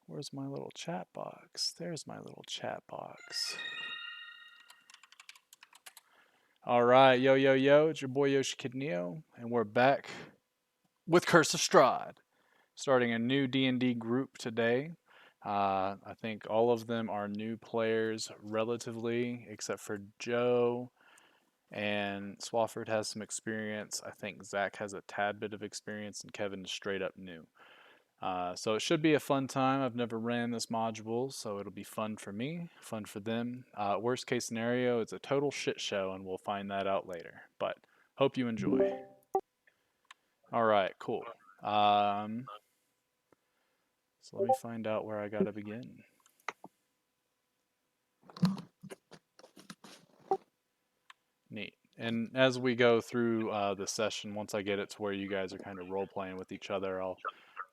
Where's my little chat box? There's my little chat box. All right, yo, yo, yo, it's your boy Yoshikidneo, and we're back with Curse of Strahd, starting a new D&D group today. I think all of them are new players relatively, except for Joe, and Swafford has some experience. I think Zach has a tad bit of experience, and Kevin is straight up new. So it should be a fun time. I've never ran this module, so it'll be fun for me, fun for them. Worst case scenario, it's a total shit show, and we'll find that out later. But hope you enjoy. All right, cool. Um, so let me find out where I gotta begin. Neat. And as we go through the session, once I get it to where you guys are kind of role playing with each other, I'll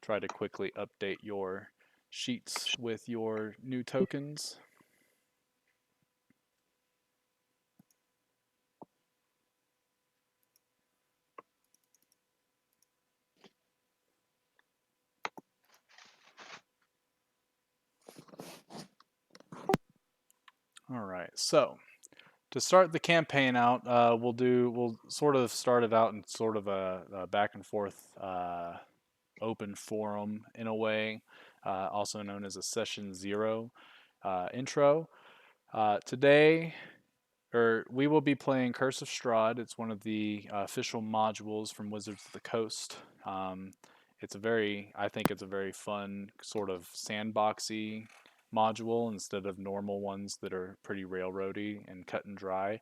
try to quickly update your sheets with your new tokens. All right, so to start the campaign out, we'll sort of start it out in sort of a back and forth open forum in a way, also known as a session zero intro. Today, we will be playing Curse of Strahd. It's one of the official modules from Wizards of the Coast. I think it's a very fun sort of sandboxy module instead of normal ones that are pretty railroady and cut and dry.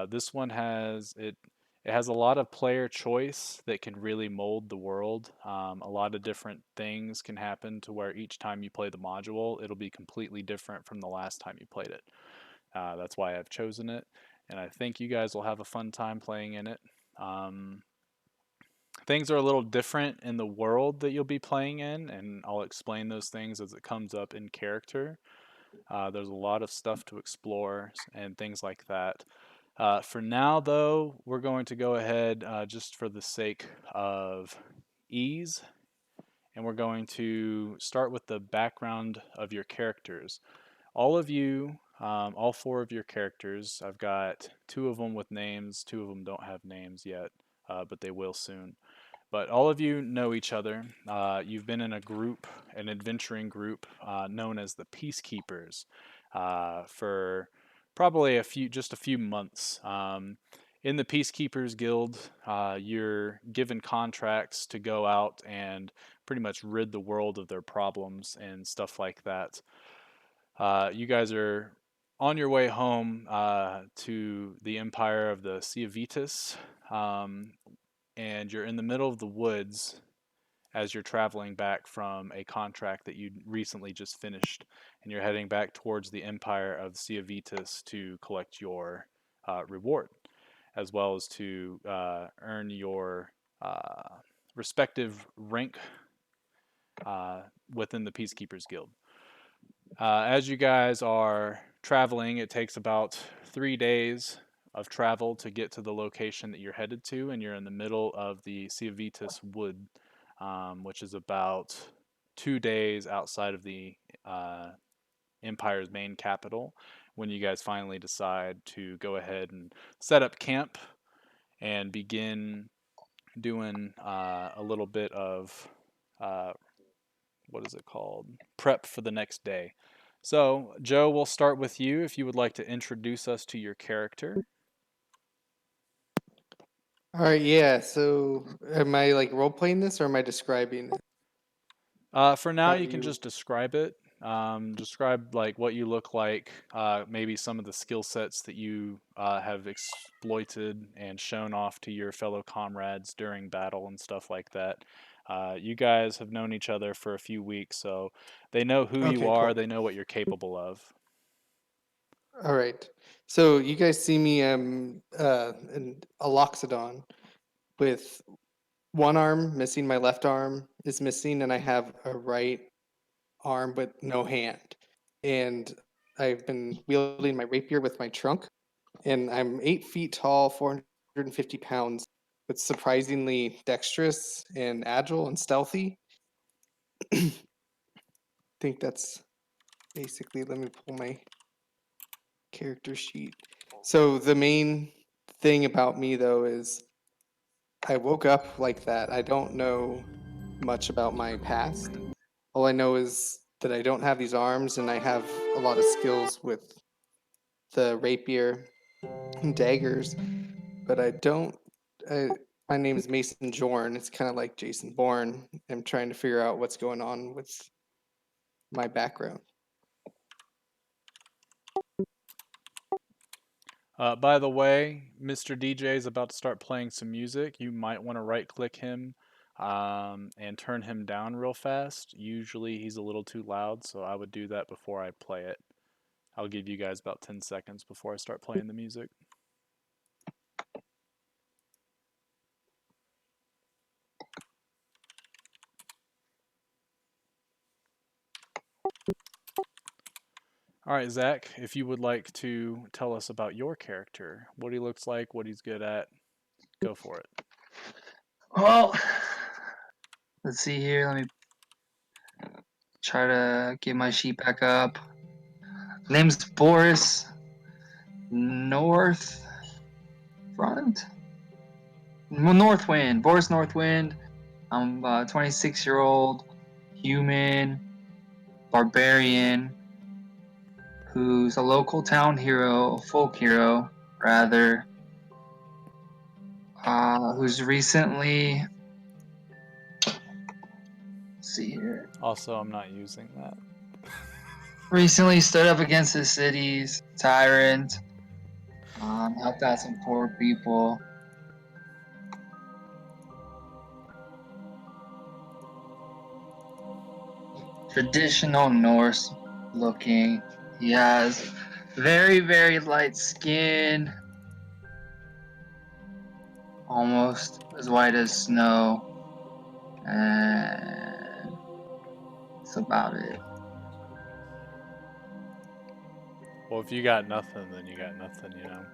This one has it. It has a lot of player choice that can really mold the world. A lot of different things can happen to where each time you play the module, it'll be completely different from the last time you played it. That's why I've chosen it, and I think you guys will have a fun time playing in it. Um, Things are a little different in the world that you'll be playing in, and I'll explain those things as it comes up in character. There's a lot of stuff to explore and things like that. For now, though, we're going to go ahead just for the sake of ease, and we're going to start with the background of your characters. All of you, all four of your characters, I've got two of them with names, two of them don't have names yet, but they will soon. But all of you know each other. You've been in a group, an adventuring group known as the Peacekeepers, for probably just a few months. In the Peacekeepers Guild, you're given contracts to go out and pretty much rid the world of their problems and stuff like that. You guys are on your way home to the Empire of the Sea of Vetus, and you're in the middle of the woods as you're traveling back from a contract that you recently just finished, and you're heading back towards the Empire of the Sea of Vetus to collect your reward, as well as to earn your respective rank within the Peacekeepers Guild. As you guys are traveling, it takes about 3 days of travel to get to the location that you're headed to, and you're in the middle of the Ciavitas Wood, which is about 2 days outside of the uh, Empire's main capital. When you guys finally decide to go ahead and set up camp and begin doing a little bit of uh, what is it called? Prep for the next day. So, Joe, we'll start with you if you would like to introduce us to your character. All right, yeah. So, am I like role playing this, or am I describing it? For now, How you do can you? just describe it. Describe like what you look like, maybe some of the skill sets that you have exploited and shown off to your fellow comrades during battle and stuff like that. You guys have known each other for a few weeks, so they know who you Okay, are. cool. They know what you're capable of. All right. So you guys see me in a loxodon with one arm missing. My left arm is missing, and I have a right arm with no hand. And I've been wielding my rapier with my trunk, and I'm 8 feet tall, 450 pounds, but surprisingly dexterous and agile and stealthy. think that's basically, let me pull my character sheet. So the main thing about me though is I woke up like that. I don't know much about my past. All I know is that I don't have these arms and I have a lot of skills with the rapier and daggers, but I don't. I, my name is Mason Jorn. It's kind of like Jason Bourne. I'm trying to figure out what's going on with my background. By the way, Mr. DJ is about to start playing some music. You might want to right click him and turn him down real fast. Usually he's a little too loud, so I would do that before I play it. I'll give you guys about 10 seconds before I start playing the music. All right, Zach, if you would like to tell us about your character, what he looks like, what he's good at, go for it. Well, let's see here. Let me try to get my sheet back up. Name's Boris North Front. Northwind. Boris Northwind. I'm a 26-year-old human barbarian who's a local town hero, folk hero, rather, who's recently. Let's see here. Also, I'm not using that. Recently stood up against the city's tyrant. Helped out some poor people. Traditional Norse looking. He has very, very light skin, almost as white as snow. And that's about it. Well, if you got nothing, then you got nothing, you know.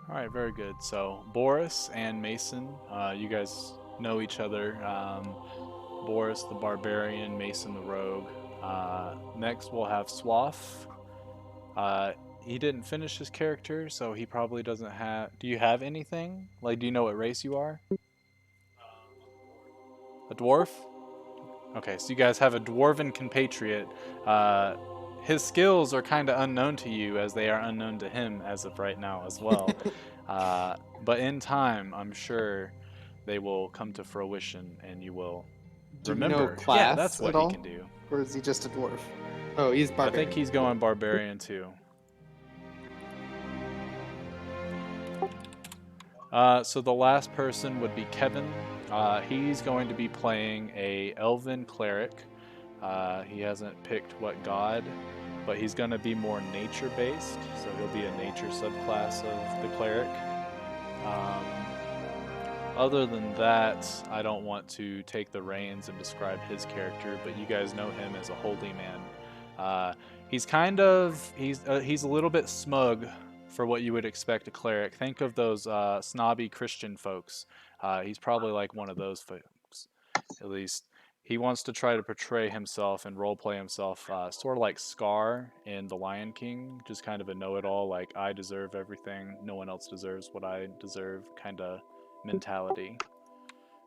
All right, very good. So Boris and Mason, you guys know each other. Boris the barbarian, Mason the rogue. Next, we'll have Swaff. He didn't finish his character, so he probably doesn't have. Do you have anything? Like, do you know what race you are? A dwarf? Okay, so you guys have a dwarven compatriot. Uh, his skills are kind of unknown to you, as they are unknown to him as of right now as well. But in time, I'm sure they will come to fruition, and you will Do we know remember. Yeah, class that's at what he all? can do. Or is he just a dwarf? Oh, he's I think barbarian. he's going barbarian too. So the last person would be Kevin. He's going to be playing a elven cleric. He hasn't picked what god, but he's going to be more nature based. So he'll be a nature subclass of the cleric. Um, Other than that, I don't want to take the reins and describe his character, but you guys know him as a holy man. He's kind of he's a little bit smug for what you would expect a cleric. Think of those snobby Christian folks. He's probably like one of those folks, at least. He wants to try to portray himself and role play himself, sort of like Scar in The Lion King, just kind of a know-it-all, like I deserve everything, no one else deserves what I deserve, kind of mentality.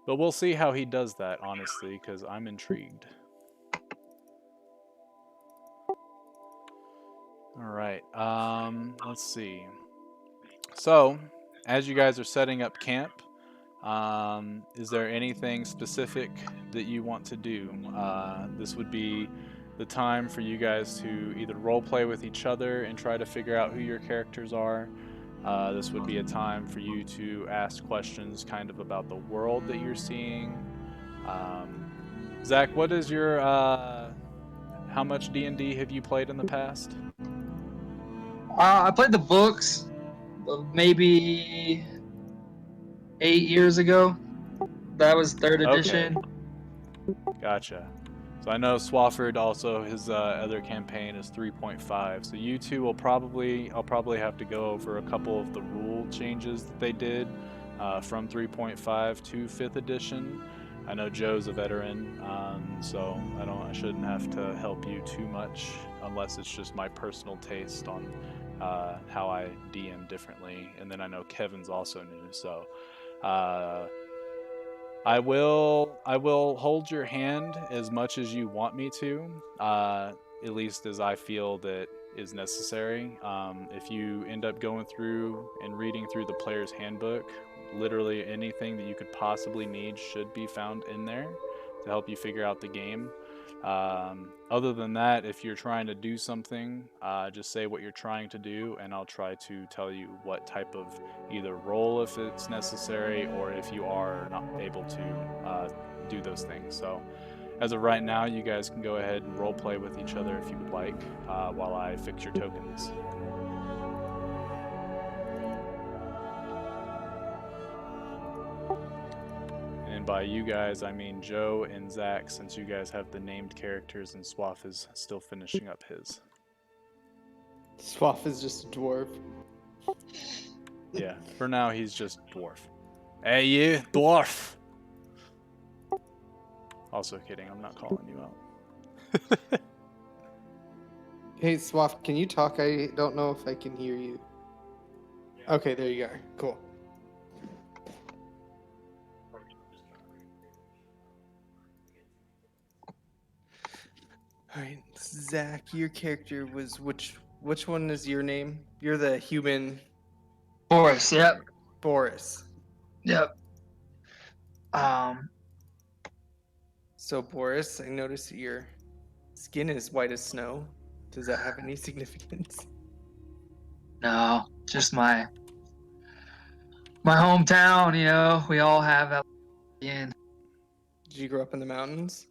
But we'll see how he does that, honestly, because I'm intrigued. All right. Let's see. So, as you guys are setting up camp, is there anything specific that you want to do? This would be the time for you guys to either role play with each other and try to figure out who your characters are. This would be a time for you to ask questions kind of about the world that you're seeing. Um, Zach, what is your how much D&D have you played in the past? I played the books maybe 8 years ago. That was third Okay, edition. gotcha. So I know Swafford also his other campaign is 3.5. So you two will probably I'll probably have to go over a couple of the rule changes that they did from 3.5 to 5th edition. I know Joe's a veteran, so I shouldn't have to help you too much unless it's just my personal taste on how I DM differently. And then I know Kevin's also new, so uh, I will hold your hand as much as you want me to, at least as I feel that is necessary. If you end up going through and reading through the player's handbook, literally anything that you could possibly need should be found in there to help you figure out the game. Other than that, if you're trying to do something, just say what you're trying to do, and I'll try to tell you what type of either roll if it's necessary, or if you are not able to do those things. So, as of right now, you guys can go ahead and role play with each other if you would like, while I fix your tokens. And by you guys, I mean Joe and Zach, since you guys have the named characters and Swaff is still finishing up his. Swaff is just a dwarf. Yeah, for now, he's just dwarf. Hey, you, dwarf! Also kidding, I'm not calling you out. Hey, Swaff, can you talk? I don't know if I can hear you. Okay, there you are. Cool. All right, Zach, your character was which one is your name? You're the human Boris, yep. Boris. Yep. Um, So Boris, I noticed that your skin is white as snow. Does that have any significance? no, just my hometown, you know, we all have that in Did you grow up in the mountains?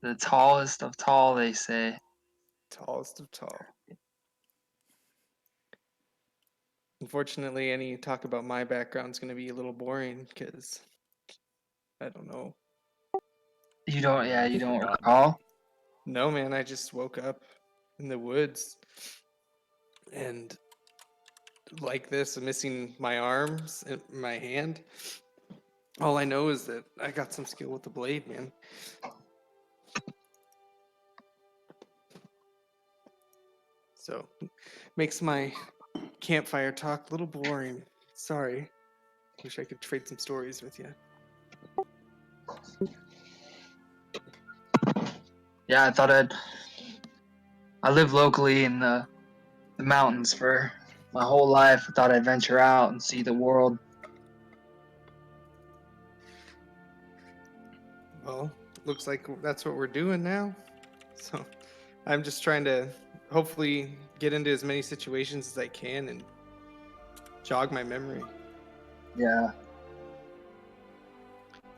the tallest of tall, they say. Tallest of tall. Unfortunately, any talk about my background is going to be a little boring because I don't know. You don't, yeah, you don't Forgotten. recall? No, man, I just woke up in the woods and like this, I'm missing my arms and my hand. All I know is that I got some skill with the blade, man. So makes my campfire talk a little boring. Sorry. Wish I could trade some stories with you. Yeah, I live locally in the mountains for my whole life. I thought I'd venture out and see the world. Well, looks like that's what we're doing now. So I'm just trying to hopefully get into as many situations as I can and jog my memory. Yeah.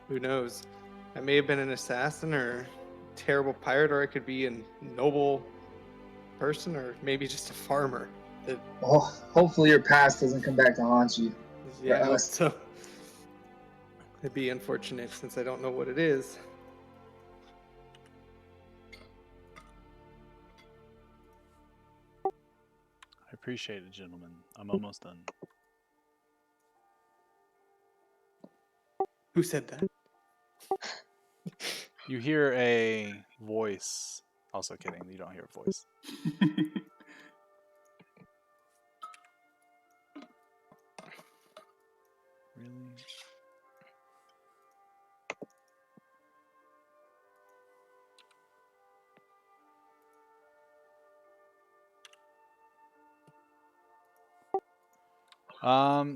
Who knows? I may have been an assassin or a terrible pirate, or I could be a noble person, or maybe just a farmer. That, Well, hopefully your past doesn't come back to haunt you yeah, or I hope us. so. It'd be unfortunate since I don't know what it is. I appreciate it, gentlemen. I'm almost done. Who said that? You hear a voice. Also kidding, you don't hear a voice. Really?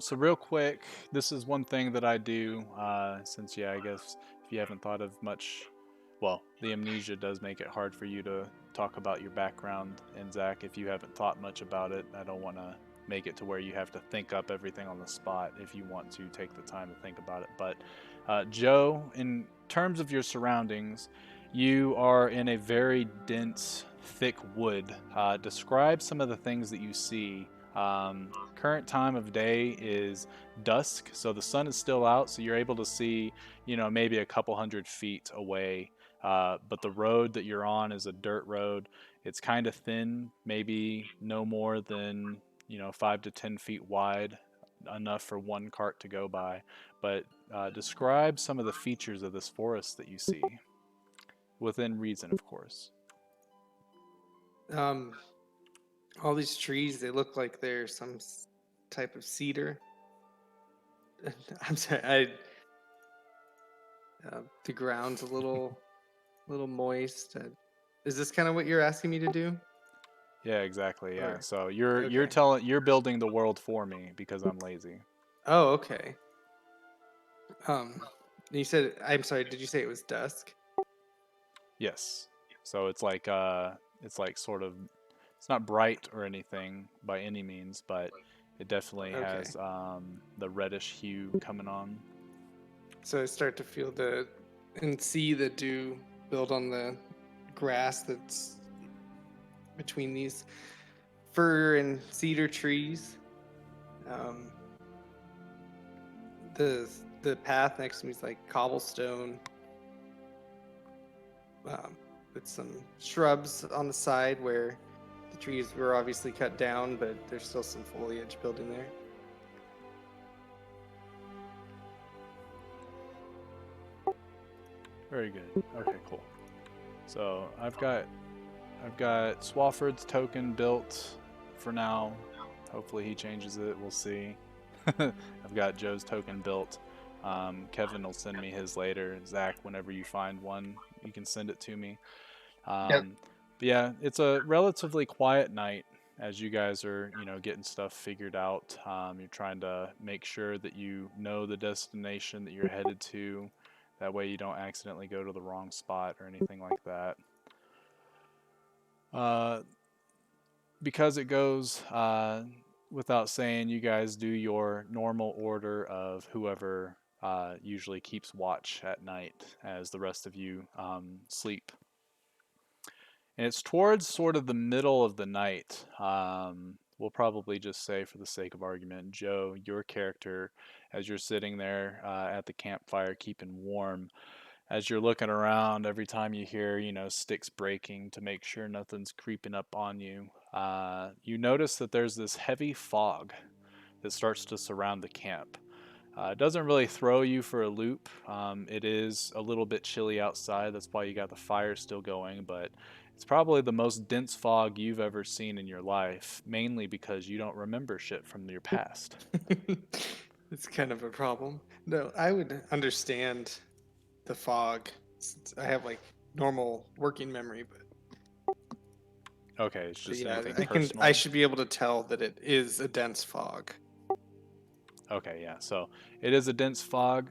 So real quick, this is one thing that I do, since, yeah, I guess if you haven't thought of much, well, the amnesia does make it hard for you to talk about your background. And Zach, if you haven't thought much about it, I don't want to make it to where you have to think up everything on the spot if you want to take the time to think about it. But Joe, in terms of your surroundings, you are in a very dense, thick wood. Describe some of the things that you see. Current time of day is dusk, so the sun is still out, so you're able to see, maybe a couple 100 feet away. But the road that you're on is a dirt road. It's kind of thin, maybe no more than 5 to 10 feet wide. enough for one cart to go by. But describe some of the features of this forest that you see, within reason, of course. Um, all these trees, they look like they're some type of cedar. I'm sorry, the ground's a little moist. Is this kind of what you're asking me to do? Yeah, exactly. Yeah. Or So okay. you're building the world for me because I'm lazy. Oh, okay. Um, you said, I'm sorry, did you say it was dusk? Yes. So it's like sort of, it's not bright or anything by any means, but it definitely Okay. has the reddish hue coming on. So I start to feel and see the dew build on the grass that's between these fir and cedar trees. Um, the path next to me is like cobblestone, um, with some shrubs on the side where the trees were obviously cut down, but there's still some foliage building there. Very good. Okay, cool. So I've got Swafford's token built for now. Hopefully he changes it. We'll see. I've got Joe's token built. Kevin will send me his later. Zach, whenever you find one, you can send it to me. Yep. But yeah, it's a relatively quiet night as you guys are, getting stuff figured out. You're trying to make sure that you know the destination that you're headed to. That way you don't accidentally go to the wrong spot or anything like that. Uh, because it goes without saying, you guys do your normal order of whoever usually keeps watch at night as the rest of you sleep. And it's towards sort of the middle of the night. We'll probably just say, for the sake of argument, Joe, your character, as you're sitting there at the campfire keeping warm, as you're looking around, every time you hear, sticks breaking to make sure nothing's creeping up on you, you notice that there's this heavy fog that starts to surround the camp. It doesn't really throw you for a loop. It is a little bit chilly outside. That's why you got the fire still going. But it's probably the most dense fog you've ever seen in your life, mainly because you don't remember shit from your past. It's kind of a problem. No, I would understand the fog, since I have like normal working memory, Okay, it's but just yeah, anything I personal. should be able to tell that it is a dense fog. Okay, yeah. So it is a dense fog.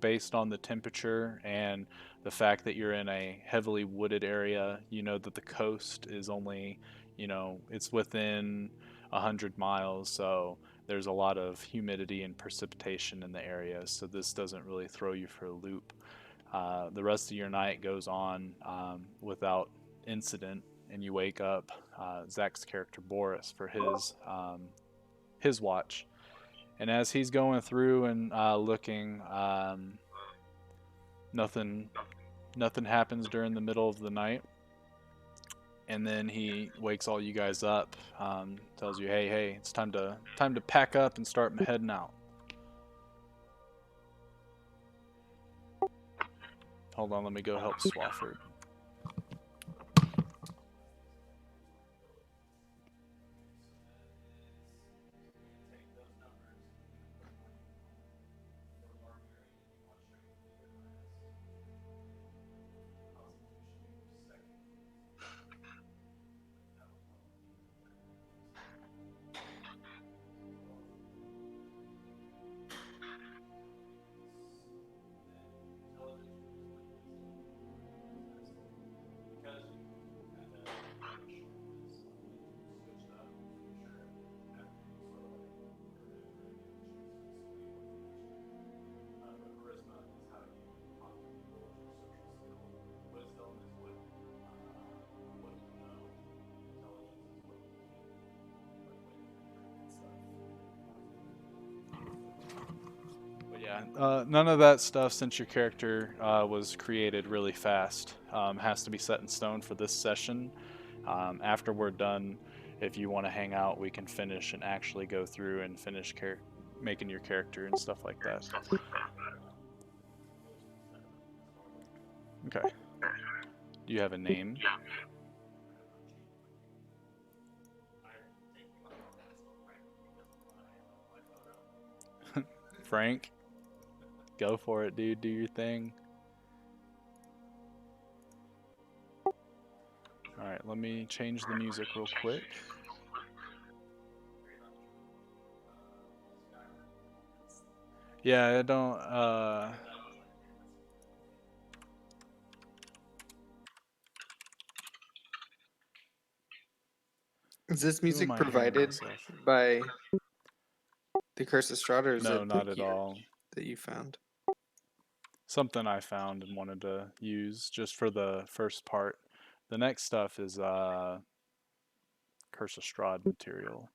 Based on the temperature and the fact that you're in a heavily wooded area, you know that the coast is only, it's within 100 miles. So there's a lot of humidity and precipitation in the area. So this doesn't really throw you for a loop. The rest of your night goes on without incident, and you wake up, Zach's character Boris, for his watch. And as he's going through and looking, nothing nothing happens during the middle of the night. And then he wakes all you guys up, tells you, "Hey, it's time to pack up and start heading out." Hold on, let me go help Swafford. But yeah, none of that stuff, since your character was created really fast, has to be set in stone for this session. After we're done, if you want to hang out, we can finish and actually go through and finish making your character and stuff like that. Okay. Do you have a name? Frank? Go for it, dude. Do your thing. Alright, let me change the music real quick. Yeah, I don't, Is this who am music I hearing provided myself? by the Curse of Strahd, or is No, it not like at all. that you found? Something I found and wanted to use just for the first part. The next stuff is Curse of Strahd material.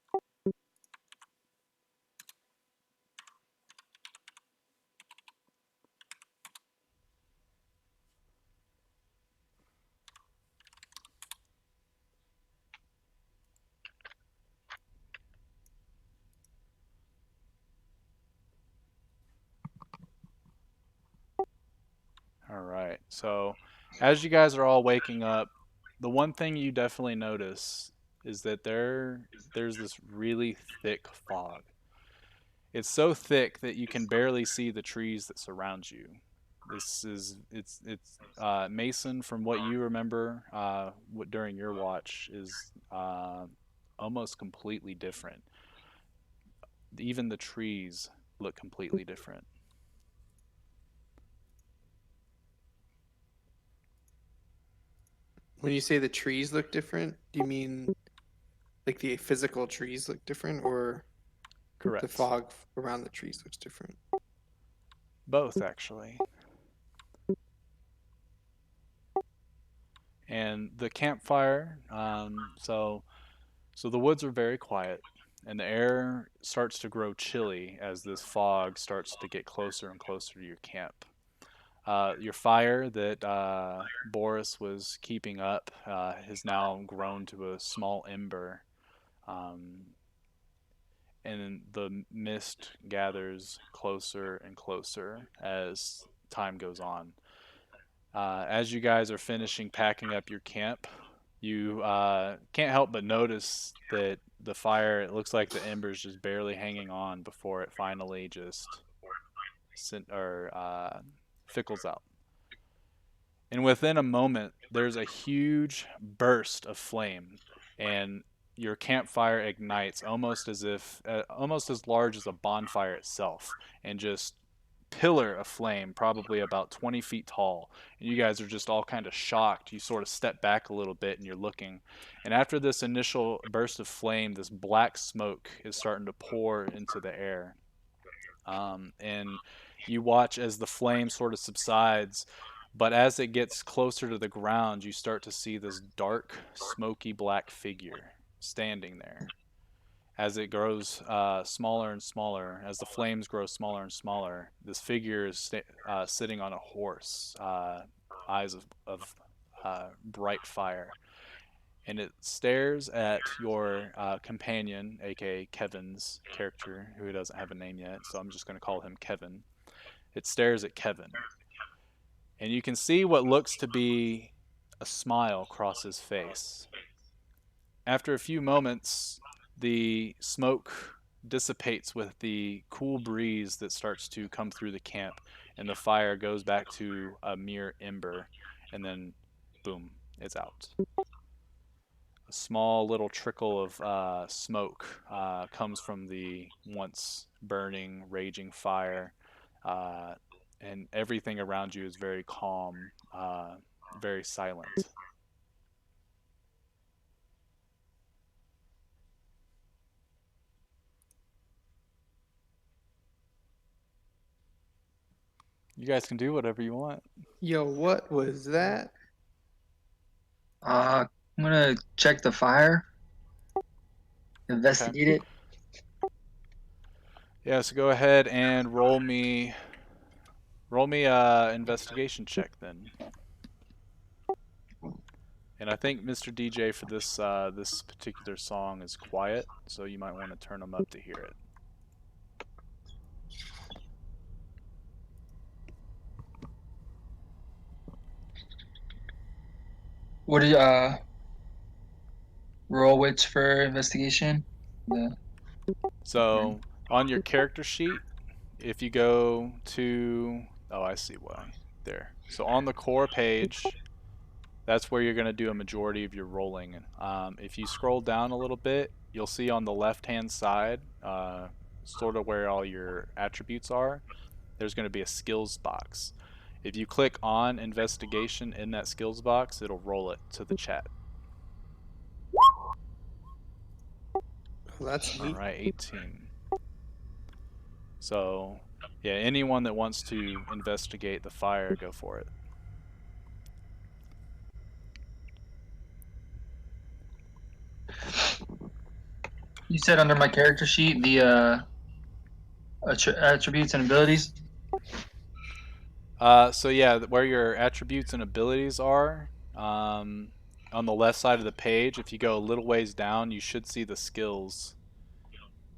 All right. So, as you guys are all waking up, the one thing you definitely notice is that there's this really thick fog. It's so thick that you can barely see the trees that surround you. It's Mason, from what you remember during your watch, is almost completely different. Even the trees look completely different. When you say the trees look different, do you mean like the physical trees look different, or the Correct. fog around the trees looks different? Both, actually. And the campfire, so the woods are very quiet, and the air starts to grow chilly as this fog starts to get closer and closer to your camp. Your fire that Boris was keeping up has now grown to a small ember, um, and the mist gathers closer and closer as time goes on. As you guys are finishing packing up your camp, you can't help but notice that the fire, it looks like the embers just barely hanging on before it finally just fickles out. And within a moment, there's a huge burst of flame, and your campfire ignites almost as large as a bonfire itself, and just pillar of flame, probably about 20 feet tall. And you guys are just all kind of shocked. You sort of step back a little bit and you're looking. And after this initial burst of flame, this black smoke is starting to pour into the air. And you watch as the flame sort of subsides. But as it gets closer to the ground, you start to see this dark, smoky black figure standing there. As it grows smaller and smaller, as the flames grow smaller and smaller, this figure is sitting on a horse, eyes of bright fire, and it stares at your companion, aka Kevin's character, who doesn't have a name yet, so I'm just going to call him Kevin. It stares at Kevin, and you can see what looks to be a smile cross his face. After a few moments, the smoke dissipates with the cool breeze that starts to come through the camp, and the fire goes back to a mere ember, and then boom, it's out. A small little trickle of smoke comes from the once burning, raging fire, uh, and everything around you is very calm, very silent. You guys can do whatever you want. Yo, what was that? I'm gonna check the fire, Okay. investigate it. Yeah, so go ahead and roll me a investigation check then. And I think Mr. DJ for this particular song is quiet, so you might want to turn them up to hear it. What did roll which for investigation? The So on your character sheet, if you go to, oh, I see why. There. So on the core page, that's where you're going to do a majority of your rolling. If you scroll down a little bit, you'll see on the left-hand side, sort of where all your attributes are, there's going to be a skills box. If you click on investigation in that skills box, it'll roll it to the chat. Oh, that's All neat. right, 18. So, yeah, anyone that wants to investigate the fire, go for it. you said under my character sheet the attributes and abilities. So yeah, where your attributes and abilities are, on the left side of the page, if you go a little ways down, you should see the skills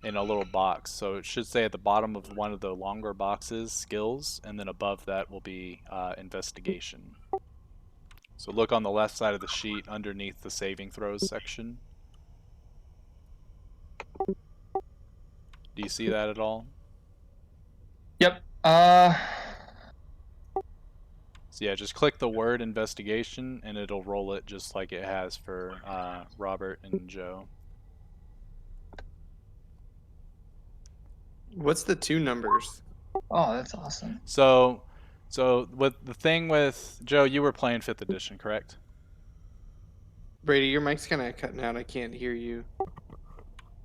in a little box. So it should say at the bottom of one of the longer boxes, skills, and then above that will be investigation. So look on the left side of the sheet underneath the saving throws section. Do you see that at all? Yep. So yeah, just click the word investigation and it'll roll it just like it has for Robert and Joe. What's the two numbers? Oh, that's awesome. So with the thing with Joe, you were playing 5th edition, correct? Brady, your mic's kind of cutting out. I can't hear you.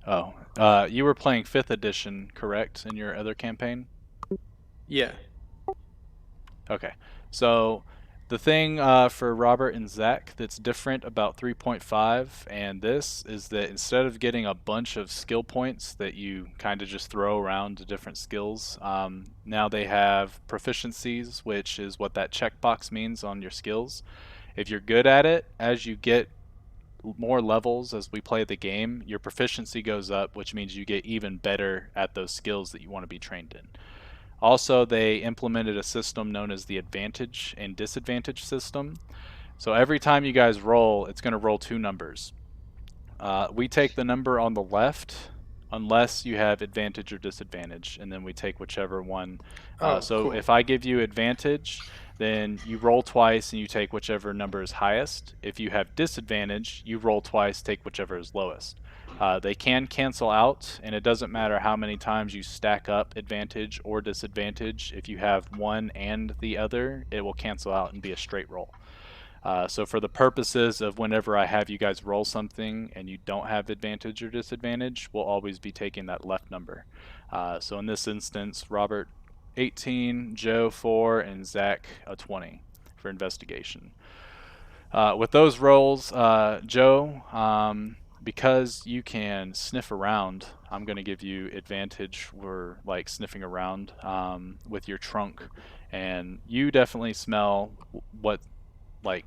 Oh, you were playing 5th edition, correct, in your other campaign? Yeah. Okay. So the thing for Robert and Zach that's different about 3.5 and this is that instead of getting a bunch of skill points that you kind of just throw around to different skills, now they have proficiencies, which is what that checkbox means on your skills. If you're good at it, as you get more levels as we play the game, your proficiency goes up, which means you get even better at those skills that you want to be trained in. Also, they implemented a system known as the advantage and disadvantage system. So every time you guys roll, it's going to roll two numbers. We take the number on the left unless you have advantage or disadvantage, and then we take whichever one. Oh, So cool. if I give you advantage, then you roll twice and you take whichever number is highest. If you have disadvantage, you roll twice, take whichever is lowest. They can cancel out, and it doesn't matter how many times you stack up advantage or disadvantage. If you have one and the other, it will cancel out and be a straight roll. So for the purposes of whenever I have you guys roll something and you don't have advantage or disadvantage, we'll always be taking that left number. So in this instance, Robert 18, Joe 4, and Zach a 20 for investigation. With those rolls, Joe, because you can sniff around, I'm going to give you advantage for like sniffing around with your trunk, and you definitely smell what like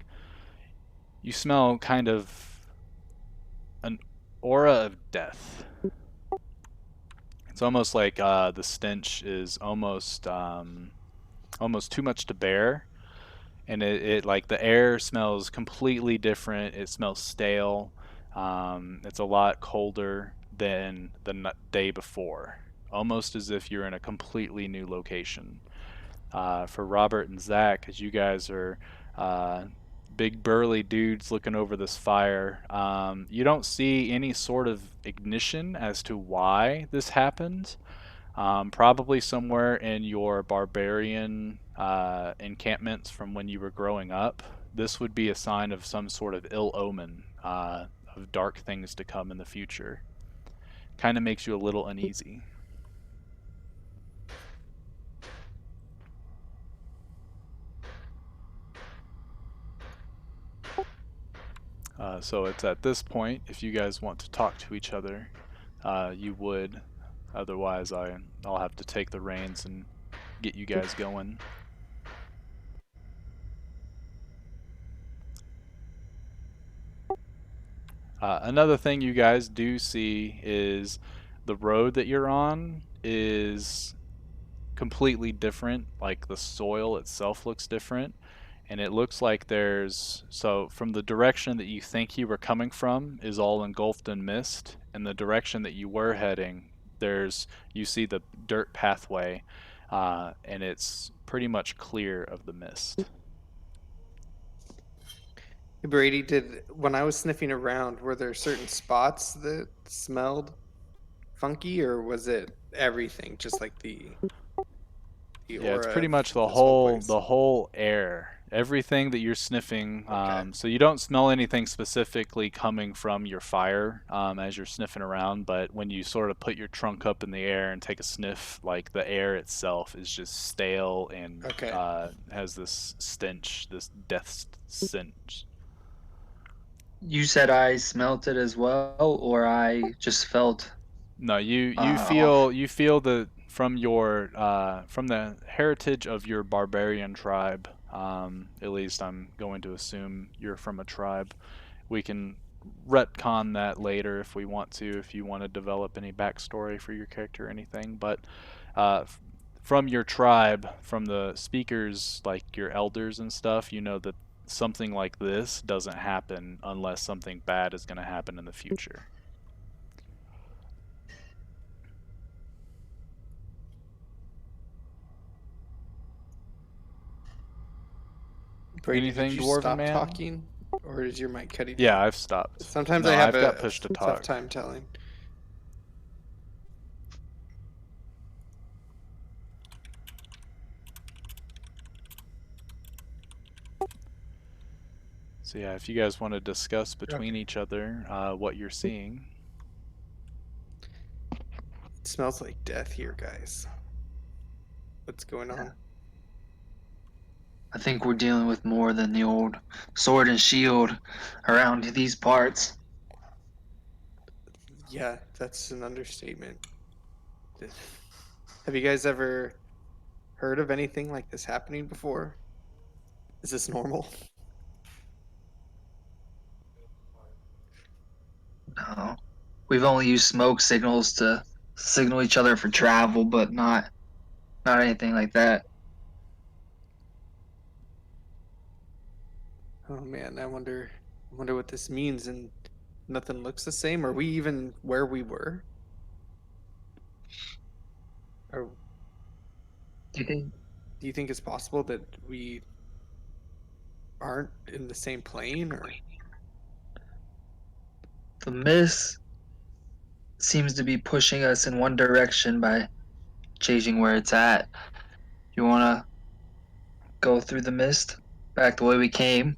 you smell kind of an aura of death. It's almost like the stench is almost too much to bear, and it like the air smells completely different. It smells stale. It's a lot colder than the day before, almost as if you're in a completely new location. For Robert and Zach, as you guys are uh, big burly dudes looking over this fire, you don't see any sort of ignition as to why this happened. Probably somewhere in your barbarian encampments from when you were growing up. This would be a sign of some sort of ill omen of dark things to come in the future. Kind of makes you a little uneasy. So it's at this point, if you guys want to talk to each other, you would. Otherwise, I'll have to take the reins and get you guys going. Another thing you guys do see is the road that you're on is completely different. Like the soil itself looks different. And it looks like so from the direction that you think you were coming from is all engulfed in mist. And the direction that you were heading, you see the dirt pathway, and it's pretty much clear of the mist. Hey, Brady, did when I was sniffing around, were there certain spots that smelled funky, or was it everything, just like the Yeah, it's aura pretty of much this whole place? the whole air, everything that you're sniffing. Okay. So you don't smell anything specifically coming from your fire as you're sniffing around, but when you sort of put your trunk up in the air and take a sniff, like the air itself is just stale and Okay. has this stench, this death stench. You said I smelt it as well, or I just felt No, off. you feel the from the heritage of your barbarian tribe. At least I'm going to assume you're from a tribe. We can retcon that later if we want to, if you want to develop any backstory for your character or anything. But from your tribe, from the speakers, like your elders and stuff, you know that something like this doesn't happen unless something bad is going to happen in the future. Brady, did Anything, you Dwarven stop man? talking, or is your mic cutting Yeah, out? I've stopped. Sometimes No, I have I've got a push to tough talk. time telling. So yeah, if you guys want to discuss between Okay. each other what you're seeing. It smells like death here, guys. What's going Yeah. on? I think we're dealing with more than the old sword and shield around these parts. Yeah, that's an understatement. Have you guys ever heard of anything like this happening before? Is this normal? No. We've only used smoke signals to signal each other for travel, but not anything like that. Oh man, I wonder what this means and nothing looks the same. Are we even where we were? Or Do you think do you think it's possible that we aren't in the same plane or the mist seems to be pushing us in one direction by changing where it's at? You want to go through the mist back the way we came,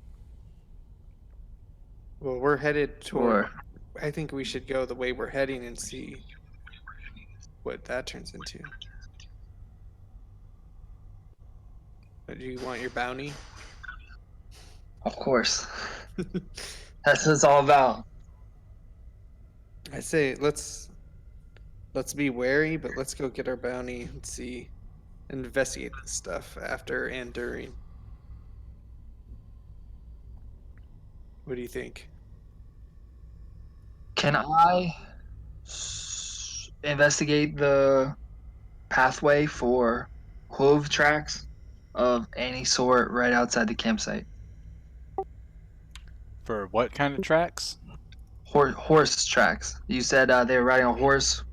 well, we're headed toward or I think we should go the way we're heading and see what that turns into. Do you want your bounty? of course, that's what it's all about. I say let's be wary, but let's go get our bounty and see investigate this stuff after and during. What do you think? Can I investigate the pathway for hoof tracks of any sort right outside the campsite? For what kind of tracks? Horse tracks. You said they were riding a horse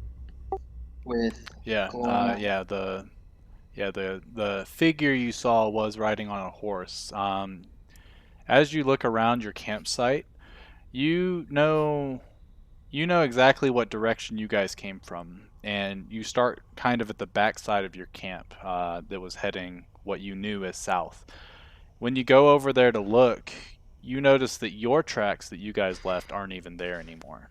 with Yeah, glowing. the figure you saw was riding on a horse. As you look around your campsite, you know you know exactly what direction you guys came from, and you start kind of at the backside of your camp that was heading what you knew as south. When you go over there to look, you notice that your tracks that you guys left aren't even there anymore.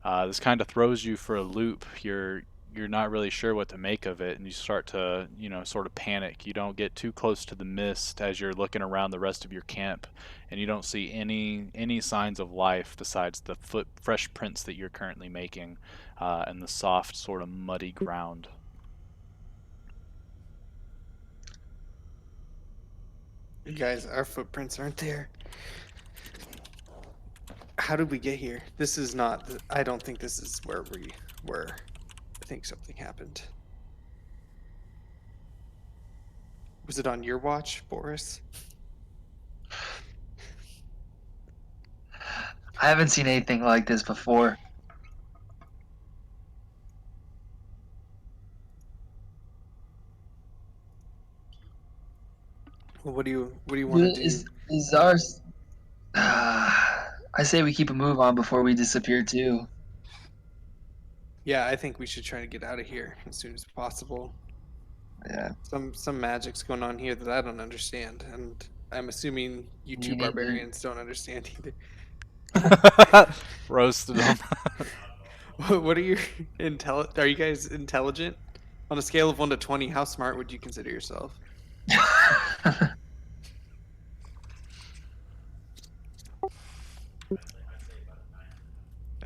This kind of throws you for a loop. You're not really sure what to make of it, and you start to sort of panic. You don't get too close to the mist as you're looking around the rest of your camp, and you don't see any signs of life besides the foot fresh prints that you're currently making, and the soft sort of muddy ground. You guys, our footprints aren't there. how did we get here? This is not. I don't think this is where we were. I think something happened. Was it on your watch, Boris? I haven't seen anything like this before. Well, what do you want to do? Is ours? I say we keep a move on before we disappear too. Yeah, I think we should try to get out of here as soon as possible. Yeah, Some magic's going on here that I don't understand, and I'm assuming you two me neither. barbarians don't understand either. Roasted them. What are your Are you guys intelligent? On a scale of 1 to 20, how smart would you consider yourself?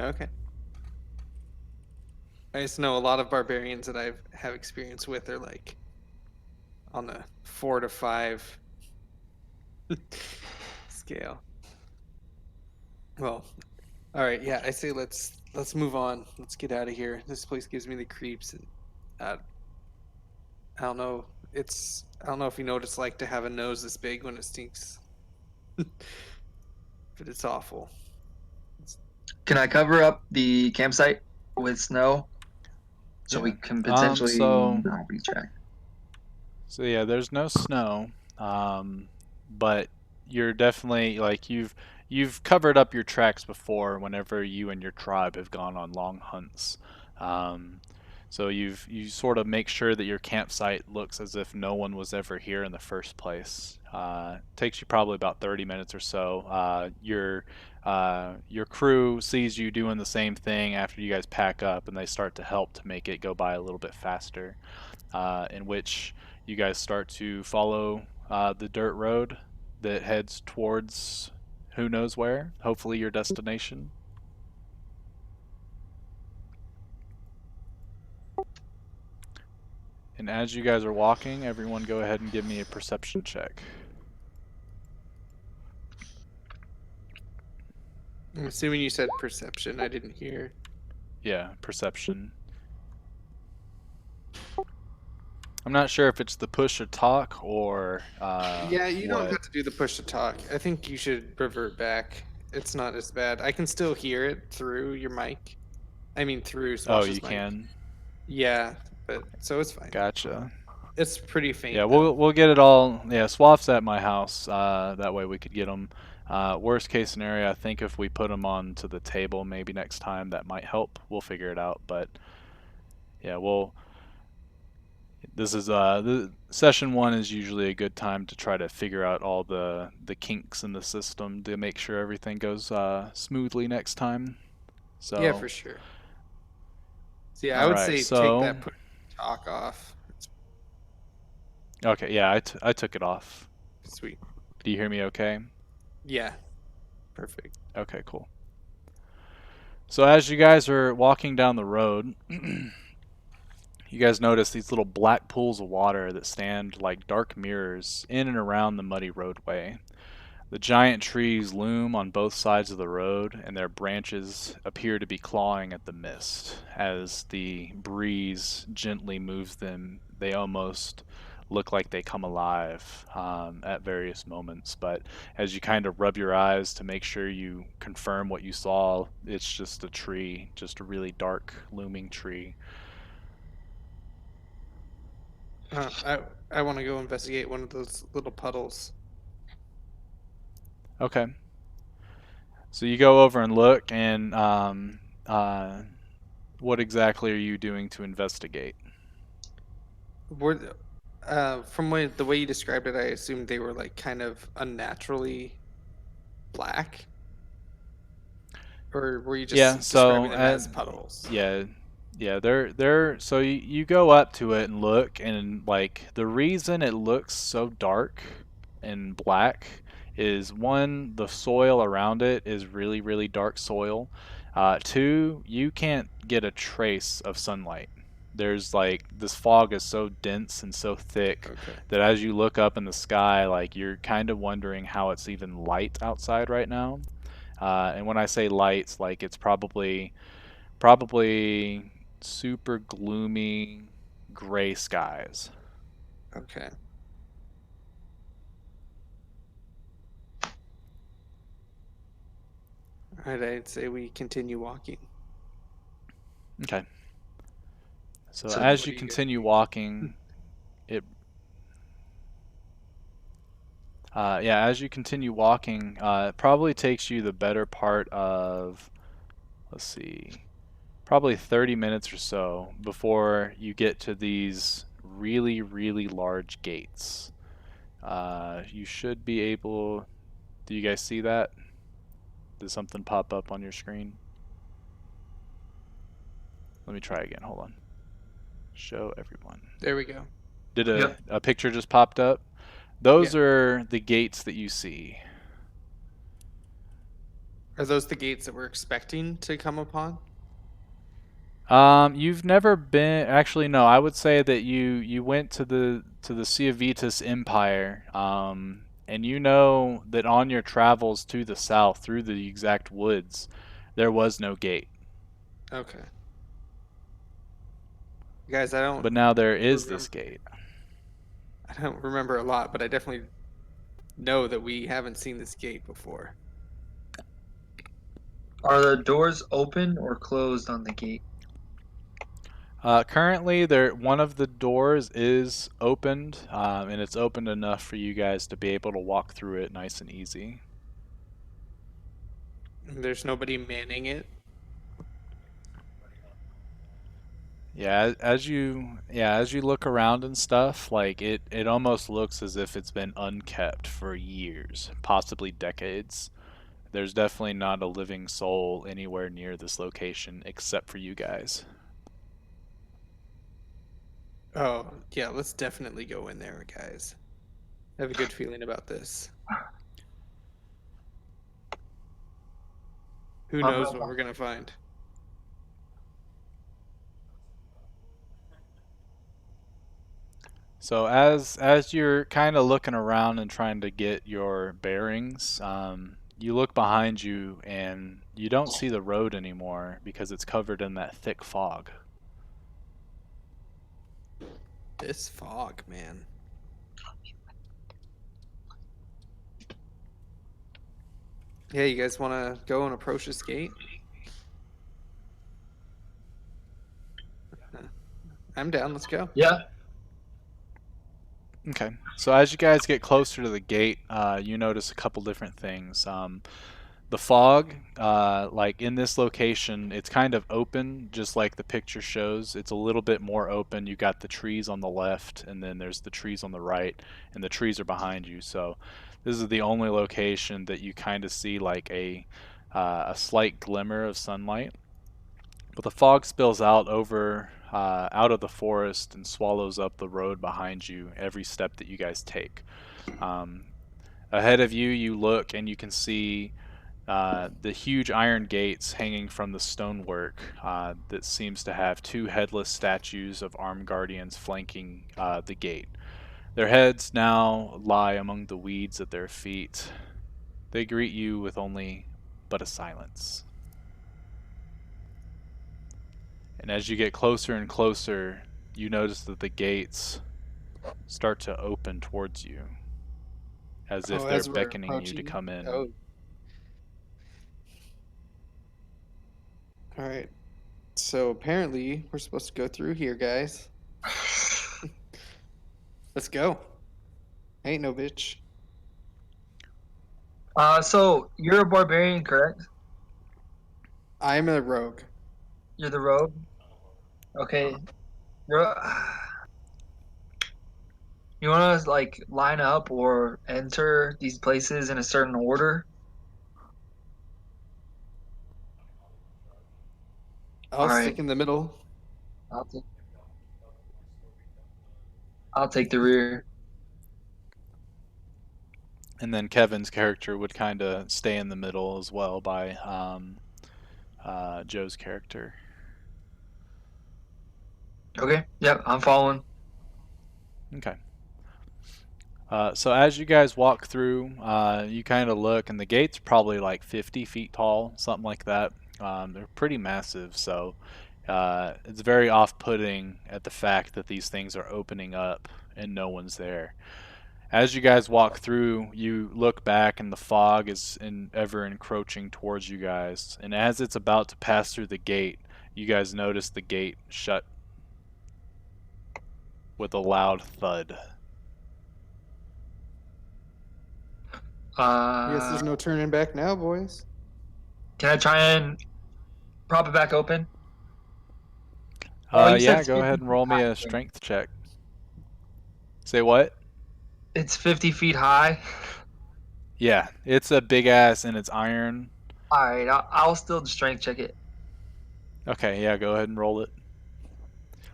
Okay. I just know a lot of barbarians that I have experience with are like on the 4 to 5 scale. Well, all right, yeah, I say let's move on. Let's get out of here. This place gives me the creeps, and uh, I don't know. I don't know if you know what it's like to have a nose this big when it stinks, but it's awful. Can I cover up the campsite with snow so we Yeah. can potentially So not be tracked? yeah, there's no snow, but you're definitely like you've covered up your tracks before whenever you and your tribe have gone on long hunts. Um, so you sort of make sure that your campsite looks as if no one was ever here in the first place. Takes you probably about 30 minutes or so. Your crew sees you doing the same thing after you guys pack up, and they start to help to make it go by a little bit faster. In which you guys start to follow the dirt road that heads towards who knows where, hopefully your destination. And as you guys are walking, everyone go ahead and give me a perception check. I'm assuming you said perception. I didn't hear. Yeah, perception. I'm not sure if it's the push or talk or Yeah, you don't what. have to do the push to talk. I think you should revert back. It's not as bad. I can still hear it through your mic. I mean, through Oh, Swash's you mic. can. Yeah, but so it's fine. Gotcha. It's pretty Yeah, faint though. we'll get it all. Yeah, swaps at my house. That way we could get them. Worst case scenario, I think if we put them onto the table, maybe next time that might help. We'll figure it out. But yeah, we'll. This is the session one is usually a good time to try to figure out all the kinks in the system to make sure everything goes smoothly next time. Yeah, So, for sure. So yeah, I all would right. say take So, that push to talk off. okay, yeah, I took it off. Sweet. Do you hear me? Okay. Yeah, perfect. Okay, cool. So as you guys are walking down the road, you guys notice these little black pools of water that stand like dark mirrors in and around the muddy roadway. The giant trees loom on both sides of the road, and their branches appear to be clawing at the mist. As the breeze gently moves them, they almost look like they come alive at various moments. But as you kind of rub your eyes to make sure you confirm what you saw, it's just a tree, just a really dark, looming tree. I want to go investigate one of those little puddles. Okay. So you go over and look, and what exactly are you doing to investigate? Were from the way you described it, I assumed they were like kind of unnaturally black, or were you Yeah, just describing so them as puddles? yeah, yeah, they're so you go up to it and look, and like the reason it looks so dark and black is one, the soil around it is really, really dark soil. Two, you can't get a trace of sunlight. There's like this fog is so dense and so thick Okay. that as you look up in the sky, like you're kind of wondering how it's even light outside right now. And when I say lights, like it's probably super gloomy gray skies. Okay. All right, I'd say we continue walking. Okay. So So as What you do you guys continue think? walking, it yeah, as you continue walking, it probably takes you the better part of, let's see, probably 30 minutes or so before you get to these really, really large gates. You should be able. Do you guys see that? Did something pop up on your screen? Let me try again. Hold on. Show everyone. There we go. Did yep. a picture just popped up? Those Yeah. are the gates that you see. Are those the gates that we're expecting to come upon? You've never been. Actually, no. I would say that you went to the Ciavitas Empire. And you know that on your travels to the south through the exact woods, there was no gate. Okay. Guys, I don't But now there is this remember. gate. I don't remember a lot, but I definitely know that we haven't seen this gate before. Are the doors open or closed on the gate? Currently, there one of the doors is opened, and it's opened enough for you guys to be able to walk through it nice and easy. There's nobody manning it. As you look around and stuff, like it almost looks as if it's been unkept for years, possibly decades. There's definitely not a living soul anywhere near this location except for you guys. Oh, yeah, let's definitely go in there, guys. I have a good feeling about this. Who Um, knows what we're gonna find? So as you're kind of looking around and trying to get your bearings, you look behind you and you don't see the road anymore because it's covered in that thick fog. This fog, man. Yeah, you guys want to go and approach this gate? Uh, I'm down. Let's go. yeah. Okay. So as you guys get closer to the gate, you notice a couple different things. The fog, like in this location, it's kind of open, just like the picture shows. It's a little bit more open. You got the trees on the left, and then there's the trees on the right, and the trees are behind you. So this is the only location that you kind of see like a slight glimmer of sunlight. But the fog spills out over out of the forest and swallows up the road behind you every step that you guys take. Um, Ahead of you, you look and you can see the huge iron gates hanging from the stonework that seems to have two headless statues of armed guardians flanking the gate. Their heads now lie among the weeds at their feet. They greet you with only but a silence. And as you get closer and closer, you notice that the gates start to open towards you, as Oh, if they're as we're beckoning you to approaching. come in. Oh, all right. So apparently we're supposed to go through here, guys. Let's go. Ain't no bitch. So you're a barbarian, correct? I'm a rogue. You're the rogue. Okay. Ro- You want to like line up or enter these places in a certain order? I'll All right. stick in the middle. I'll take I'll take the rear. And then Kevin's character would kind of stay in the middle as well by Joe's character. Okay. Yep. I'm following. Okay. So as you guys walk through, you kind of look, and the gate's probably like 50 feet tall, something like that. They're pretty massive, so it's very off-putting at the fact that these things are opening up and no one's there. As you guys walk through, you look back, and the fog is ever encroaching towards you guys. And as it's about to pass through the gate, you guys notice the gate shut with a loud thud. I guess Uh, there's no turning back now, boys. can I try and prop it back open? You said Yeah, it's go 50 ahead and feet roll me high. a strength check. Say what? It's 50 feet high. Yeah, it's a big ass and it's iron. All right, I'll still strength check it. Okay, yeah, go ahead and roll it.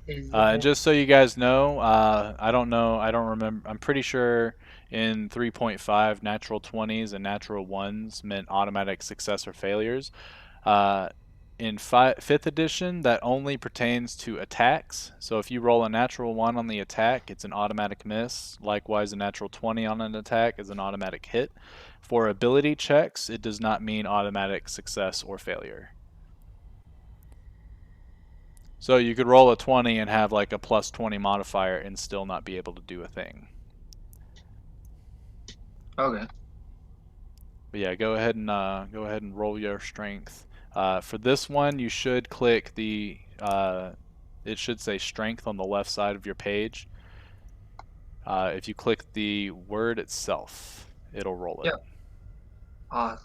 Is And it? just so you guys know, I don't know, I don't remember. I'm pretty sure in 3.5, natural 20s and natural 1s meant automatic success or failures. Uh, in fifth edition, that only pertains to attacks. So if you roll a natural 1 on the attack, it's an automatic miss. Likewise, a natural 20 on an attack is an automatic hit. For ability checks, it does not mean automatic success or failure. So you could roll a 20 and have like a plus 20 modifier and still not be able to do a thing. Okay. But yeah, go ahead and roll your strength. For this one, you should click the it should say strength on the left side of your page. If you click the word itself, it'll roll it. Yep. Uh,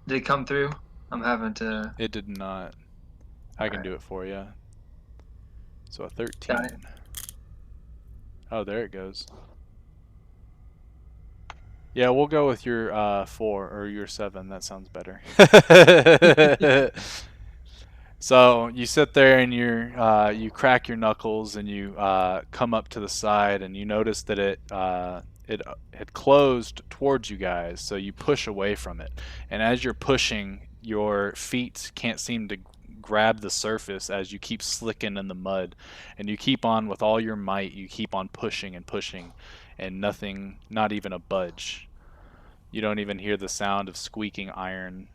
did it come through? I'm having to. It did not. I All can right. do it for you. So a Got it. 13. Oh, there it goes. Yeah, we'll go with your 4 or your 7. That sounds better. So you sit there and you crack your knuckles and you come up to the side and you notice that it had closed towards you guys. So you push away from it, and as you're pushing, your feet can't seem to grab the surface as you keep slicking in the mud, and you keep on with all your might. You keep on pushing and pushing, and nothing, not even a budge. You don't even hear the sound of squeaking iron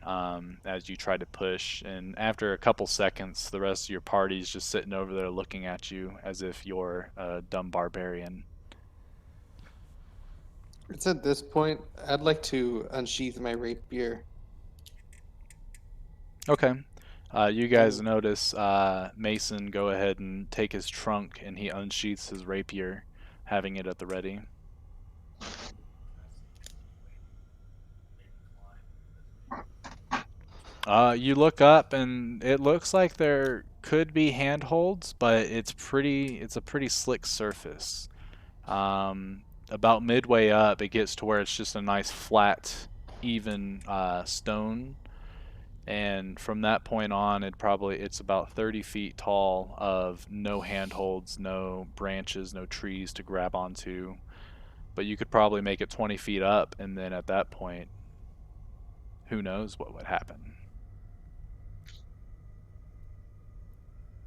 as you try to push. And after a couple seconds, the rest of your party's just sitting over there looking at you as if you're a dumb barbarian. It's at this point I'd like to unsheath my rapier Okay. You guys and notice Mason go ahead and take his trunk and he unsheaths his rapier, having it at the ready. You look up and it looks like there could be handholds, but it's a pretty slick surface. About midway up, it gets to where it's just a nice flat, even stone, and from that point on, it's about 30 feet tall of no handholds, no branches, no trees to grab onto. But you could probably make it 20 feet up, and then at that point, who knows what would happen?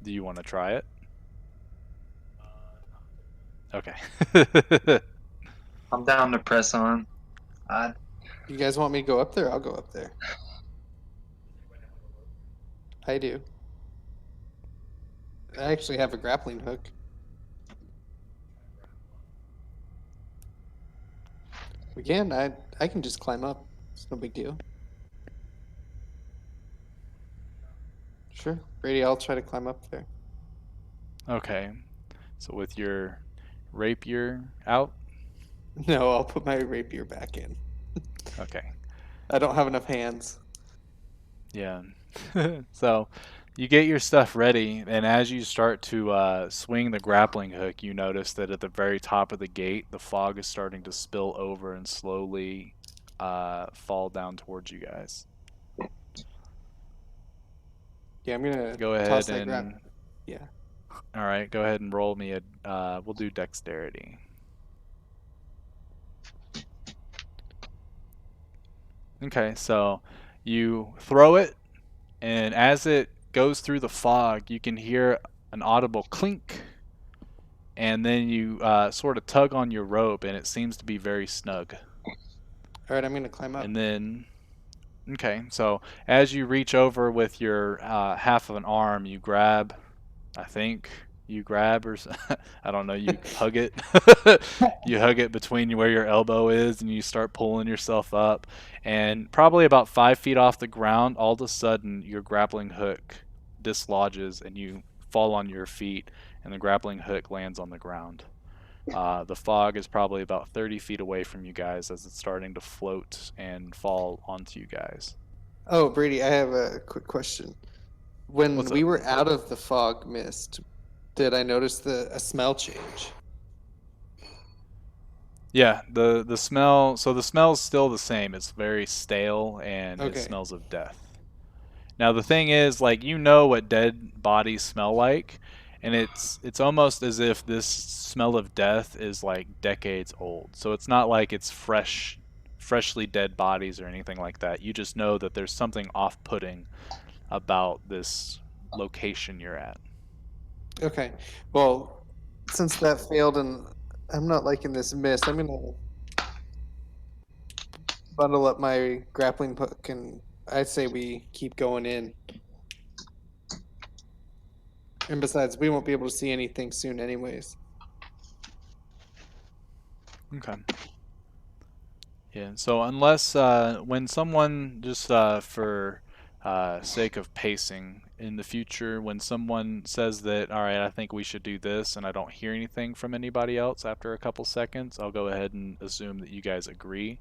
Do you want to try it? Okay. I'm down to press on. Uh, you guys want me to go up there? I'll go up there. I do. I actually have a grappling hook. We can. I can just climb up. It's no big deal. Sure. Brady, I'll try to climb up there. Okay. So with your rapier out? No, I'll put my rapier back in. Okay. I don't have enough hands. Yeah. So you get your stuff ready, and as you start to swing the grappling hook, you notice that at the very top of the gate, the fog is starting to spill over and slowly fall down towards you guys. Yeah, I'm gonna Go toss ahead that grab. and Yeah. all right. Go ahead and roll me a. We'll do dexterity. Okay, so you throw it, and as it goes through the fog, you can hear an audible clink, and then you sort of tug on your rope, and it seems to be very snug. All right, I'm gonna climb up. And then, okay, so as you reach over with your half of an arm, you grab, I think you grab, or I don't know, you hug it. You hug it between where your elbow is, and you start pulling yourself up. And probably about 5 feet off the ground, all of a sudden, your grappling hook dislodges, and you fall on your feet, and the grappling hook lands on the ground. The fog is probably about 30 feet away from you guys as it's starting to float and fall onto you guys. Oh, Brady, I have a quick question. When What's we up? were out of the fog mist, did I notice a smell change? Yeah, the smell. So the smell is still the same. It's very stale and it Okay. smells of death. Now the thing is, like you know what dead bodies smell like, and it's almost as if this smell of death is like decades old. So it's not like it's freshly dead bodies or anything like that. You just know that there's something off-putting about this location you're at. Okay. Well, since that failed and I'm not liking this mist, I'm gonna bundle up my grappling hook and I say we keep going in. And besides, we won't be able to see anything soon anyways. Okay. Yeah. So unless when someone just for sake of pacing in the future, when someone says that, all right, I think we should do this, and I don't hear anything from anybody else after a couple seconds, I'll go ahead and assume that you guys agree.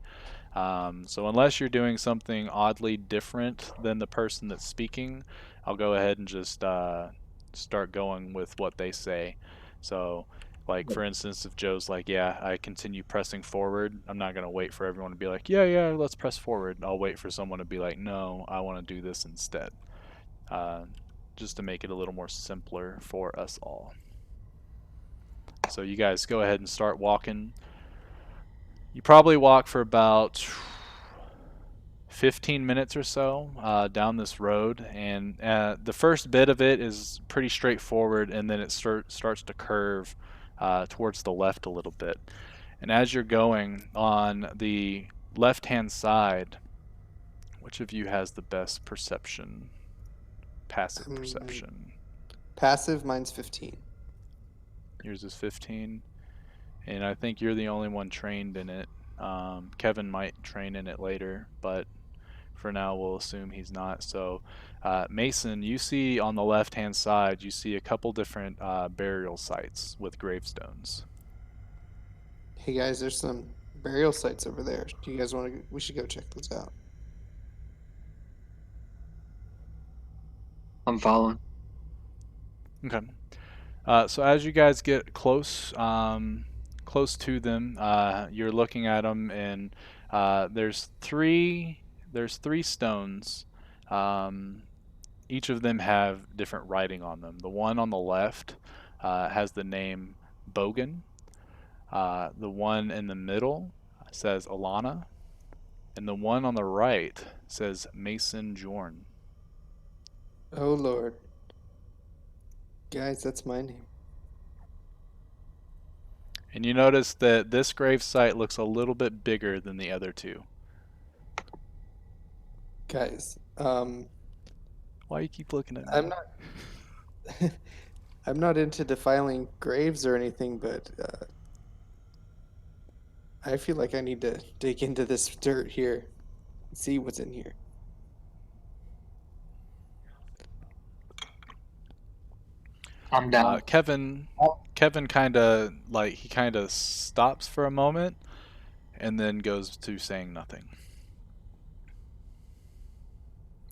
So unless you're doing something oddly different than the person that's speaking, I'll go ahead and just start going with what they say. So, like for instance, if Joe's like, "Yeah, I continue pressing forward," I'm not gonna wait for everyone to be like, "Yeah, yeah, let's press forward." I'll wait for someone to be like, "No, I want to do this instead," uh, just to make it a little more simpler for us all. So you guys go ahead and start walking. You probably walk for about 15 minutes or so down this road, and the first bit of it is pretty straightforward, and then it starts to curve towards the left a little bit. And as you're going on the left hand side, which of you has the best perception? Passive Um, perception. Passive, mine's 15. Yours is 15, and I think you're the only one trained in it. Kevin might train in it later, but for now, we'll assume he's not. So, Mason, you see on the left-hand side, you see a couple different burial sites with gravestones. Hey guys, there's some burial sites over there. Do you guys want to? We should go check those out. I'm following. Okay. So as you guys get close to them, you're looking at them, and there's three stones. Um, each of them have different writing on them. The one on the left has the name Bogan. The one in the middle says Alana, and the one on the right says Mason Jorn. Oh Lord, guys, that's my name. And you notice that this grave site looks a little bit bigger than the other two. Guys, Why you keep looking at I'm me? not. I'm not into defiling graves or anything, but I feel like I need to dig into this dirt here and see what's in here. I'm down. Kevin, Kevin kind of stops for a moment and then goes to saying nothing.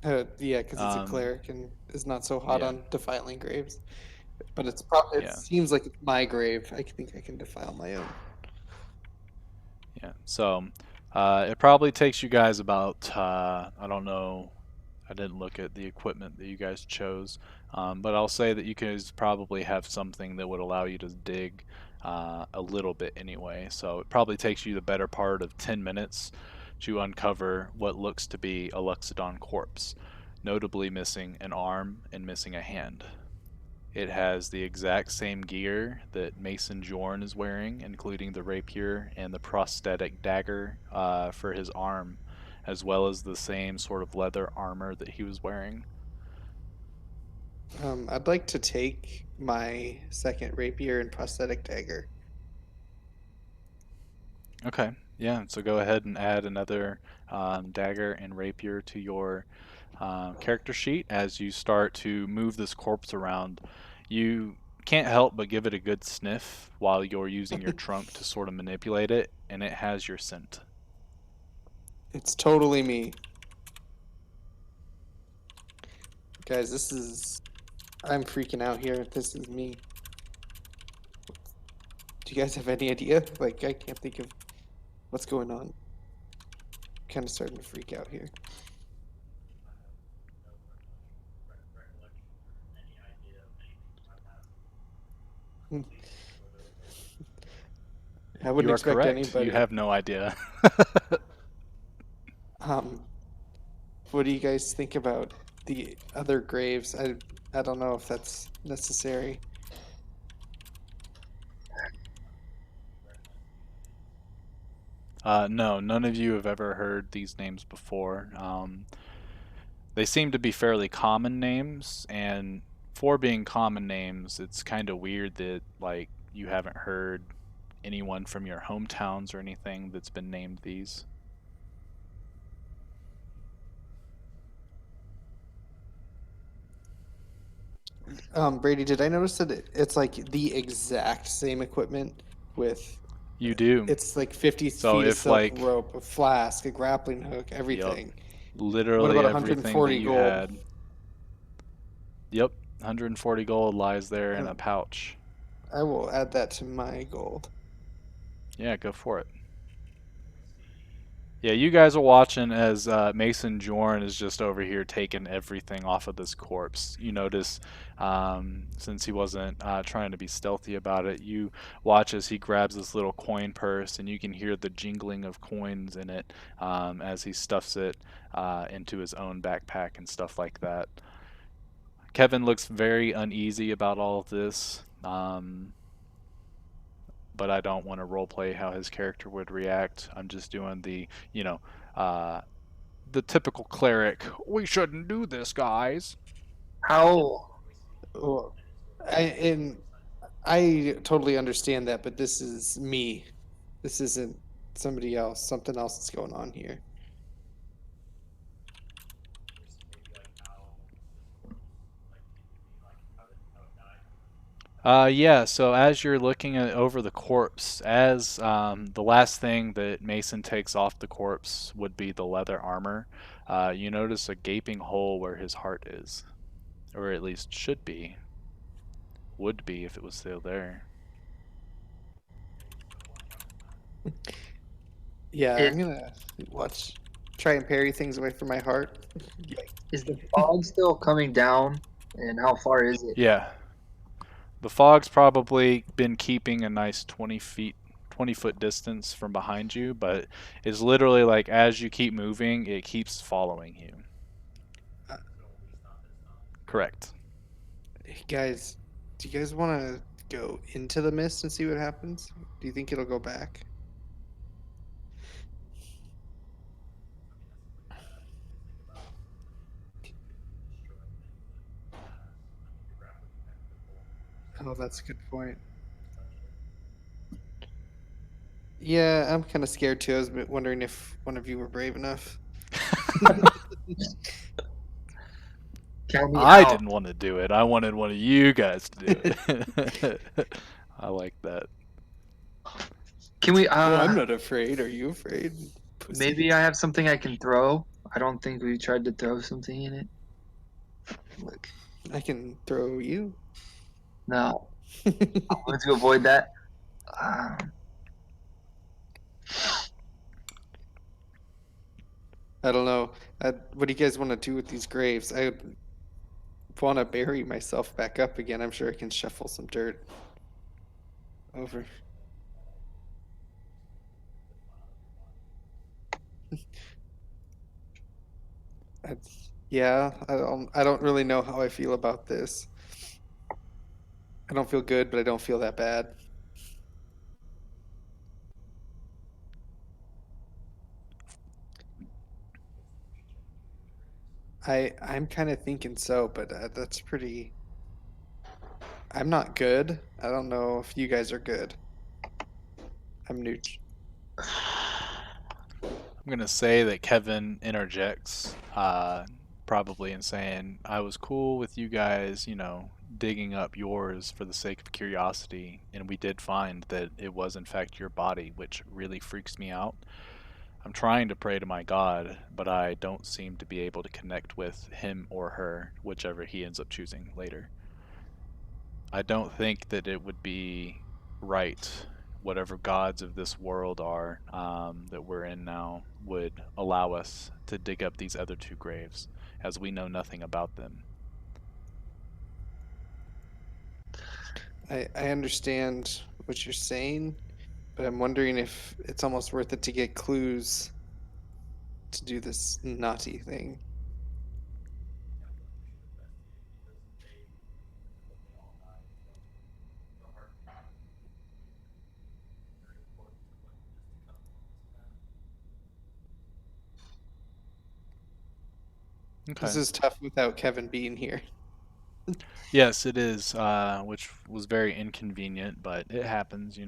Yeah, because it's a Um, cleric and is not so hot yeah, on defiling graves. But it yeah. seems like it's my grave. I think I can defile my own. Yeah. So it probably takes you guys about, I don't know, I didn't look at the equipment that you guys chose, but I'll say that you guys probably have something that would allow you to dig a little bit anyway. So it probably takes you the better part of 10 minutes to uncover what looks to be a Luxodon corpse, notably missing an arm and missing a hand. It has the exact same gear that Mason Jorn is wearing, including the rapier and the prosthetic dagger for his arm, as well as the same sort of leather armor that he was wearing. I'd like to take my second rapier and prosthetic dagger. Okay, yeah, so go ahead and add another dagger and rapier to your character sheet as you start to move this corpse around. You can't help but give it a good sniff while you're using your trunk to sort of manipulate it, and it has your scent. It's totally me. Guys, I'm freaking out here. This is me. Do you guys have any idea? Like, I can't think of what's going on. Kind of starting to freak out here. Hmm. I wouldn't You are expect correct. You anybody. have no idea. Um, what do you guys think about the other graves? I don't know if that's necessary. No, none of you have ever heard these names before. They seem to be fairly common names, and for being common names, it's kind of weird that like you haven't heard anyone from your hometowns or anything that's been named these. Brady, did I notice that it's like the exact same equipment with You do. it's like 50 So feet of if silk like, rope, a flask, a grappling hook, yep, everything. What literally about everything that 140 you gold? had. Yep, 140 gold lies there in a Um, pouch. I will add that to my gold. Yeah, go for it. Yeah, you guys are watching as Mason Jorn is just over here taking everything off of this corpse. You notice, since he wasn't trying to be stealthy about it, you watch as he grabs this little coin purse, and you can hear the jingling of coins in it as he stuffs it into his own backpack and stuff like that. Kevin looks very uneasy about all of this, but I don't want to roleplay how his character would react. I'm just doing uh, the typical cleric. We shouldn't do this, guys. How Well, and I totally understand that, but this is me. This isn't somebody else. Something else is going on here. Yeah. So as you're looking over the corpse, as the last thing that Mason takes off the corpse would be the leather armor. You notice a gaping hole where his heart is, or at least should be, would be if it was still there. Yeah, is I'm gonna try and parry things away from my heart. is the fog still coming down? And how far is it? Yeah. The fog's probably been keeping a nice 20-foot distance from behind you, but it's literally like as you keep moving, it keeps following you. Uh, Correct. Hey guys, do you guys want to go into the mist and see what happens? Do you think it'll go back? Oh, that's a good point. Yeah, I'm kind of scared too. I was wondering if one of you were brave enough. Count me I out. didn't want to do it. I wanted one of you guys to do it. I like that. Can we Oh, I'm not afraid. Are you afraid, pussy? maybe I have something I can throw? I don't think we tried to throw something in it. Look, I can throw you. No. I'm going to avoid that. Um, I don't know. What do you guys want to do with these graves? I want to bury myself back up again. I'm sure I can shuffle some dirt over. I, yeah, I don't really know how I feel about this. I don't feel good, but I don't feel that bad. I'm kind of thinking so, but that's pretty. I'm not good. I don't know if you guys are good. I'm new. I'm gonna say that Kevin interjects, probably in saying, "I was cool with you guys, digging up yours for the sake of curiosity, and we did find that it was in fact your body, which really freaks me out. I'm trying to pray to my God, but I don't seem to be able to connect with him or her, whichever he ends up choosing later. I don't think that it would be right, whatever gods of this world are that we're in now, would allow us to dig up these other two graves, as we know nothing about them." I understand what you're saying, but I'm wondering if it's almost worth it to get clues to do this naughty thing. This Okay. is tough without Kevin being here. Yes, it is, which was very inconvenient, but it happens.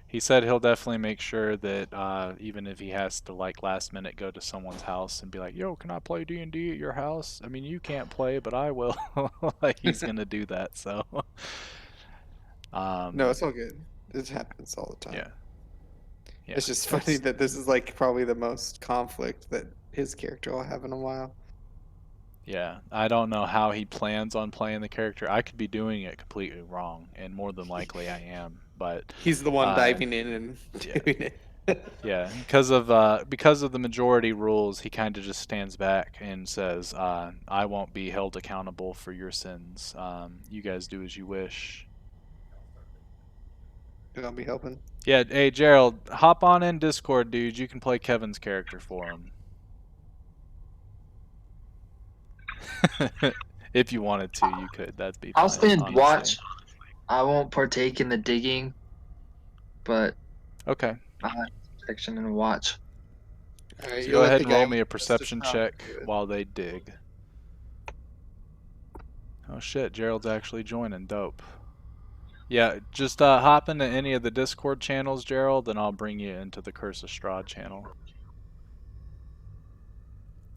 He said he'll definitely make sure that even if he has to like last minute go to someone's house and be like, "Yo, can I play D&D at your house? I mean, you can't play, but I will." Like he's gonna do that. So, No, um, it's all good. It happens all the time. yeah, yeah, It's just funny that's that this is like probably the most conflict that his character will have in a while. yeah. I don't know how he plans on playing the character. I could be doing it completely wrong, and more than likely I am. But, He's the one uh, diving in and yeah. doing it. Yeah, because of the majority rules, he kind of just stands back and says, "I won't be held accountable for your sins. You guys do as you wish." I'll be helping. Yeah, hey Gerald, hop on in Discord, dude. You can play Kevin's character for him if you wanted to. You could. That'd be I'll fine, stand honestly. watch. I won't partake in the digging, but Okay, I'll have protection and watch. All right, so you'll go let ahead the and guy roll with me a the Mr. perception Strahd check do it. while they dig. Oh shit, Gerald's actually joining. Dope. Yeah, just hop into any of the Discord channels, Gerald, and I'll bring you into the Curse of Strahd channel.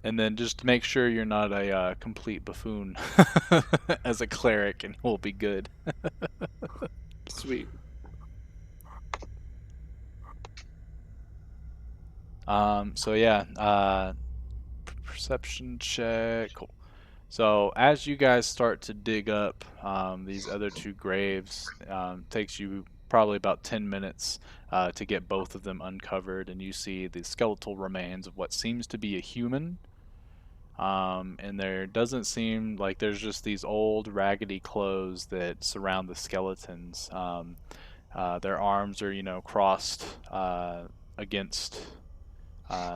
And then just make sure you're not a complete buffoon as a cleric, and we'll be good. Sweet. So yeah, perception check. Cool. So as you guys start to dig up these other two graves, takes you probably about 10 minutes to get both of them uncovered, and you see the skeletal remains of what seems to be a human. And there doesn't seem like there's just these old raggedy clothes that surround the skeletons. Their arms are, crossed against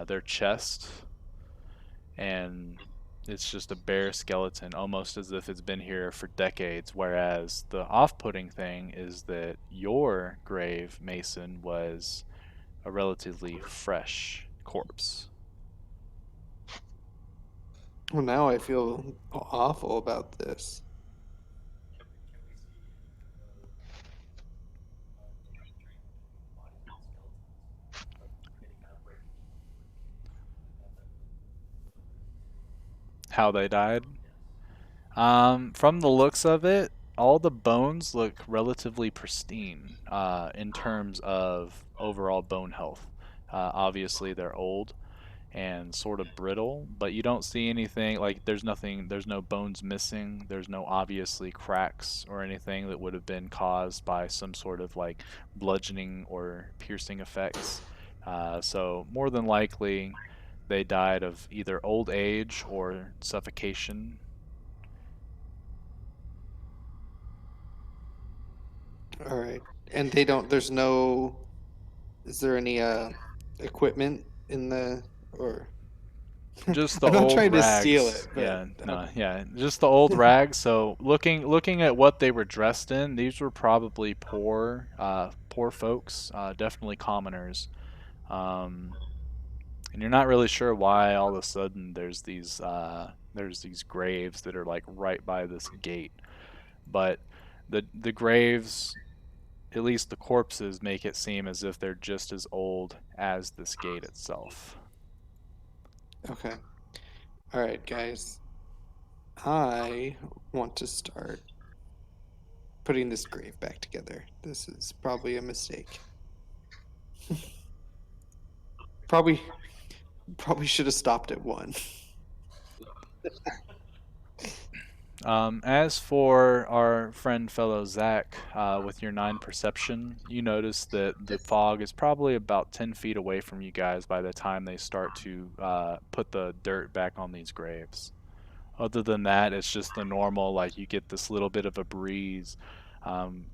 their chest, and it's just a bare skeleton, almost as if it's been here for decades. Whereas the off-putting thing is that your grave, Mason, was a relatively fresh corpse. Well, now I feel awful about this. How they died? From the looks of it, all the bones look relatively pristine in terms of overall bone health. Obviously, they're old and sort of brittle, but you don't see anything like there's no bones missing, there's no obviously cracks or anything that would have been caused by some sort of like bludgeoning or piercing effects. So, more than likely, they died of either old age or suffocation. All right. And they don't, there's no, is there any equipment in the, or? Just the I'm not old trying to steal rags. it, but Yeah, no, yeah, just the old rags. So looking at what they were dressed in, these were probably poor folks, definitely commoners. Um, and you're not really sure why all of a sudden there's these graves that are like right by this gate. But the graves, at least the corpses, make it seem as if they're just as old as this gate itself. okay. All right, guys. I want to start putting this grave back together. This is probably a mistake. Probably probably should have stopped at one. As for our friend fellow Zach, with your 9 perception, you notice that the fog is probably about 10 feet away from you guys by the time they start to put the dirt back on these graves. Other than that, it's just the normal, like you get this little bit of a breeze,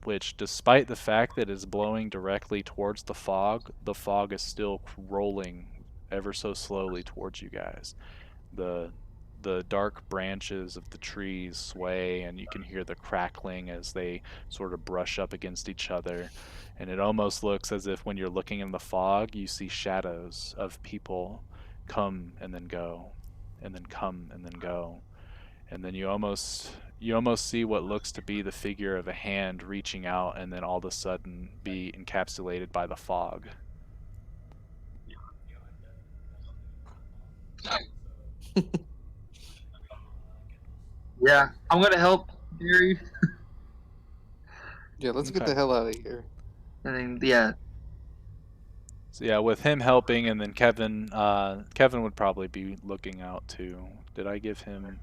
which, despite the fact that it's blowing directly towards the fog is still rolling ever so slowly towards you guys. The the dark branches of the trees sway, and you can hear the crackling as they sort of brush up against each other. And it almost looks as if when you're looking in the fog, you see shadows of people come and then go, and then come and then go. And then you almost see what looks to be the figure of a hand reaching out and then all of a sudden be encapsulated by the fog. Yeah, I'm gonna help Gary. Yeah, let's get Okay. the hell out of here. And then yeah, So yeah, with him helping, and then Kevin would probably be looking out too. Did I give him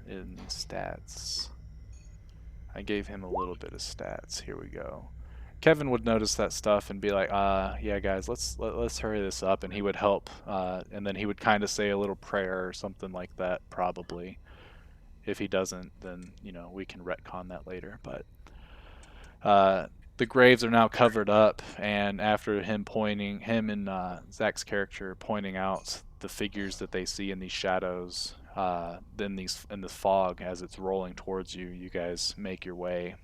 in stats? I gave him a little bit of stats. Here we go. Kevin would notice that stuff and be like, yeah, guys, let's hurry this up," and he would help, and then he would kind of say a little prayer or something like that, probably. If he doesn't, then we can retcon that later. But uh, the graves are now covered up, and after him and Zach's character pointing out the figures that they see in these shadows, then these in the fog as it's rolling towards you, you guys make your way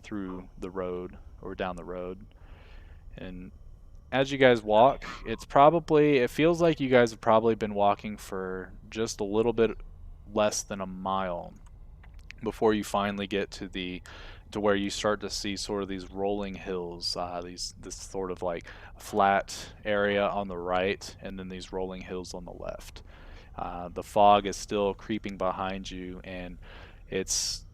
through the road or down the road. And as you guys walk, it feels like you guys have probably been walking for just a little bit less than a mile before you finally get to where you start to see sort of these rolling hills, this sort of like flat area on the right, and then these rolling hills on the left. The fog is still creeping behind you, and it's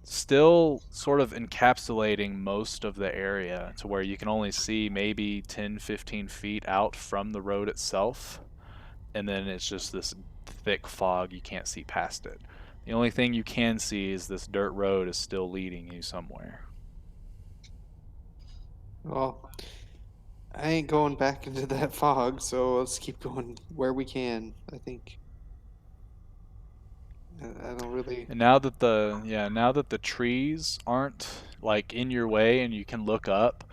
still sort of encapsulating most of the area to where you can only see maybe 10, 15 feet out from the road itself, and then it's just this thick fog. You can't see past it. The only thing you can see is this dirt road is still leading you somewhere. Well, I ain't going back into that fog, so let's keep going where we can. I think I don't really. And now that the trees aren't like in your way and you can look up,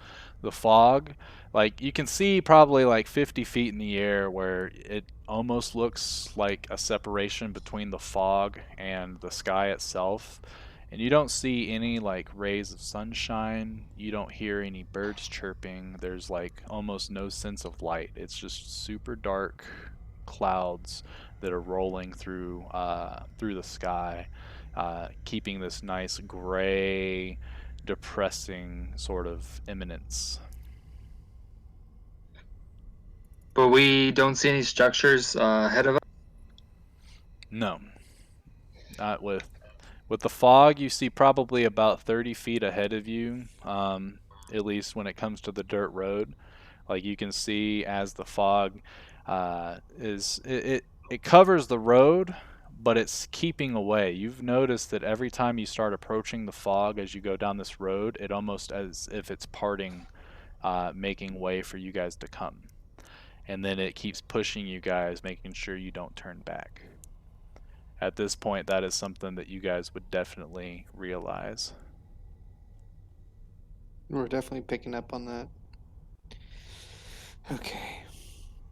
the fog, like you can see probably like 50 feet in the air where it almost looks like a separation between the fog and the sky itself. And you don't see any like rays of sunshine. You don't hear any birds chirping. There's like almost no sense of light. It's just super dark clouds that are rolling through the sky, keeping this nice gray, depressing sort of eminence. but we don't see any structures ahead of us. No, not with the fog. You see probably about 30 feet ahead of you. At least when it comes to the dirt road, like you can see as the fog it covers the road, but it's keeping away. You've noticed that every time you start approaching the fog as you go down this road, it almost as if it's parting, making way for you guys to come. And then it keeps pushing you guys, making sure you don't turn back. At this point, that is something that you guys would definitely realize. We're definitely picking up on that. Okay.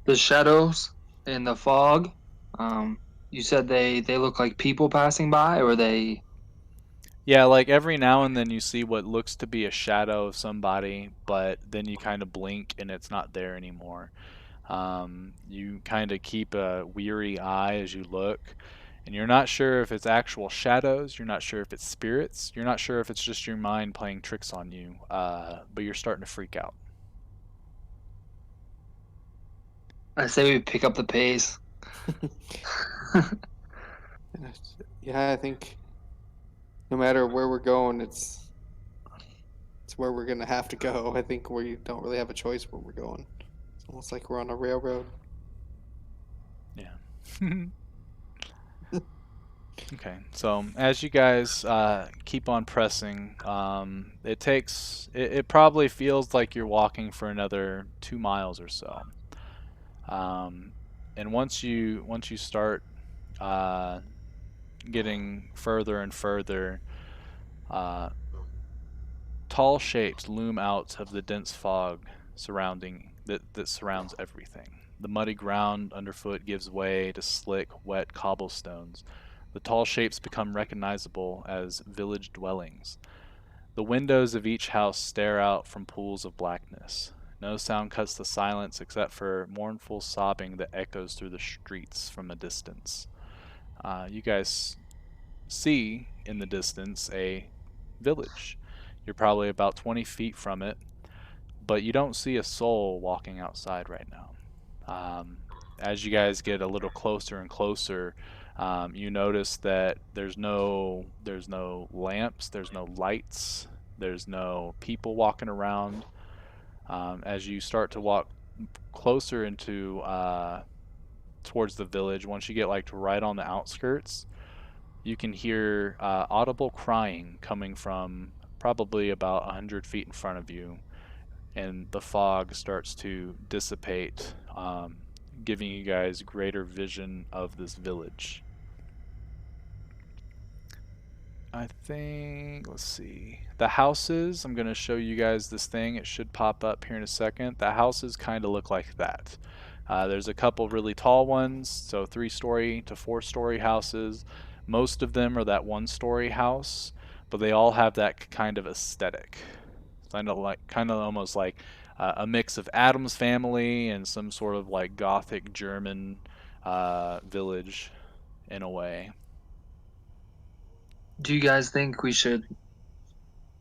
The shadows. in the fog. Um, you said they look like people passing by, or they. Yeah, like every now and then you see what looks to be a shadow of somebody, but then you kind of blink and it's not there anymore. You kind of keep a weary eye as you look, and you're not sure if it's actual shadows, you're not sure if it's spirits, you're not sure if it's just your mind playing tricks on you, but you're starting to freak out. I say we pick up the pace. Yeah, I think no matter where we're going, it's where we're gonna have to go. I think we don't really have a choice where we're going. It's almost like we're on a railroad. Yeah. Okay, so as you guys keep on pressing, it probably feels like you're walking for another 2 miles or so. Um, and once you start uh, getting further and further, uh, tall shapes loom out of the dense fog that surrounds everything. The muddy ground underfoot gives way to slick, wet cobblestones. The tall shapes become recognizable as village dwellings. The windows of each house stare out from pools of blackness. No sound cuts the silence except for mournful sobbing that echoes through the streets from a distance. You guys see in the distance a village. You're probably about 20 feet from it, but you don't see a soul walking outside right now. Um, as you guys get a little closer and closer, you notice that there's no lamps, there's no lights, there's no people walking around. As you start to walk closer into towards the village, once you get like right on the outskirts, you can hear audible crying coming from probably about 100 feet in front of you, and the fog starts to dissipate, giving you guys greater vision of this village. I think, let's see. The houses, I'm going to show you guys this thing. It should pop up here in a second. The houses kind of look like that. There's a couple really tall ones, so 3 story to 4 story houses. Most of them are that 1 story house, but they all have that kind of aesthetic. Kind of almost like a mix of Adam's Family and some sort of like Gothic German village in a way. Do you guys think we should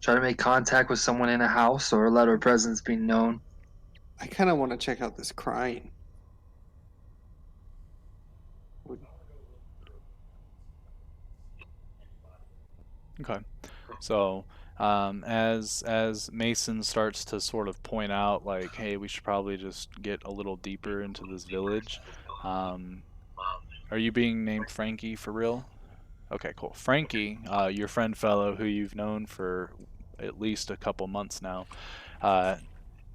try to make contact with someone in a house or let our presence be known? I kind of want to check out this crying. Would- Okay. So, as Mason starts to sort of point out, like, hey, we should probably just get a little deeper into this village. Um, are you being named Frankie for real? Okay, cool. Frankie, your friend fellow who you've known for at least a couple months now, uh,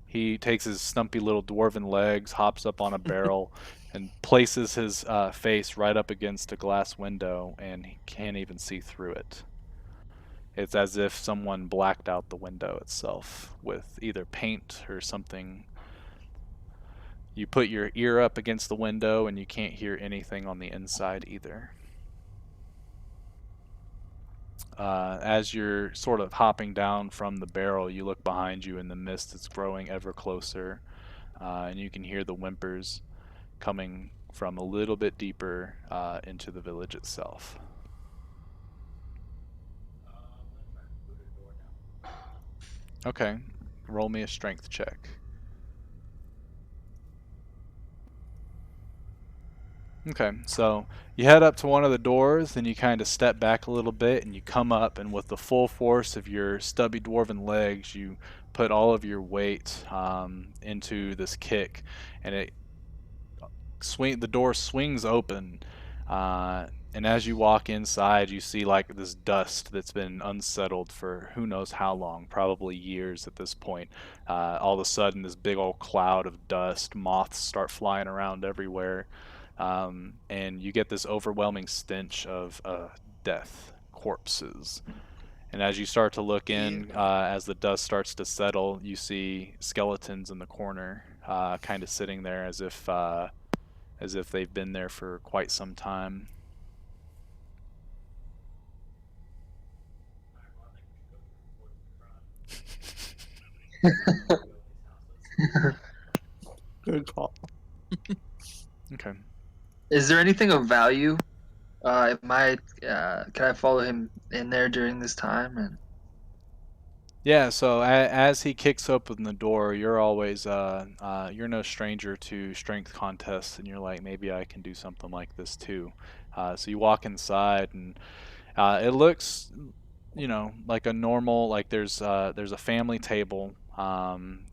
he takes his stumpy little dwarven legs, hops up on a barrel, and places his face right up against a glass window, and he can't even see through it. It's as if someone blacked out the window itself with either paint or something. You put your ear up against the window and you can't hear anything on the inside either. As you're sort of hopping down from the barrel, you look behind you and the mist is growing ever closer, and you can hear the whimpers coming from a little bit deeper into the village itself. Okay, roll me a strength check. Okay, so you head up to one of the doors, then you kind of step back a little bit, and you come up, and with the full force of your stubby dwarven legs, you put all of your weight into this kick, and the door swings open, and as you walk inside, you see like this dust that's been unsettled for who knows how long, probably years at this point. All of a sudden, this big old cloud of dust, moths start flying around everywhere, and you get this overwhelming stench of death, corpses. And as you start to look Yeah. in, as the dust starts to settle, you see skeletons in the corner, kind of sitting there as if as if they've been there for quite some time. Good call. Okay. Is there anything of value? Can I follow him in there during this time? And Yeah, so as he kicks open the door, you're always you're no stranger to strength contests, and you're like, maybe I can do something like this too. So you walk inside, and it looks, like a normal, like there's a family table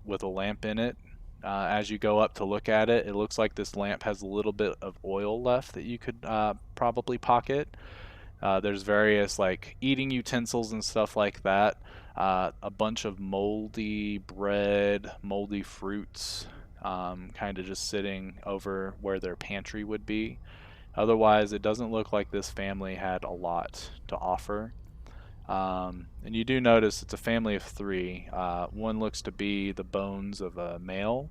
with a lamp in it. As you go up to look at it, it looks like this lamp has a little bit of oil left that you could probably pocket. There's various like eating utensils and stuff like that. A bunch of moldy bread, moldy fruits, kind of just sitting over where their pantry would be. Otherwise, it doesn't look like this family had a lot to offer. And you do notice it's a family of three. One looks to be the bones of a male,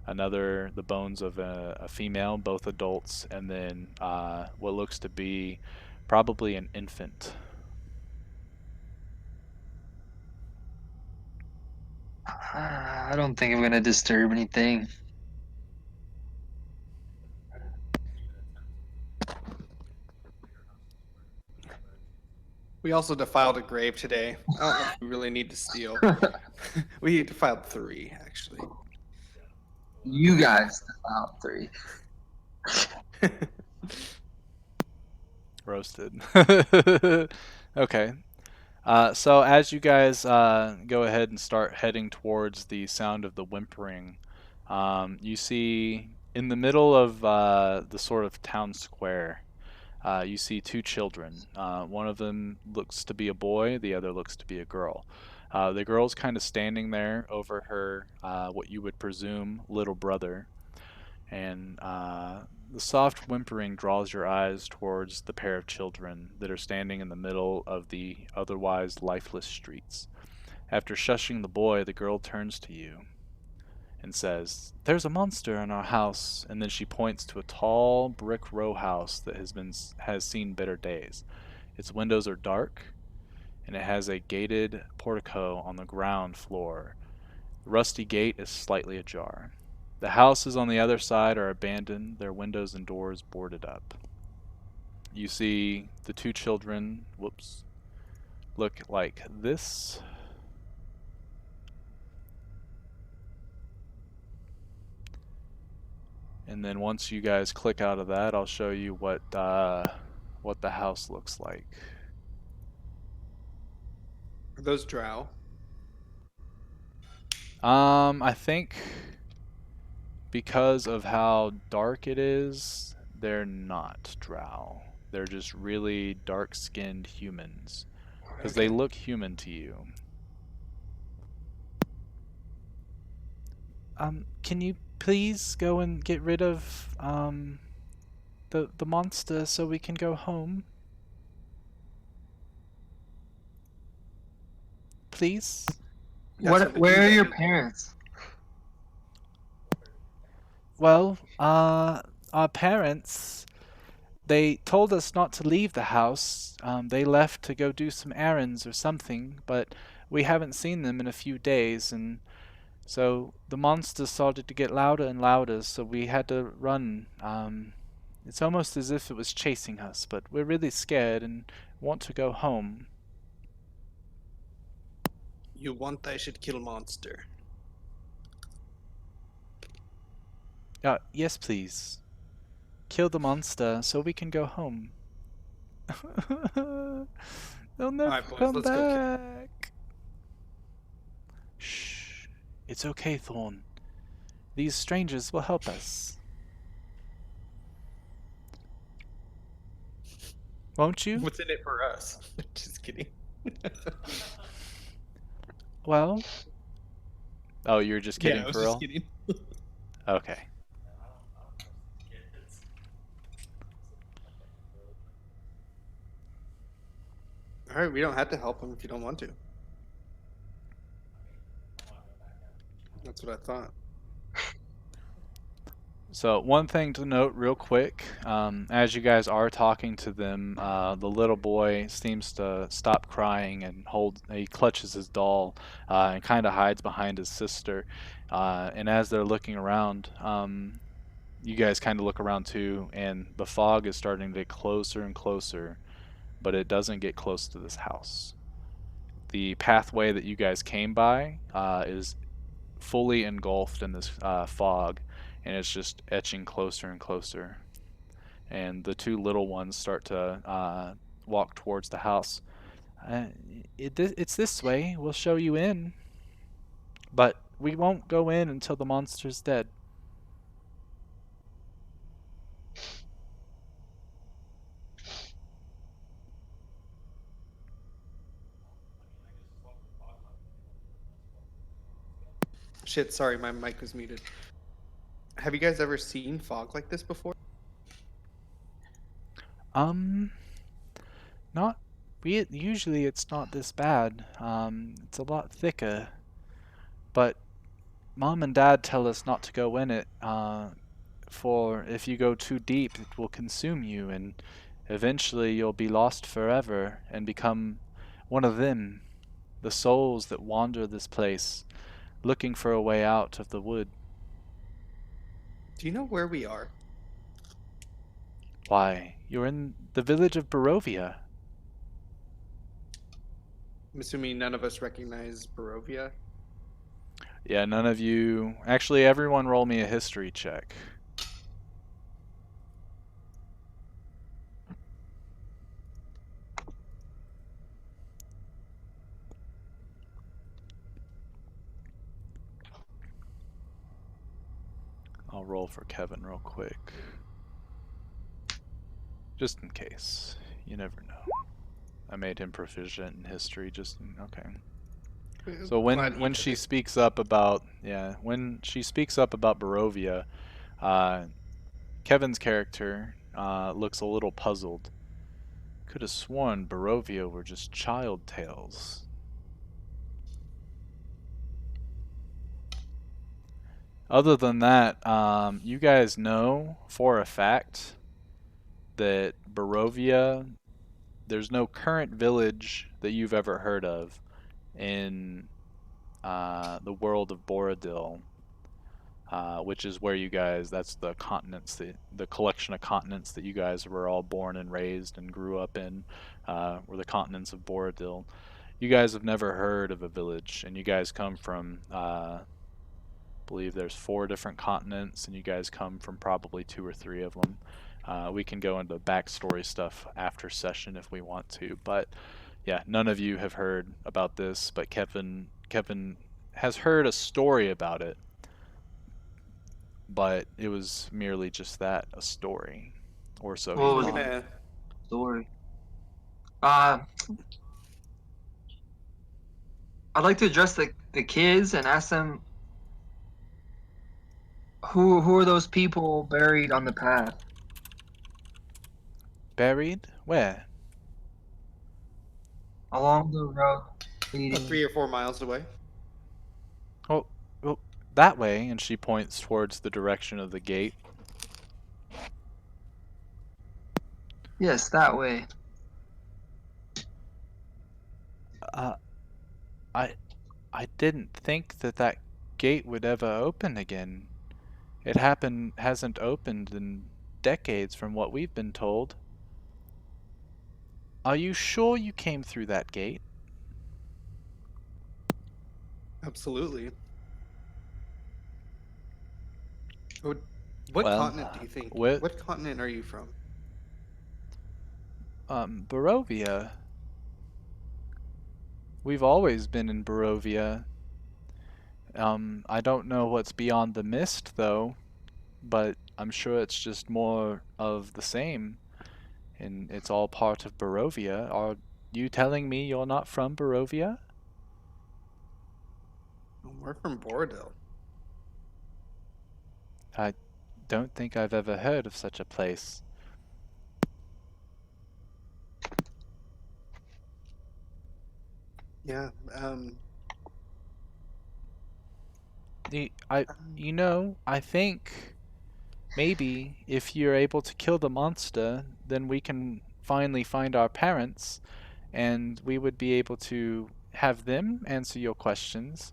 another the bones of a female, both adults, and then what looks to be probably an infant. I don't think I'm gonna disturb anything. We also defiled a grave today. I don't know if we really need to steal. We defiled 3, actually. You guys found 3. Roasted. Okay. So as you guys go ahead and start heading towards the sound of the whimpering, you see in the middle of the sort of town square, you see two children. One of them looks to be a boy, the other looks to be a girl. The girl's kind of standing there over her, what you would presume, little brother, and the soft whimpering draws your eyes towards the pair of children that are standing in the middle of the otherwise lifeless streets. After shushing the boy, the girl turns to you and says, "There's a monster in our house," and then she points to a tall brick row house that has seen better days. Its windows are dark, and it has a gated portico on the ground floor. The rusty gate is slightly ajar. The houses on the other side are abandoned, their windows and doors boarded up. You see the two children, whoops, look like this. And then once you guys click out of that, I'll show you what the house looks like. Are those drow? I think because of how dark it is, they're not drow. They're just really dark-skinned humans because they Okay. look human to you. Can you please go and get rid of the monster so we can go home? Please? That's what the Where are Duda your do. parents? Well, our parents, they told us not to leave the house. They left to go do some errands or something, but we haven't seen them in a few days, and so the monster started to get louder and louder, so we had to run. It's almost as if it was chasing us, but we're really scared and want to go home. You want I should kill monster. Yes, please. Kill the monster so we can go home. They'll never Alright, boys, come let's go kill. back. Shh. It's okay, Thorn. These strangers will help us. Won't you? What's in it for us? Just kidding. Well, oh, you're just Yeah, kidding I was for just real? kidding. Okay. Alright, we don't have to help him if you don't want to. That's what I thought. So one thing to note real quick, as you guys are talking to them, the little boy seems to stop crying and he clutches his doll and kind of hides behind his sister. And as they're looking around, you guys kind of look around too, and the fog is starting to get closer and closer, but it doesn't get close to this house. The pathway that you guys came by is fully engulfed in this fog, and it's just etching closer and closer. And the two little ones start to walk towards the house. Uh, it's this way. We'll show you in, but we won't go in until the monster's dead. Shit, sorry, my mic was muted. Have you guys ever seen fog like this before? Um, not. Usually it's not this bad. It's a lot thicker, but Mom and Dad tell us not to go in it. For if you go too deep, it will consume you, and eventually you'll be lost forever and become one of them, the souls that wander this place, looking for a way out of the wood. Do you know where we are? Why, you're in the village of Barovia. I'm assuming none of us recognize Barovia. Yeah, none of you. Actually, everyone roll me a history check. I'll roll for Kevin real quick. Just in case. You never know. I made him proficient in history okay. So Glad he when took she it. speaks up about when she speaks up about Barovia, uh, Kevin's character looks a little puzzled. Could have sworn Barovia were just child tales. Other than that, you guys know for a fact that Barovia, there's no current village that you've ever heard of in the world of Borodil, which is where you guys, that's the continents, the collection of continents that you guys were all born and raised and grew up in, were the continents of Borodil. You guys have never heard of a village, and you guys come from, I believe there's 4 different continents, and you guys come from probably 2 or 3 of them. We can go into backstory stuff after session if we want to, but yeah, none of you have heard about this, but Kevin has heard a story about it, but it was merely just that, a story, or so he What I'm was the thought. gonna. story? Uh, I'd like to address the kids and ask them who are those people buried on the path Buried? Where? along the road About leading. 3 or 4 miles away. Oh, oh, that way, and she points towards the direction of the gate. Yes, that way. Uh, I, I didn't think that that gate would ever open again. Hasn't opened in decades from what we've been told. Are you sure you came through that gate? Absolutely. What, what Well, continent do you think? with What continent are you from? Barovia. We've always been in Barovia. I don't know what's beyond the mist, though, but I'm sure it's just more of the same, and it's all part of Barovia. Are you telling me you're not from Barovia? We're from Borodil. I don't think I've ever heard of such a place. Yeah. The, I, Um, I think maybe if you're able to kill the monster, then we can finally find our parents and we would be able to have them answer your questions.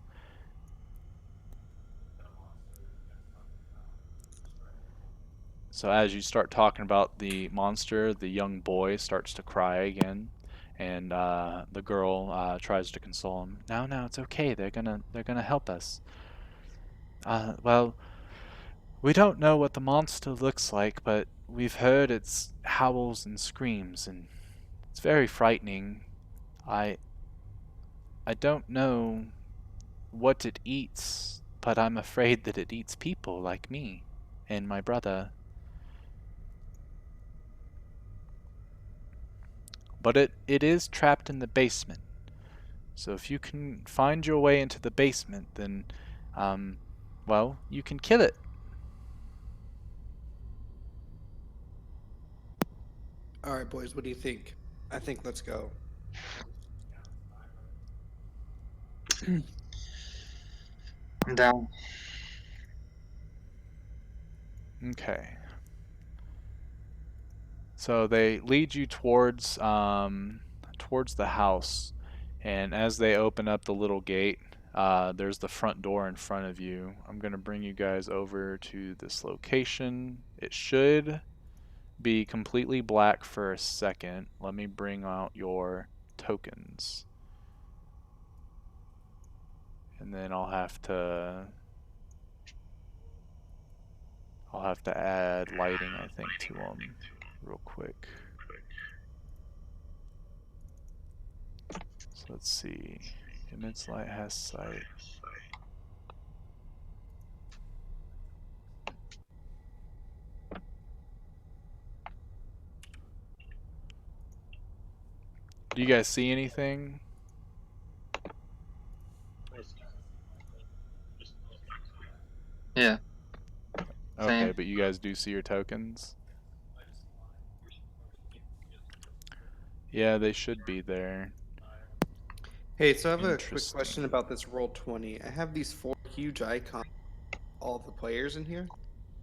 So as you start talking about the monster, the young boy starts to cry again, and the girl tries to console him. No, no, it's okay. They're gonna help us. Well, we don't know what the monster looks like, but we've heard its howls and screams, and it's very frightening. I I don't know what it eats, but I'm afraid that it eats people like me and my brother. But it is trapped in the basement. So if you can find your way into the basement, then, um, well, you can kill it. All right, boys, what do you think? I think let's go. I'm down. Okay. So they lead you towards the house, and as they open up the little gate, there's the front door in front of you. I'm gonna bring you guys over to this location. It should be completely black for a second. Let me bring out your tokens, and then I'll have to add lighting, I think, to them real quick. So let's see. Emits light, has sight. Do you guys see anything? Yeah, Okay, same. but you guys do see your tokens? Yeah, they should be there. Hey, so I have a quick question Interesting. about this roll 20. I have these four huge icons, all the players in here,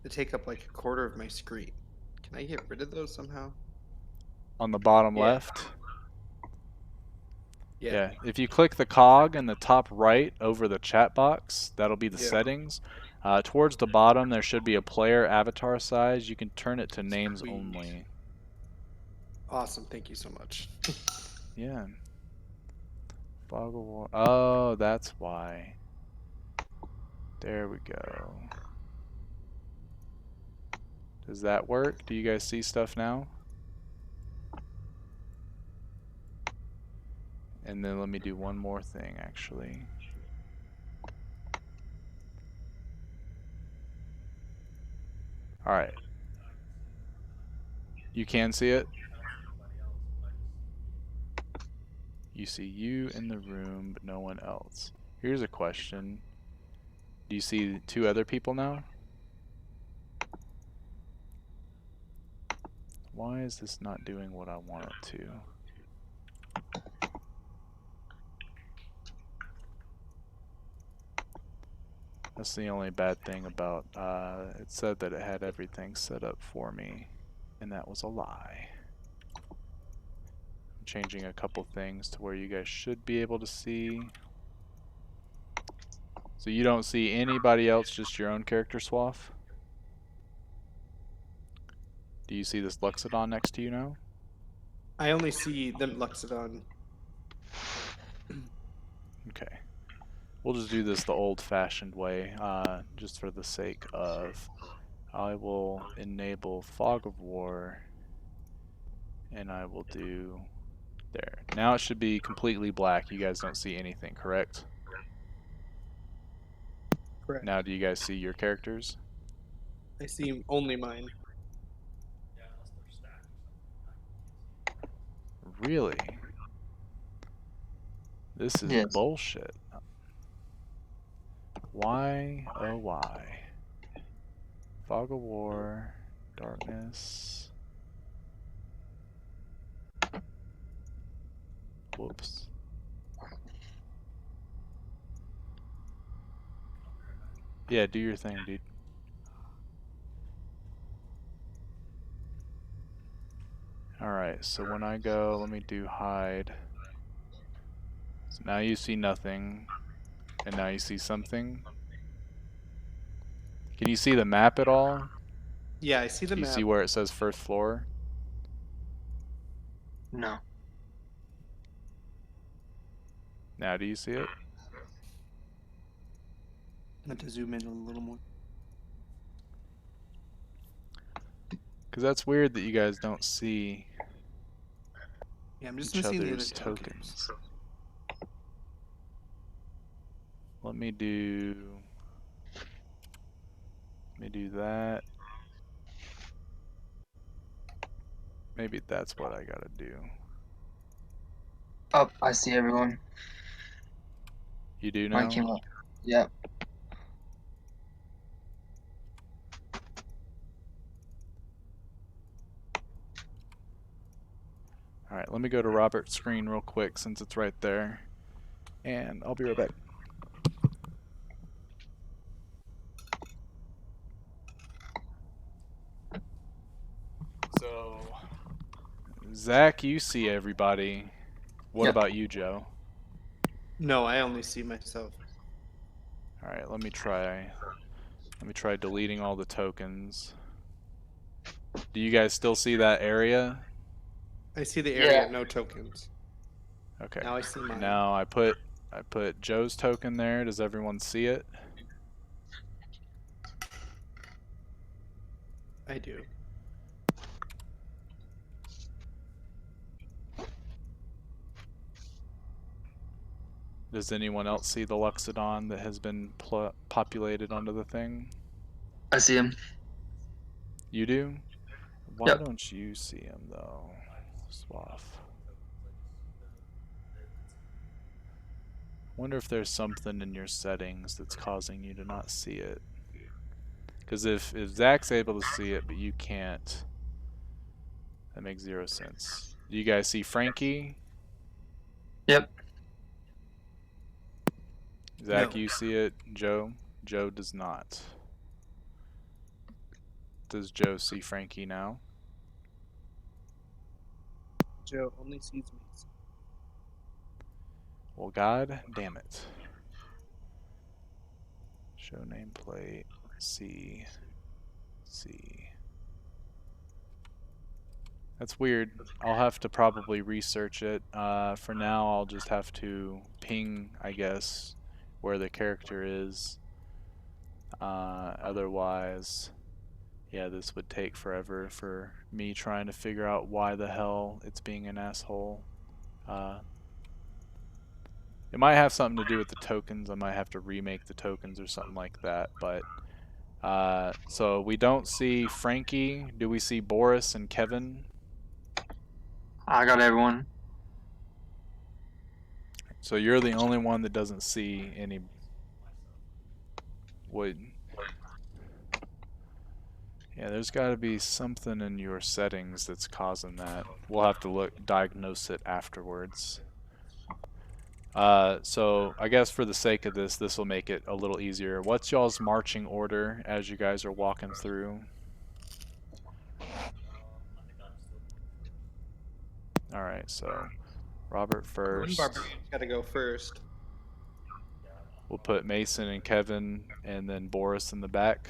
that take up like a quarter of my screen. Can I get rid of those somehow? On the bottom Yeah, left? yeah, Yeah, if you click the cog in the top right over the chat box, that'll be the yeah. settings. Towards the bottom, there should be a player avatar size. You can turn it to names Sweet. only. Awesome. Thank you so much. Yeah. Fog of War. Oh, that's why. There we go. Does that work? Do you guys see stuff now? And then let me do one more thing, actually. All right. You can see it? You see you in the room, but no one else. Here's a question. Do you see two other people now? Why is this not doing what I want it to? That's the only bad thing about it said that it had everything set up for me, and that was a lie. I'm changing a couple things to where you guys should be able to see. So you don't see anybody else, just your own character swath? Do you see this Luxodon next to you now? I only see them Luxodon. Okay. We'll just do this the old-fashioned way, just for the sake of I will enable Fog of War, and I will do there. Now it should be completely black. You guys don't see anything, correct? Correct. Now do you guys see your characters? I see only mine. Really? This is Yes. bullshit. Why, oh why? Fog of War, darkness. Whoops. Yeah, do your thing, dude. Alright, so when I go, let me do hide. So now you see nothing, and now you see something. Can you see the map at all? Yeah, I see the Can you see map. where it says first floor? No. Now do you see it? I have to zoom in a little more. Because that's weird that you guys don't see Yeah, I'm just each missing the other other's tokens. tokens. Let me do that. Maybe that's what I gotta do. Oh, I see everyone. You do Mine now? came up. Yep. Alright, let me go to Robert's screen real quick since it's right there. And I'll be right back. So, Zach, you see everybody. What Yep. about you, Joe? No, I only see myself. Alright, let me try deleting all the tokens. Do you guys still see that area? I see the area, Yeah. no tokens. Okay. Now I see mine. Now I put Joe's token there. Does everyone see it? I do. Does anyone else see the Luxodon that has been populated onto the thing? I see him. You do? Why Yep. don't you see him though? Swaff. Wonder if there's something in your settings that's causing you to not see it. Because if Zach's able to see it but you can't, that makes zero sense. Do you guys see Frankie? Yep. Zach, No. you see it. Joe? Joe does not. Does Joe see Frankie now? Joe only sees me. Well, god damn it. Show nameplate. See. See. That's weird. I'll have to probably research it. For now, I'll just have to ping, I guess, where the character is. Otherwise, yeah, this would take forever for me trying to figure out why the hell it's being an asshole. Uh, it might have something to do with the tokens. I might have to remake the tokens or something like that. But so we don't see Frankie. Do we see Boris and Kevin? I got everyone. So you're the only one that doesn't see any wood. Yeah, there's got to be something in your settings that's causing that. We'll have to diagnose it afterwards. So I guess for the sake of this will make it a little easier. What's y'all's marching order as you guys are walking through? All right, so Robert One first. barbarian's got to go first. We'll put Mason and Kevin, and then Boris in the back.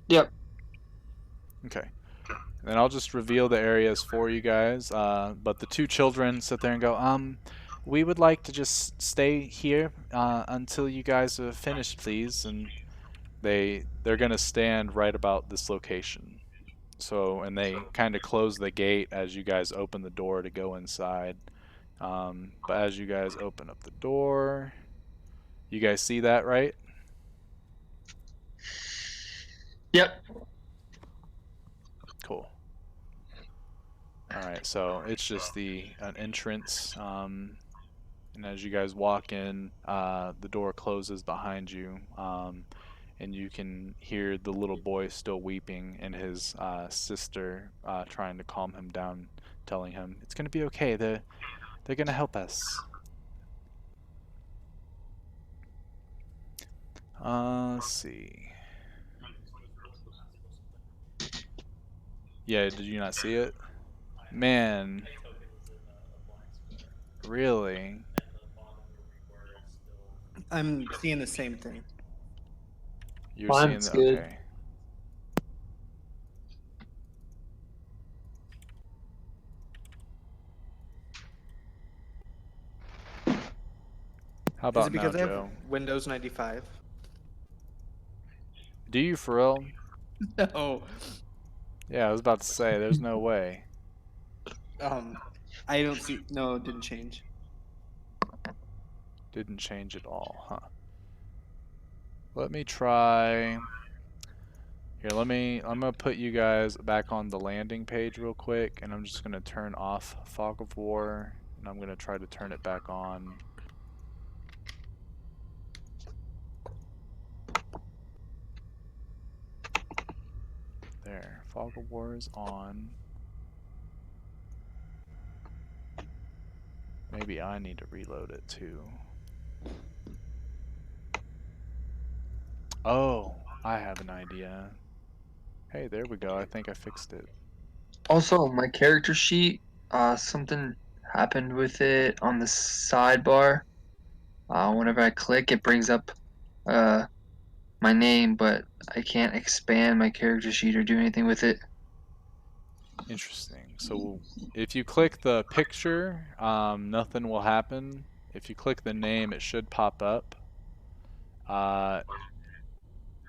Yep. Okay. And then I'll just reveal the areas for you guys. But the two children sit there and go, we would like to just stay here until you guys are finished, please. And they're gonna stand right about this location. So, and they kind of close the gate as you guys open the door to go inside. But as you guys open up the door, you guys see that, right? Yep. Cool. All right, so it's just an entrance, and as you guys walk in, the door closes behind you, and you can hear the little boy still weeping, and his sister trying to calm him down, telling him it's gonna be okay. They're gonna help us. Let's see. Yeah, did you not see it? Man, really? I'm seeing the same thing. You're seeing Mine's the good. okay. How Is about it now, because I have Joe? Windows 95? Do you for real? No. Yeah, I was about to say, there's no way. Um, I don't see. No, it didn't change. Didn't change at all, huh? Let me try. Here, I'm gonna put you guys back on the landing page real quick, and I'm just gonna turn off Fog of War, and I'm gonna try to turn it back on. There, Fog of War is on. Maybe I need to reload it too. Oh, I have an idea. Hey, there we go. I think I fixed it. Also, my character sheet, something happened with it on the sidebar. Whenever I click, it brings up uh my name, but I can't expand my character sheet or do anything with it. Interesting. So if you click the picture, nothing will happen. If you click the name, it should pop up. Uh,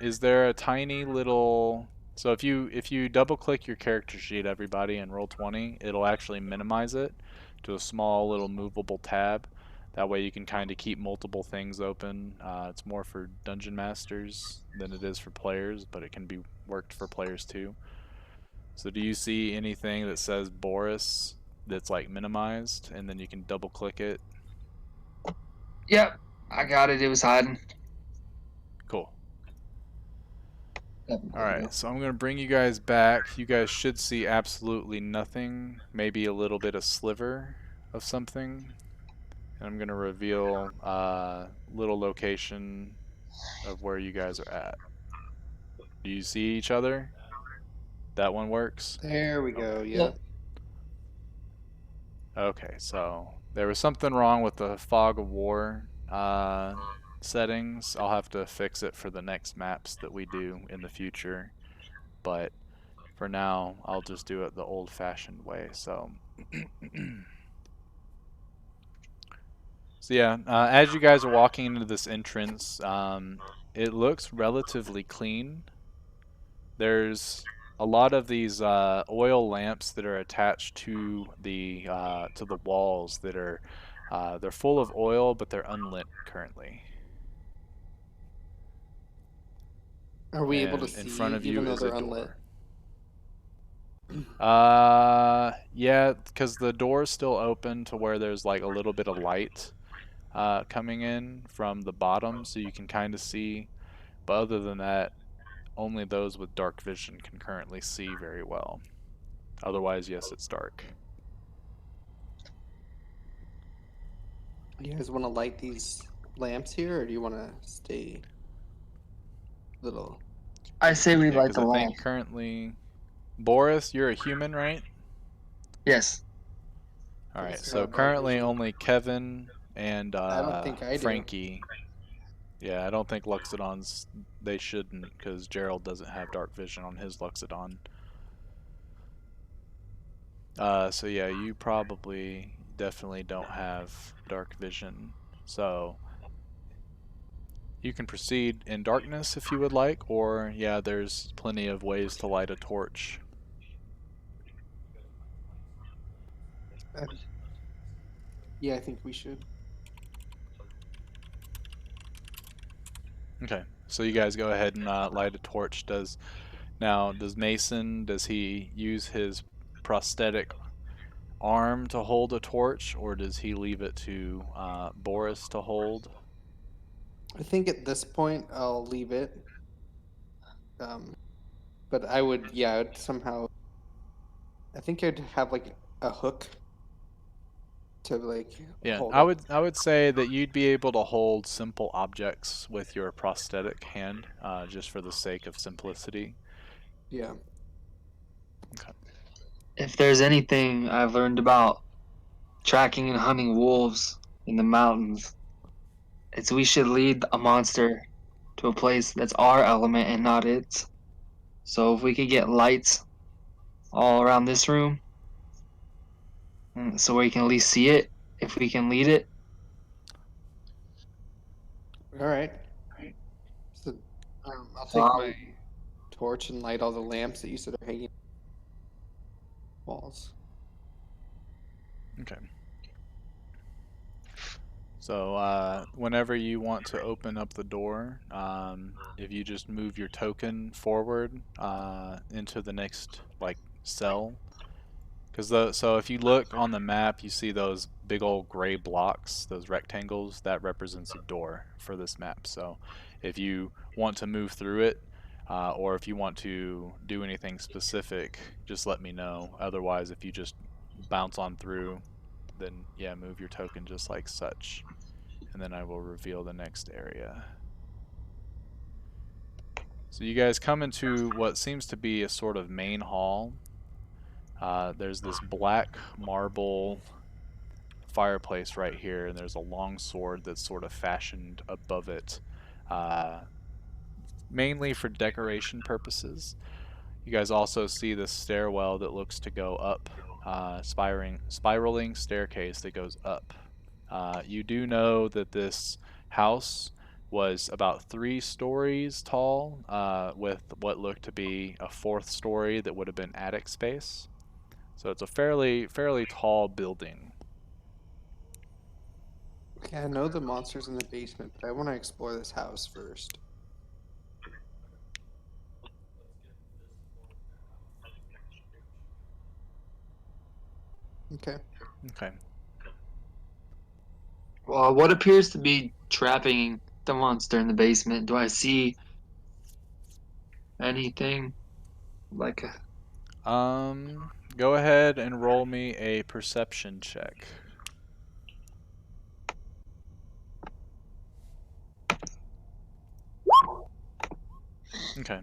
is there a tiny little so if you double click your character sheet, everybody, and roll 20, it'll actually minimize it to a small little movable tab. That way you can kind of keep multiple things open. It's more for dungeon masters than it is for players, but it can be worked for players too. So do you see anything that says Boris that's like minimized, and then you can double click it? Yep, I got it. It was hiding. Cool. Yep, All there we right, go. so I'm going to bring you guys back. You guys should see absolutely nothing, maybe a little bit of sliver of something. And I'm going to reveal a little location of where you guys are at. Do you see each other? That one works? There we go. Yep. Yep. Okay, so there was something wrong with the Fog of War settings. I'll have to fix it for the next maps that we do in the future. But for now, I'll just do it the old-fashioned way. So, so yeah, as you guys are walking into this entrance, it looks relatively clean. There's a lot of these oil lamps that are attached to the walls that are they're full of oil, but they're unlit currently. Are we able to And in front see of you even though is a they're unlit? door. Yeah, because the door's still open to where there's like a little bit of light coming in from the bottom, so you can kind of see. But other than that, only those with dark vision can currently see very well. Otherwise, yes, it's dark. Do you guys want to light these lamps here, or do you want to stay little? I say we Yeah, light because the I lamp. think currently, Boris, you're a human, right? Yes. All You right, guys so got dark currently vision. only Kevin and I don't think I do. Frankie. Yeah, I don't think Luxodon's. They shouldn't, because Gerald doesn't have dark vision on his Luxodon. So yeah, you probably definitely don't have dark vision. So you can proceed in darkness if you would like, or yeah, there's plenty of ways to light a torch. Uh, yeah, I think we should. Okay, so you guys go ahead and light a torch. Does Mason, does he use his prosthetic arm to hold a torch, or does he leave it to Boris to hold? I think at this point I'll leave it. Um, but I would, yeah, I'd somehow. I think I'd have like a hook to like Yeah, hold I it. would I would say that you'd be able to hold simple objects with your prosthetic hand, just for the sake of simplicity. Yeah. Okay. If there's anything I've learned about tracking and hunting wolves in the mountains, it's we should lead a monster to a place that's our element and not its. So if we could get lights all around this room, so we can at least see it, if we can lead it. All right. So I'll take my Um, torch and light all the lamps that you said are hanging on the walls. Okay. So whenever you want to open up the door, if you just move your token forward into the next like cell, because so if you look on the map, you see those big old gray blocks, those rectangles, that represents a door for this map. So if you want to move through it, or if you want to do anything specific, just let me know. Otherwise, if you just bounce on through, then yeah, move your token just like such, and then I will reveal the next area. So you guys come into what seems to be a sort of main hall. There's this black marble fireplace right here, and there's a long sword that's sort of fashioned above it, uh, mainly for decoration purposes. You guys also see the stairwell that looks to go up, spiraling staircase that goes up. You do know that this house was about 3 stories tall, with what looked to be a fourth story that would have been attic space. So it's a fairly tall building. Okay, I know the monster's in the basement, but I want to explore this house first. Okay. Okay. well, what appears to be trapping the monster in the basement? Do I see anything like a Go ahead and roll me a perception check. Okay.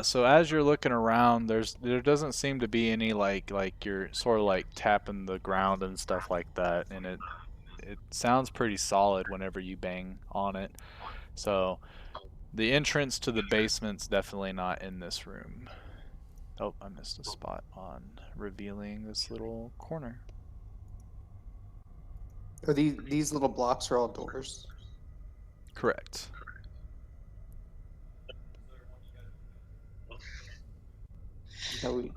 So as you're looking around, there doesn't seem to be any like you're sort of like tapping the ground and stuff like that, and it sounds pretty solid whenever you bang on it. So the entrance to the basement's definitely not in this room. Oh, I missed a spot on revealing this little corner. Are these little blocks are all doors? Correct. Yeah, we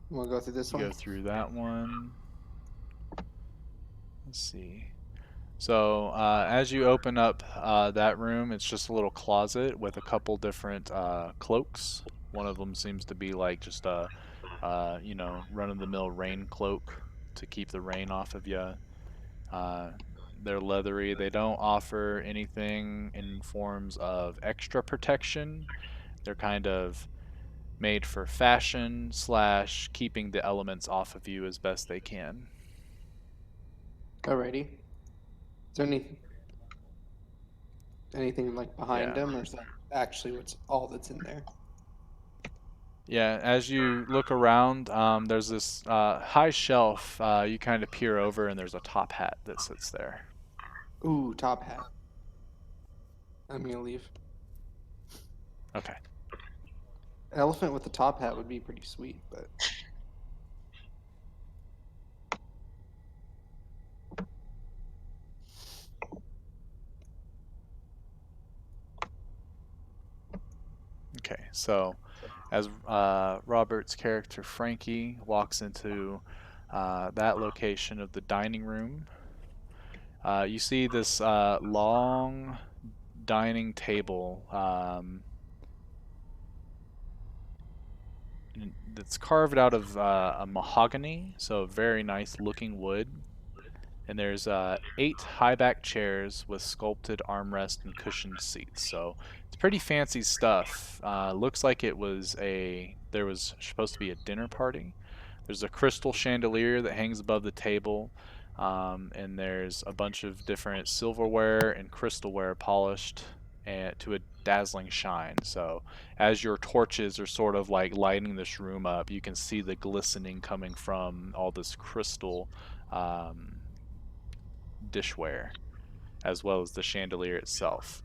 want to go through this You one. go through that one. Let's see. So as you open up that room, it's just a little closet with a couple different cloaks. One of them seems to be like just a, run-of-the-mill rain cloak to keep the rain off of you. Uh, they're leathery. They don't offer anything in forms of extra protection. They're kind of made for fashion slash keeping the elements off of you as best they can. Alrighty. Is there anything like behind Yeah. them, or is that actually what's all that's in there? Yeah, as you look around, there's this high shelf. You kind of peer over, and there's a top hat that sits there. Ooh, top hat. I'm gonna leave. Okay. An elephant with a top hat would be pretty sweet, but Okay. So, as Robert's character Frankie walks into that location of the dining room, you see this long dining table that's carved out of a mahogany, so very nice looking wood. And there's 8 high back chairs with sculpted armrest and cushioned seats. So it's pretty fancy stuff. Looks like there was supposed to be a dinner party. There's a crystal chandelier that hangs above the table, and there's a bunch of different silverware and crystalware polished and dazzling shine. So as your torches are sort of like lighting this room up, you can see the glistening coming from all this crystal um, dishware, as well as the chandelier itself.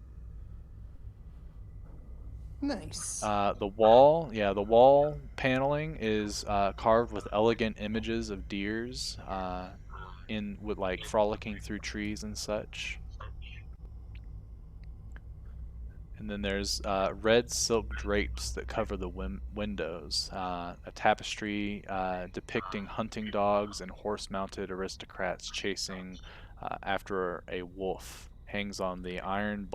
Nice. The wall paneling is carved with elegant images of deers in with like frolicking through trees and such. And then there's red silk drapes that cover the windows, a tapestry depicting hunting dogs and horse-mounted aristocrats chasing after a wolf hangs on the iron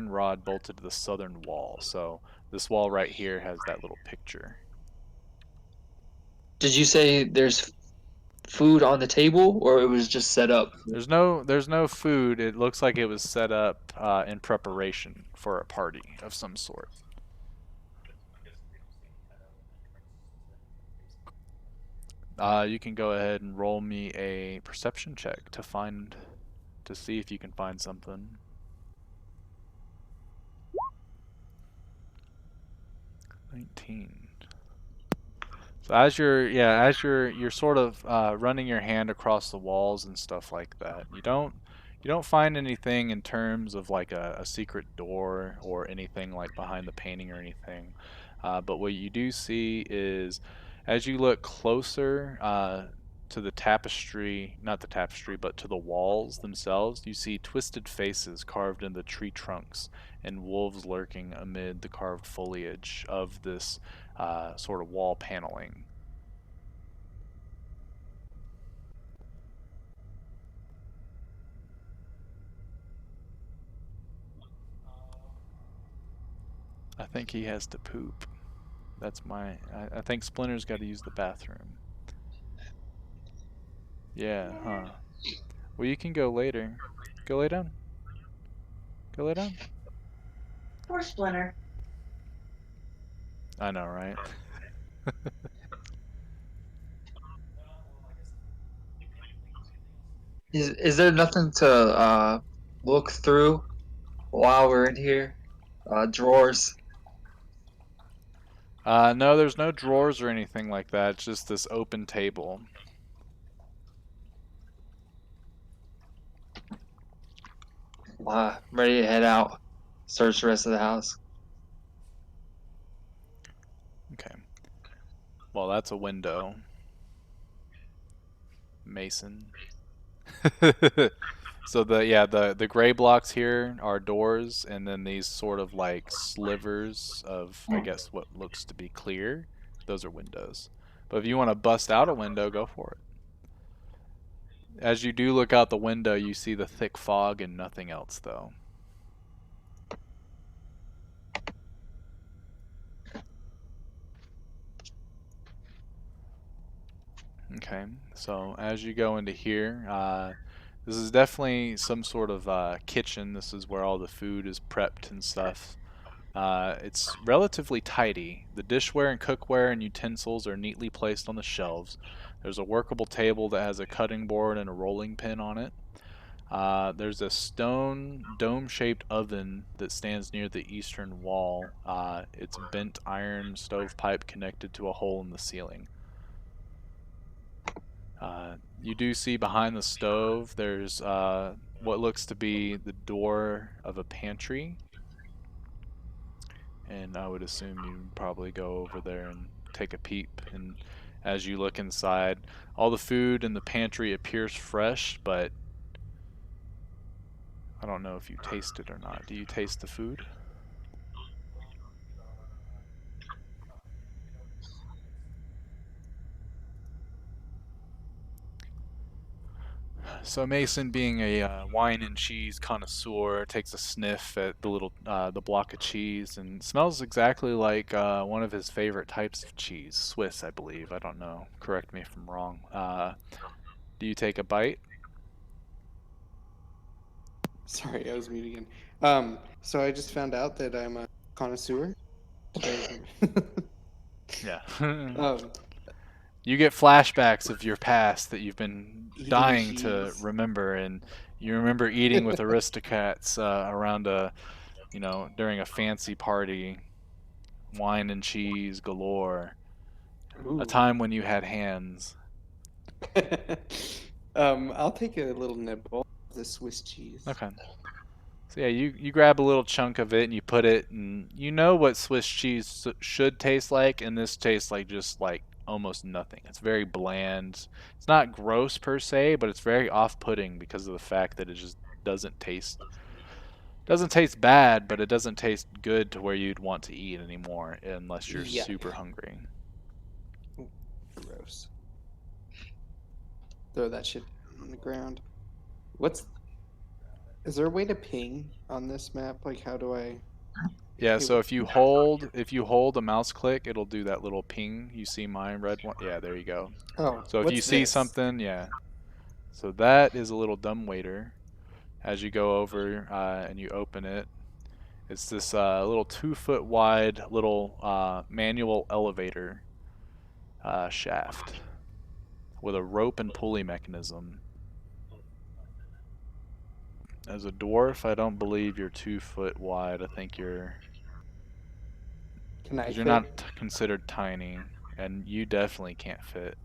rod bolted to the southern wall. So this wall right here has that little picture. Did you say there's food on the table, or it was just set up? There's no food. It looks like it was set up in preparation for a party of some sort. You can go ahead and roll me a perception check to see if you can find something. 19. So as you're sort of running your hand across the walls and stuff like that, you don't find anything in terms of like a secret door or anything like behind the painting or anything. But what you do see is, as you look closer to the tapestry, not the tapestry, but to the walls themselves, you see twisted faces carved in the tree trunks and wolves lurking amid the carved foliage of this sort of wall paneling. I think he has to poop. I think Splinter's got to use the bathroom. Yeah, huh. Well, you can go later. Go lay down. Go lay down. Poor Splinter. I know, right? Is there nothing to look through while we're in here? Drawers. No, there's no drawers or anything like that. It's just this open table. I'm ready to head out. Search the rest of the house. Okay. Well, that's a window. Mason. So the gray blocks here are doors, and then these sort of like slivers of, I guess, what looks to be clear. Those are windows. But if you want to bust out a window, go for it. As you do look out the window, you see the thick fog and nothing else, though. Okay, so as you go into here, this is definitely some sort of kitchen. This is where all the food is prepped and stuff. It's relatively tidy. The dishware and cookware and utensils are neatly placed on the shelves. There's a workable table that has a cutting board and a rolling pin on it. There's a stone dome-shaped oven that stands near the eastern wall. It's bent iron stovepipe connected to a hole in the ceiling. You do see behind the stove there's what looks to be the door of a pantry, and I would assume you'd probably go over there and take a peep. And as you look inside, all the food in the pantry appears fresh, but I don't know if you taste it or not. Do you taste the food? So Mason, being a wine and cheese connoisseur, takes a sniff at the block of cheese and smells exactly like one of his favorite types of cheese, Swiss, I believe. I don't know. Correct me if I'm wrong. Do you take a bite? Sorry, I was mute again. So I just found out that I'm a connoisseur. Did I- Yeah. um, You get flashbacks of your past that you've been eating dying to cheese. remember, and You remember eating with aristocrats around during a fancy party, wine and cheese galore. A Ooh. time when you had hands. I'll take a little nibble of the Swiss cheese. Okay. So yeah, you grab a little chunk of it and you put it, and you know what Swiss cheese should taste like, and this tastes like just like almost nothing. It's very bland. It's not gross per se, but it's very off-putting because of the fact that it just doesn't taste doesn't taste bad, but it doesn't taste good to where you'd want to eat anymore unless you're Yuck. super hungry. Gross. Throw that shit on the ground. What's Is there a way to ping on this map? Like, how do I? Yeah, Hey, so what? if you hold a mouse click, it'll do that little ping. You see my red one? Yeah, there you go. Oh, So if you what's see this? something, yeah. So that is a little dumbwaiter. As you go over and you open it, it's this little 2 foot wide little manual elevator shaft with a rope and pulley mechanism. As a dwarf, I don't believe you're 2 foot wide. I think Can I because you're fit? not considered tiny, and you definitely can't fit.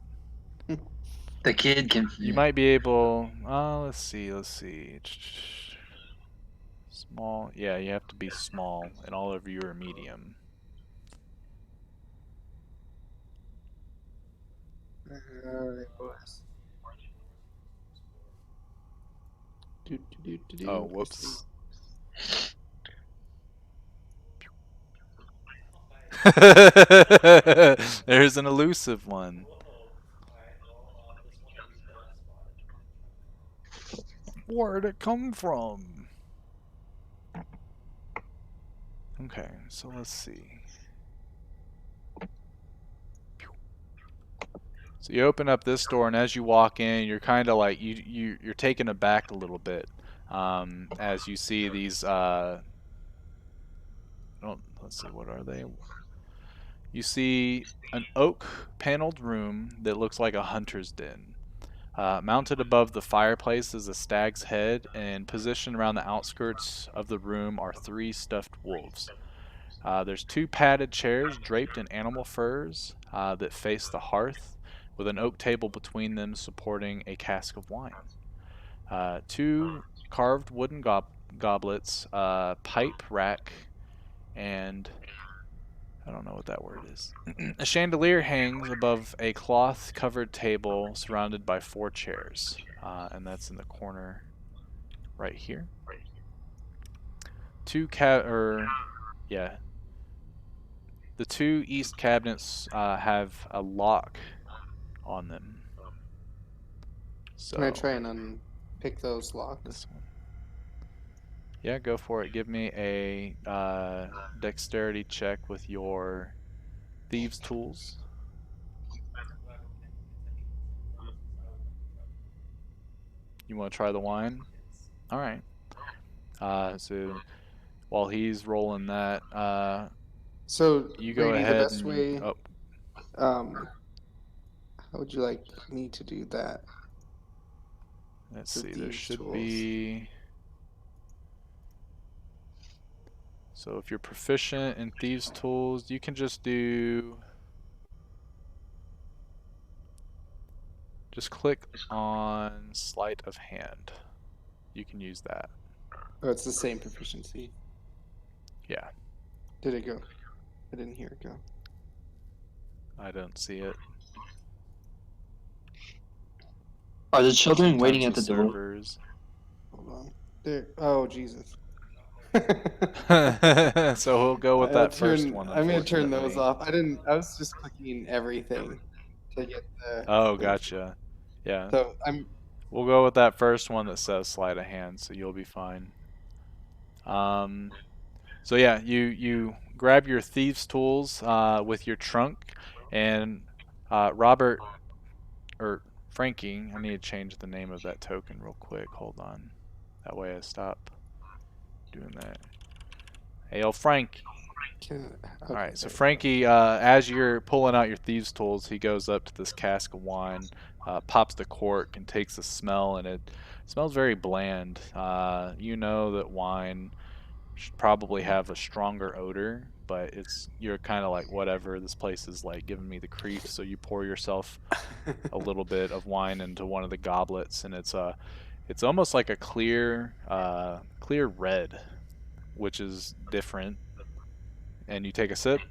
The kid can You fit. might be able. Let's see. Let's see. Small. Yeah, you have to be small, and all of you are medium. Alright, boys. Oh, I see. whoops. There's an elusive one. Where'd it come from? Okay, so let's see. So you open up this door, and as you walk in, you're kind of like you're taken aback a little bit as you see these. Oh, let's see, what are they? You see an oak paneled room that looks like a hunter's den. Mounted above the fireplace is a stag's head, and positioned around the outskirts of the room are 3 stuffed wolves. There's 2 padded chairs draped in animal furs that face the hearth, with an oak table between them supporting a cask of wine. 2 carved wooden goblets, pipe rack, and I don't know what that word is. A chandelier hangs above a cloth covered table surrounded by 4 chairs, and that's in the corner right here. Yeah, the 2 east cabinets have a lock on them. Can I So try and unpick those locks? this one, yeah, go for it. Give me a dexterity check with your thieves' tools. You want to try the wine? All right. So while he's rolling that, So, you go Brady, the ahead best and you. way, Oh, um, how would you like me to do that? let's The see. There thieves' should tools. be. So if you're proficient in thieves' tools, you can just do. Just click on sleight of hand. You can use that. Oh, it's the same proficiency. Yeah, Did it go? I didn't hear it go. I don't see it. Are the children waiting Sometimes at the the door? servers. Hold on. There. Oh, Jesus. So we'll go with that first one, I'm gonna turn those unfortunately. off. I was just clicking everything to get the Oh, thing. gotcha. Yeah, So I'm we'll go with that first one that says sleight of hand, so you'll be fine. Um, so yeah, you grab your thieves' tools with your trunk, and Robert or Frankie, I need to change the name of that token real quick. Hold on, that way I stop doing that. Hey, yo, Frankie. can All okay. right, so There we go. Frankie, as you're pulling out your thieves' tools, he goes up to this cask of wine, pops the cork and takes a smell, and it smells very bland. You know that wine should probably have a stronger odor, but you're kind of like, whatever. This place is like giving me the creeps. So you pour yourself a little bit of wine into one of the goblets, and it's almost like a clear red, which is different. And you take a sip.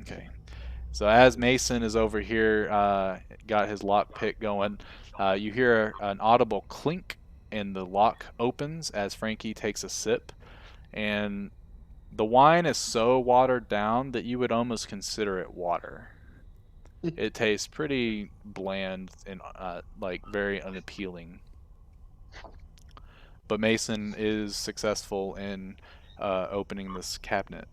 Okay. So as Mason is over here, got his lock pick going, you hear an audible clink, and the lock opens as Frankie takes a sip. And the wine is so watered down that you would almost consider it water. It tastes pretty bland and like very unappealing. But Mason is successful in opening this cabinet.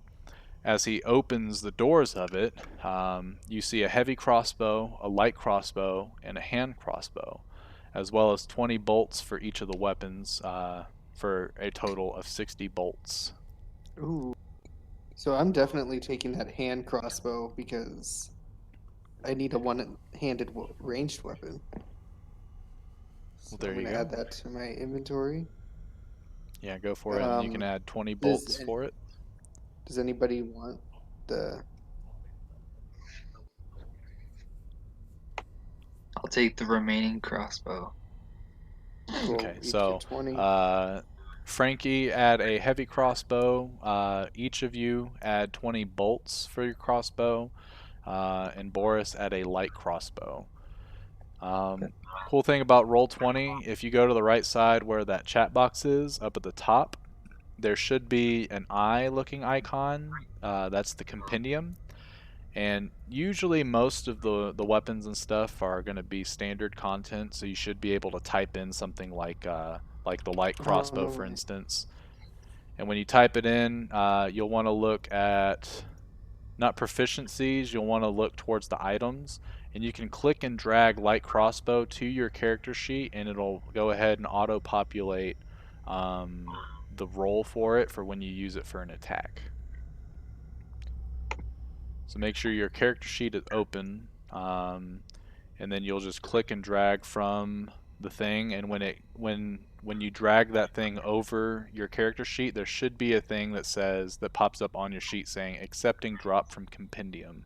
As he opens the doors of it, you see a heavy crossbow, a light crossbow, and a hand crossbow, as well as 20 bolts for each of the weapons, for a total of 60 bolts. Ooh. So I'm definitely taking that hand crossbow because I need a one-handed ranged weapon. Well, So I'm there you gonna go. add that to my inventory. Yeah, go for it, and you can Um, add 20 does bolts for it. does anybody want the? I'll take the remaining crossbow. We'll Okay, each get so 20. uh, Frankie, add a heavy crossbow. Each of you add 20 bolts for your crossbow, and Boris add a light crossbow. Okay. Cool thing about Roll20, if you go to the right side where that chat box is, up at the top, there should be an eye looking icon. That's the compendium. And usually most of the weapons and stuff are going to be standard content, so you should be able to type in something like the light Oh crossbow, no for way. instance. And when you type it in, you'll want to look at not proficiencies, you'll want to look towards the items, and you can click and drag light crossbow to your character sheet, and it'll go ahead and auto populate the roll for it for when you use it for an attack. So make sure your character sheet is open, and then you'll just click and drag from the thing. And when you drag that thing over your character sheet, there should be a thing that pops up on your sheet saying accepting drop from compendium.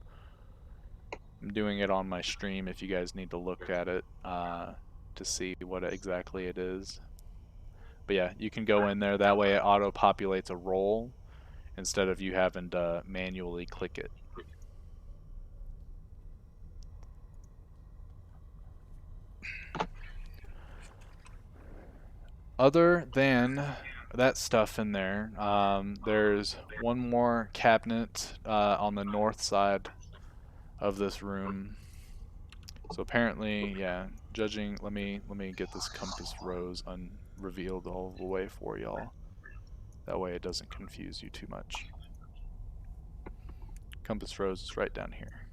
I'm doing it on my stream if you guys need to look at it to see what exactly it is. But yeah, you can go in there. That way it auto populates a roll instead of you having to manually click it. Other than that stuff in there, there's one more cabinet on the north side of this room. So apparently, yeah, judging. Let me get this compass rose unrevealed all the way for y'all. That way it doesn't confuse you too much. Compass rose is right down here.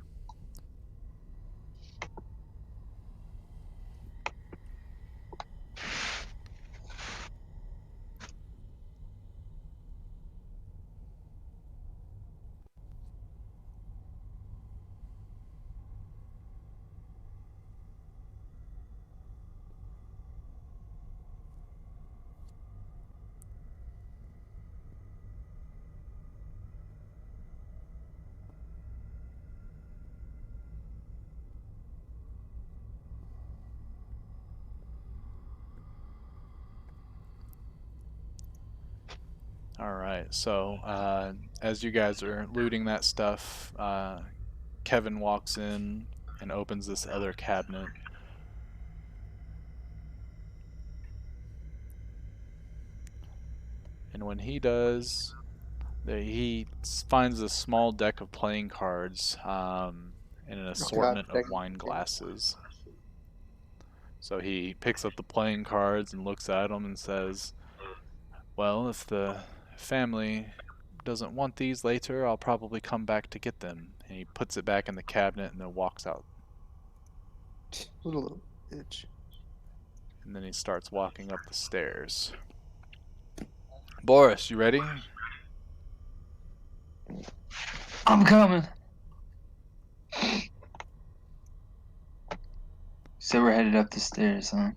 All right. So as you guys are looting that stuff, Kevin walks in and opens this other cabinet. And when he does, he finds a small deck of playing cards and an Oh God, assortment of that wine game. glasses. So he picks up the playing cards and looks at them and says, well, if the family doesn't want these later, I'll probably come back to get them. And he puts it back in the cabinet and then walks out. What a little bitch. And then he starts walking up the stairs. Boris, you ready? I'm coming. So we're headed up the stairs, huh?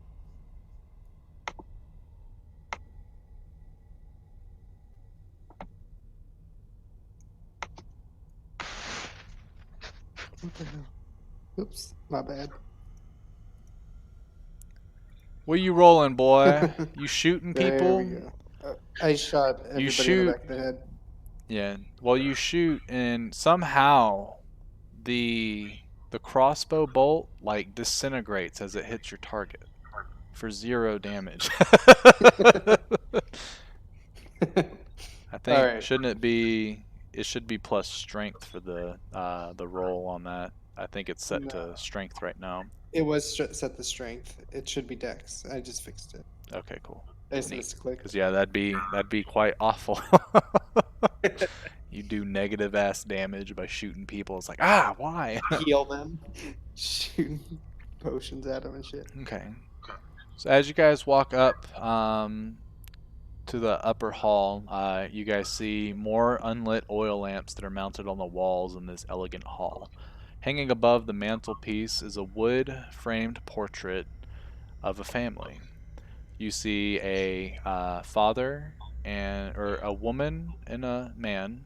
What the hell? Oops, my bad. What you rolling, boy? You shooting There we people? go. I shot You everybody in the shoot. back of the head. Yeah. Well, you shoot, and somehow the the crossbow bolt like disintegrates as it hits your target for 0 damage. I All think right. shouldn't it be? It should be plus strength for the roll on that. I think it's set No, to strength right now. it was set the strength. It should be dex. I just fixed it. Okay, cool, I just neat. misclicked. Because yeah, that'd be quite awful. You do negative ass damage by shooting people. It's like why? Heal them. Shooting potions at them and shit. Okay. So as you guys walk up to the upper hall, you guys see more unlit oil lamps that are mounted on the walls in this elegant hall. Hanging above the mantelpiece is a wood-framed portrait of a family. You see a father and or a woman and a man,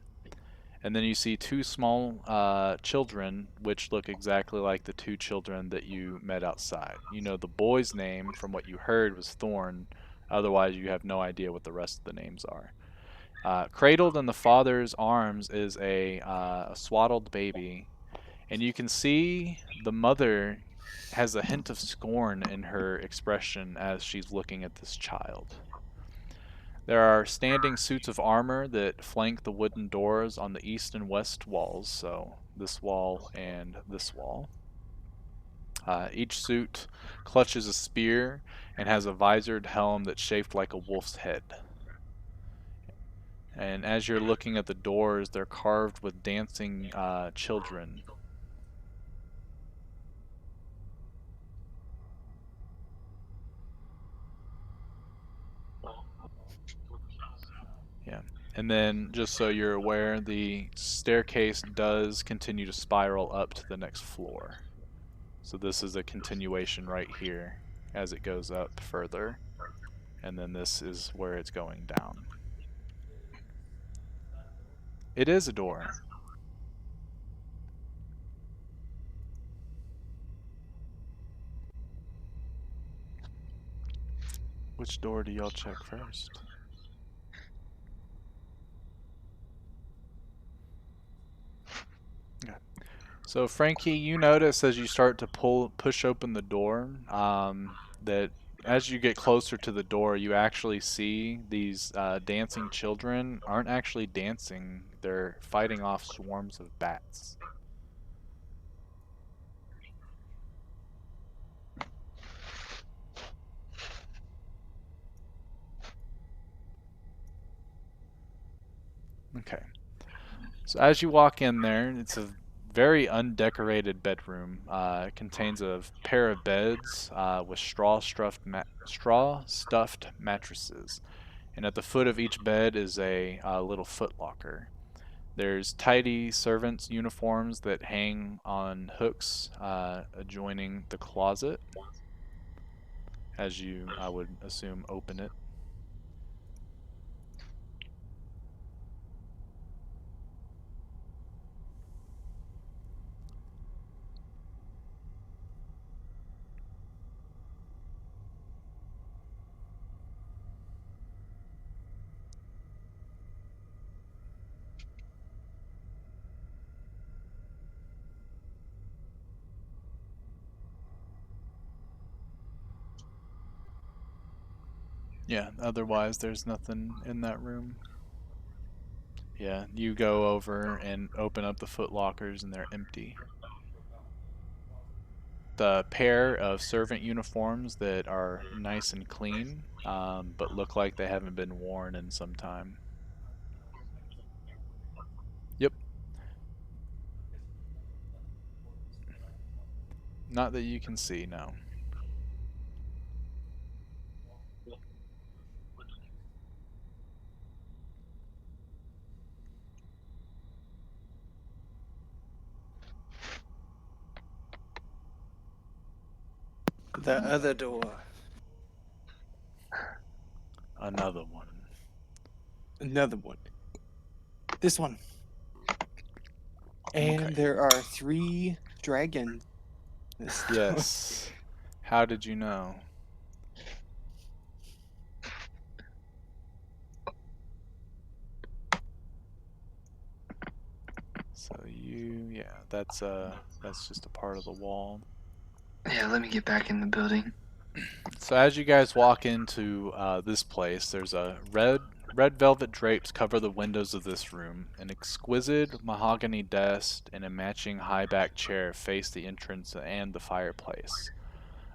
and then you see two small children, which look exactly like the two children that you met outside. You know the boy's name from what you heard was Thorn. Otherwise, you have no idea what the rest of the names are. Cradled in the father's arms is a swaddled baby, and you can see the mother has a hint of scorn in her expression as she's looking at this child. There are standing suits of armor that flank the wooden doors on the east and west walls, so this wall and this wall. Each suit clutches a spear and has a visored helm that's shaped like a wolf's head. And as you're looking at the doors, they're carved with dancing children. Yeah. And then, just so you're aware, the staircase does continue to spiral up to the next floor. So this is a continuation right here as it goes up further. And then this is where it's going down. It is a door. Which door do y'all check first? Okay. So Frankie, you notice as you start to push open the door, that as you get closer to the door, you actually see these dancing children aren't actually dancing; they're fighting off swarms of bats. Okay. So as you walk in there, it's a very undecorated bedroom. It contains a pair of beds with straw stuffed mattresses, and at the foot of each bed is a little footlocker. There's tidy servants' uniforms that hang on hooks adjoining the closet, as you, I would assume, open it. Yeah, otherwise there's nothing in that room. Yeah, you go over and open up the footlockers and they're empty. The pair of servant uniforms that are nice and clean, but look like they haven't been worn in some time. Yep, not that you can see, no. The other door. Another one. Another one. This one. Okay. And there are 3 dragons in this door. Yes. How did you know? So yeah, that's just a part of the wall. Yeah, let me get back in the building. So as you guys walk into this place, there's a red velvet drapes cover the windows of this room. An exquisite mahogany desk and a matching high back chair face the entrance and the fireplace,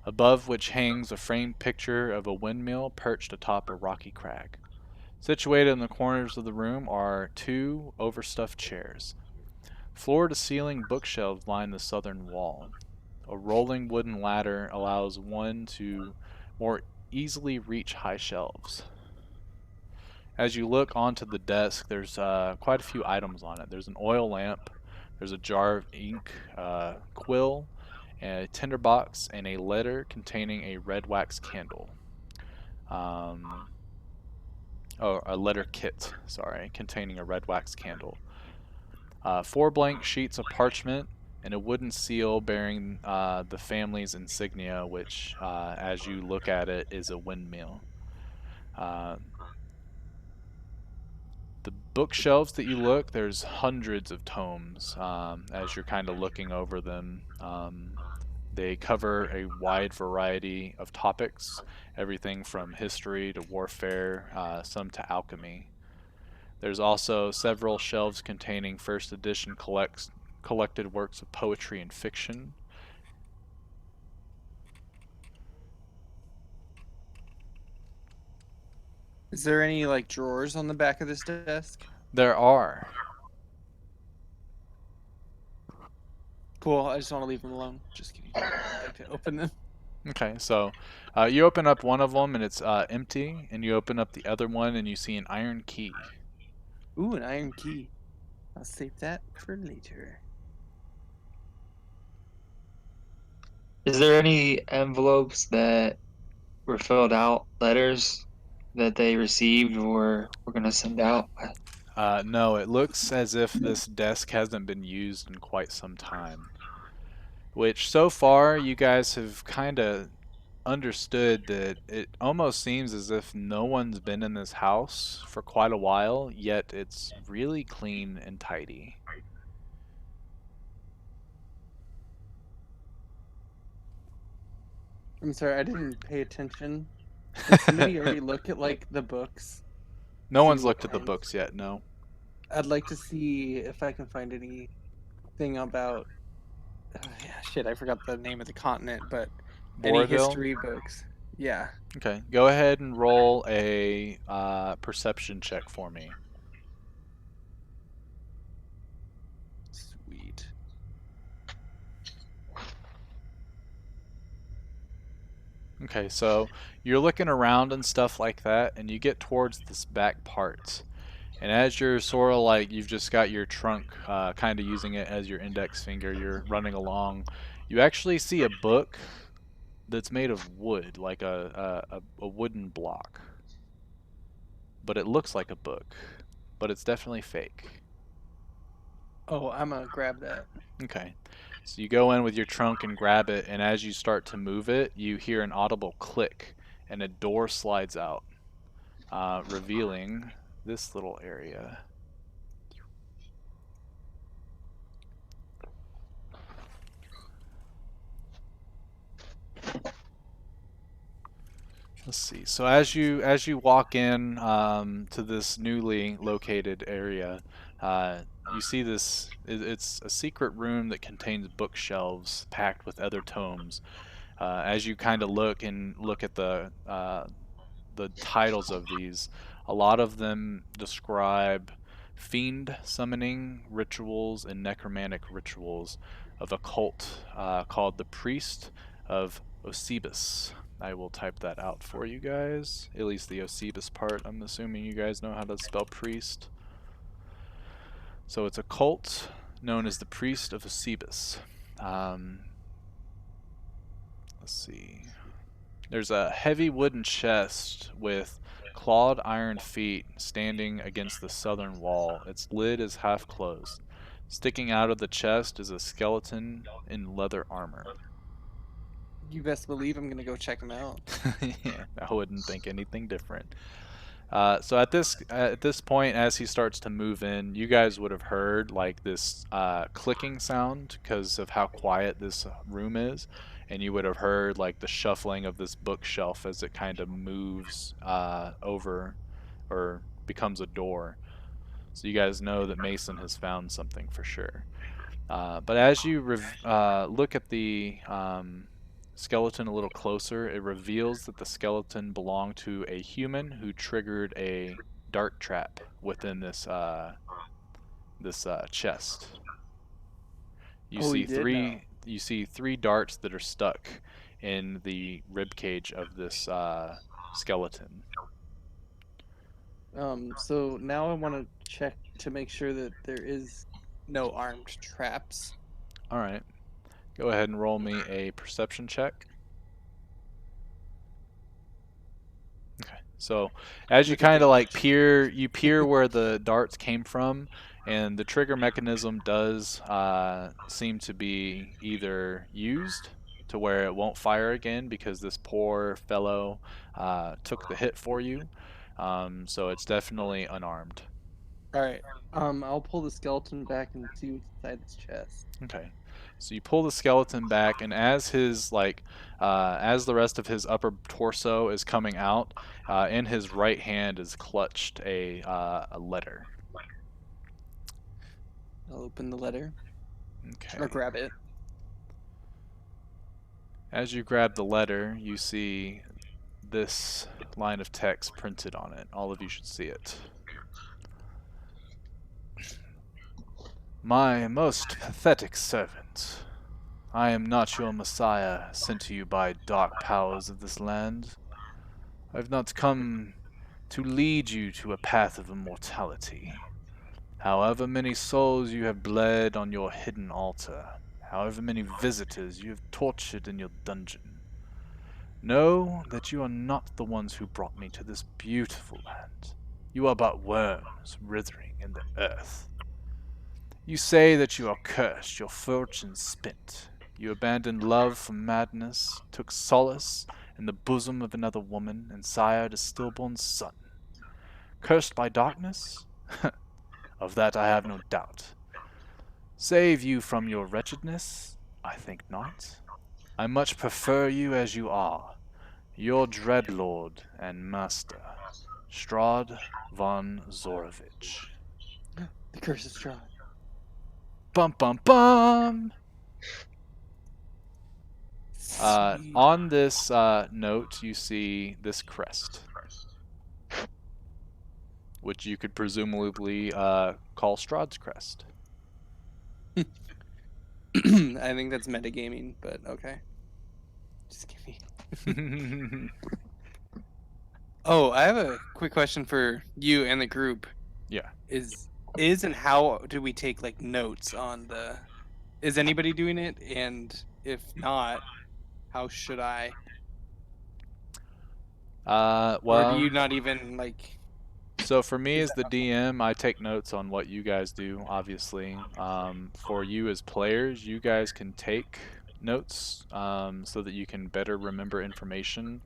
above which hangs a framed picture of a windmill perched atop a rocky crag. Situated in the corners of the room are 2 overstuffed chairs. Floor to ceiling bookshelves line the southern wall. A rolling wooden ladder allows one to more easily reach high shelves. As you look onto the desk, there's quite a few items on it. There's an oil lamp, there's a jar of ink, quill, a tinderbox, and a letter containing a red wax candle. Um, a letter kit, sorry, containing a red wax candle. 4 blank sheets of parchment, and a wooden seal bearing the family's insignia, which, as you look at it, is a windmill. Uh, the bookshelves that you look, there's hundreds of tomes as you're kind of looking over them. They cover a wide variety of topics, everything from history to warfare, some to alchemy. There's also several shelves containing first edition collected works of poetry and fiction. Is there any like drawers on the back of this desk? There are. Cool. I just want to leave them alone. Just kidding. I'd like to open them. Okay, so you open up one of them and it's empty, and you open up the other one and you see an iron key. Ooh, an iron key. I'll save that for later. Is there any envelopes that were filled out, letters that they received or were gonna send out? No, it looks as if this desk hasn't been used in quite some time. Which so far you guys have kind of understood that it almost seems as if no one's been in this house for quite a while, yet it's really clean and tidy. I'm sorry, I didn't pay attention. Did somebody already look at like the books? No See one's what looked at the kinds? books yet, no. I'd like to see if I can find anything about. Yeah, shit, I forgot the name of the continent, but any Borovia? history books. Yeah, Okay, go ahead and roll a perception check for me. sweet. Okay, so you're looking around and stuff like that, and you get towards this back part. And as you're sort of like, you've just got your trunk kind of using it as your index finger, you're running along, you actually see a book that's made of wood, like a wooden block. But it looks like a book, but it's definitely fake. Oh, I'm gonna grab that. Okay. So you go in with your trunk and grab it, and as you start to move it, you hear an audible click, and a door slides out, revealing this little area. Let's see. So as you walk in to this newly located area, you see this. It's a secret room that contains bookshelves packed with other tomes. As you kind of look at the titles of these, a lot of them describe fiend summoning rituals and necromantic rituals of a cult called the Priest of Osebus. I will type that out for you guys, at least the Osebus part. I'm assuming you guys know how to spell priest. So it's a cult known as the Priest of Osebus. Um, let's see. There's a heavy wooden chest with clawed iron feet standing against the southern wall. Its lid is half closed. Sticking out of the chest is a skeleton in leather armor. You best believe I'm gonna go check him out. Yeah, I wouldn't think anything different. So at this point, as he starts to move in, you guys would have heard like this clicking sound because of how quiet this room is, and you would have heard like the shuffling of this bookshelf as it kind of moves over or becomes a door. So you guys know that Mason has found something for sure. But as you look at the skeleton a little closer, it reveals that the skeleton belonged to a human who triggered a dart trap within this chest. You Oh, he see did know. three darts that are stuck in the rib cage of this skeleton. So now I want to check to make sure that there is no armed traps. All right, go ahead and roll me a perception check. Okay. So as you With kind of like advantage. peer where the darts came from, and the trigger mechanism does seem to be either used to where it won't fire again because this poor fellow took the hit for you. So it's definitely unarmed. All right. I'll pull the skeleton back and see what's inside this chest. Okay. So you pull the skeleton back, and as the rest of his upper torso is coming out, in his right hand is clutched a letter. I'll open the letter or Okay. grab it. As you grab the letter, you see this line of text printed on it. All of you should see it. My most pathetic servant, I am not your messiah sent to you by dark powers of this land. I have not come to lead you to a path of immortality. However many souls you have bled on your hidden altar, however many visitors you have tortured in your dungeon, know that you are not the ones who brought me to this beautiful land. You are but worms writhing in the earth. You say that you are cursed, your fortune spent. You abandoned love for madness, took solace in the bosom of another woman, and sired a stillborn son. Cursed by darkness? Of that I have no doubt. Save you from your wretchedness? I think not. I much prefer you as you are, your dreadlord and master, Strahd von Zorovich. The curse of Strahd. Bum bum bum! Sweet. On this note, you see this crest, which you could presumably call Strahd's crest. I think that's metagaming, but okay. Just kidding. Oh, I have a quick question for you and the group. Yeah. Is and how do we take like notes on the? Is anybody doing it? And if not, how should I? Or do Well, you not even like? so for me Is as that the not cool? DM, I take notes on what you guys do, obviously. For you as players, you guys can take notes so that you can better remember information.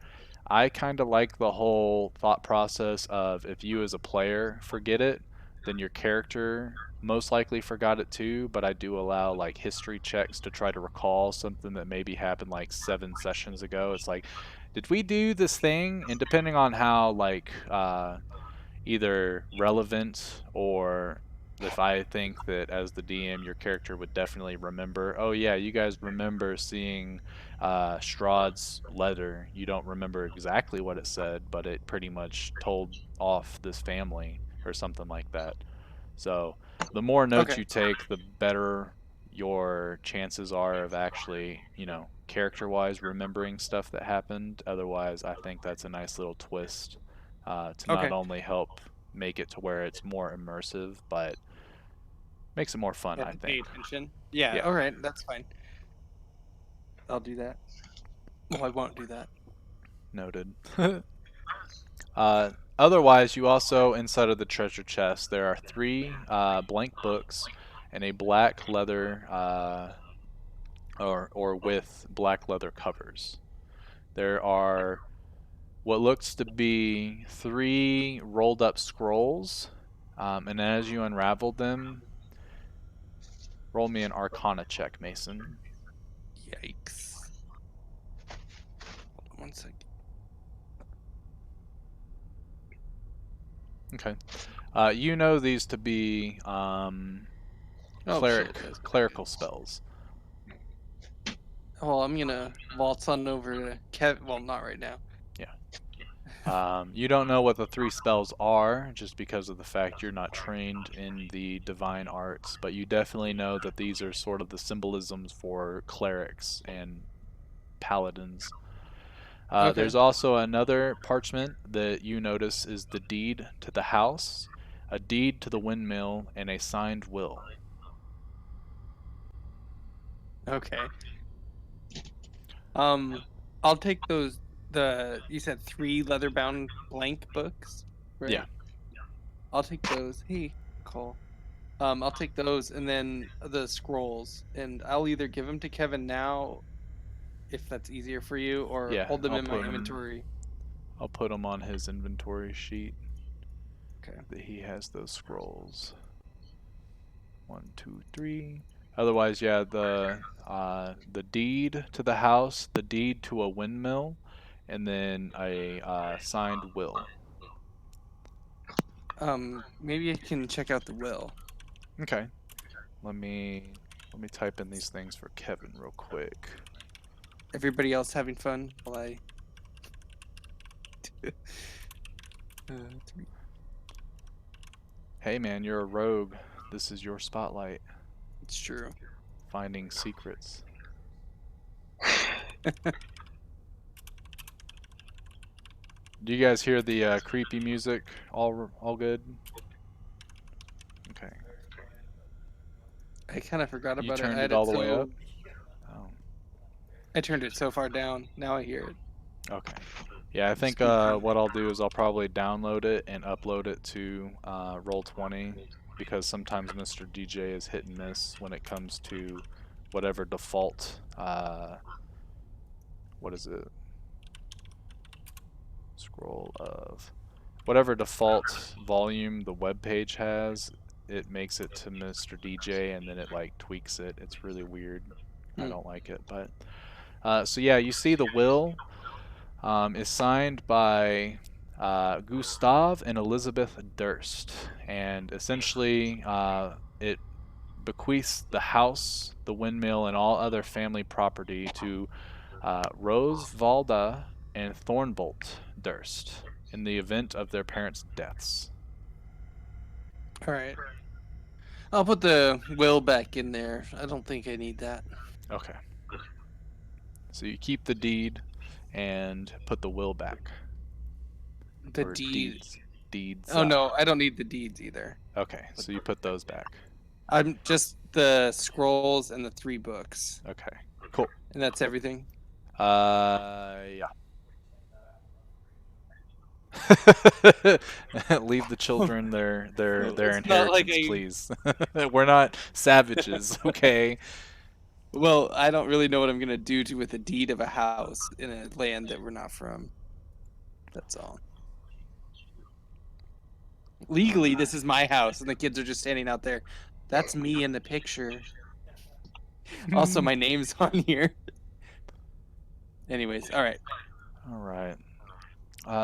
I kind of like the whole thought process of if you as a player forget it, then your character most likely forgot it too, but I do allow like history checks to try to recall something that maybe happened like 7 sessions ago. It's like, did we do this thing? And depending on how like either relevant or if I think that as the DM your character would definitely remember, oh yeah, you guys remember seeing Strahd's letter. You don't remember exactly what it said, but it pretty much told off this family or something like that. So the more notes Okay. you take, the better your chances are of actually, character wise remembering stuff that happened. Otherwise, I think that's a nice little twist to not Okay. only help make it to where it's more immersive, but makes it more fun, You I have to pay think. attention. Yeah. Yeah. All right. That's fine. I'll do that. Well, I won't do that. Noted. Otherwise, you also, inside of the treasure chest, there are three blank books and a black leather, or with black leather covers. There are what looks to be three rolled up scrolls, and as you unravel them, roll me an Arcana check, Mason. Yikes. Hold on 1 second. Okay. You know these to be Oh shit. That's clerical spells. Oh, I'm gonna waltz on over to Kev. Well, not right now. Yeah. You don't know what the three spells are, just because of the fact you're not trained in the divine arts, but you definitely know that these are sort of the symbolisms for clerics and paladins. Okay. There's also another parchment that you notice is the deed to the house, a deed to the windmill, and a signed will. Okay. Um, I'll take those. You said 3 leather-bound blank books, Yeah, right? I'll take those. Hey, Cole. I'll take those and then the scrolls, and I'll either give them to Kevin now, if that's easier for you, or yeah. hold them in my inventory. I'll put them on his inventory sheet Okay. that he has those scrolls. 1, 2, 3. Otherwise, yeah, the deed to the house, the deed to a windmill, and then a signed will. Maybe I can check out the will. Okay. Let me let me type in these things for Kevin real quick. Everybody else having fun while I. 3. Hey man, you're a rogue. This is your spotlight. It's true. Finding secrets. Do you guys hear the creepy music? All good? Okay. I kind of forgot You about it. I turned had it it all the way up? so. Oh, I turned it so far down. Now I hear it. okay. Yeah, I think Spooky. what I'll do is I'll probably download it and upload it to Roll20, because sometimes Mr. DJ is hit and miss when it comes to whatever default, what is it? Scroll of whatever default volume the web page has, it makes it to Mr. DJ and then it like tweaks it. It's really weird. I Hmm. don't like it, but so yeah, you see the will is signed by Gustav and Elizabeth Durst, and essentially it bequeaths the house, the windmill, and all other family property to Rose Valda and Thornbolt Durst in the event of their parents' deaths. All right. I'll put the will back in there. I don't think I need that. Okay. So you keep the deed and put the will back. The Or deed. deeds. Deeds. Oh no, I don't need the deeds either. Okay, But so you put those back. I'm just the scrolls and the 3 books, Okay. Cool. and that's everything. Yeah. Leave the children their It's not like inheritance, I. please. We're not savages, okay? Well, I don't really know what I'm gonna do with a deed of a house in a land that we're not from. That's all. Legally, this is my house, and the kids are just standing out there. That's me in the picture. Also, my name's on here. Anyways, all right. All right.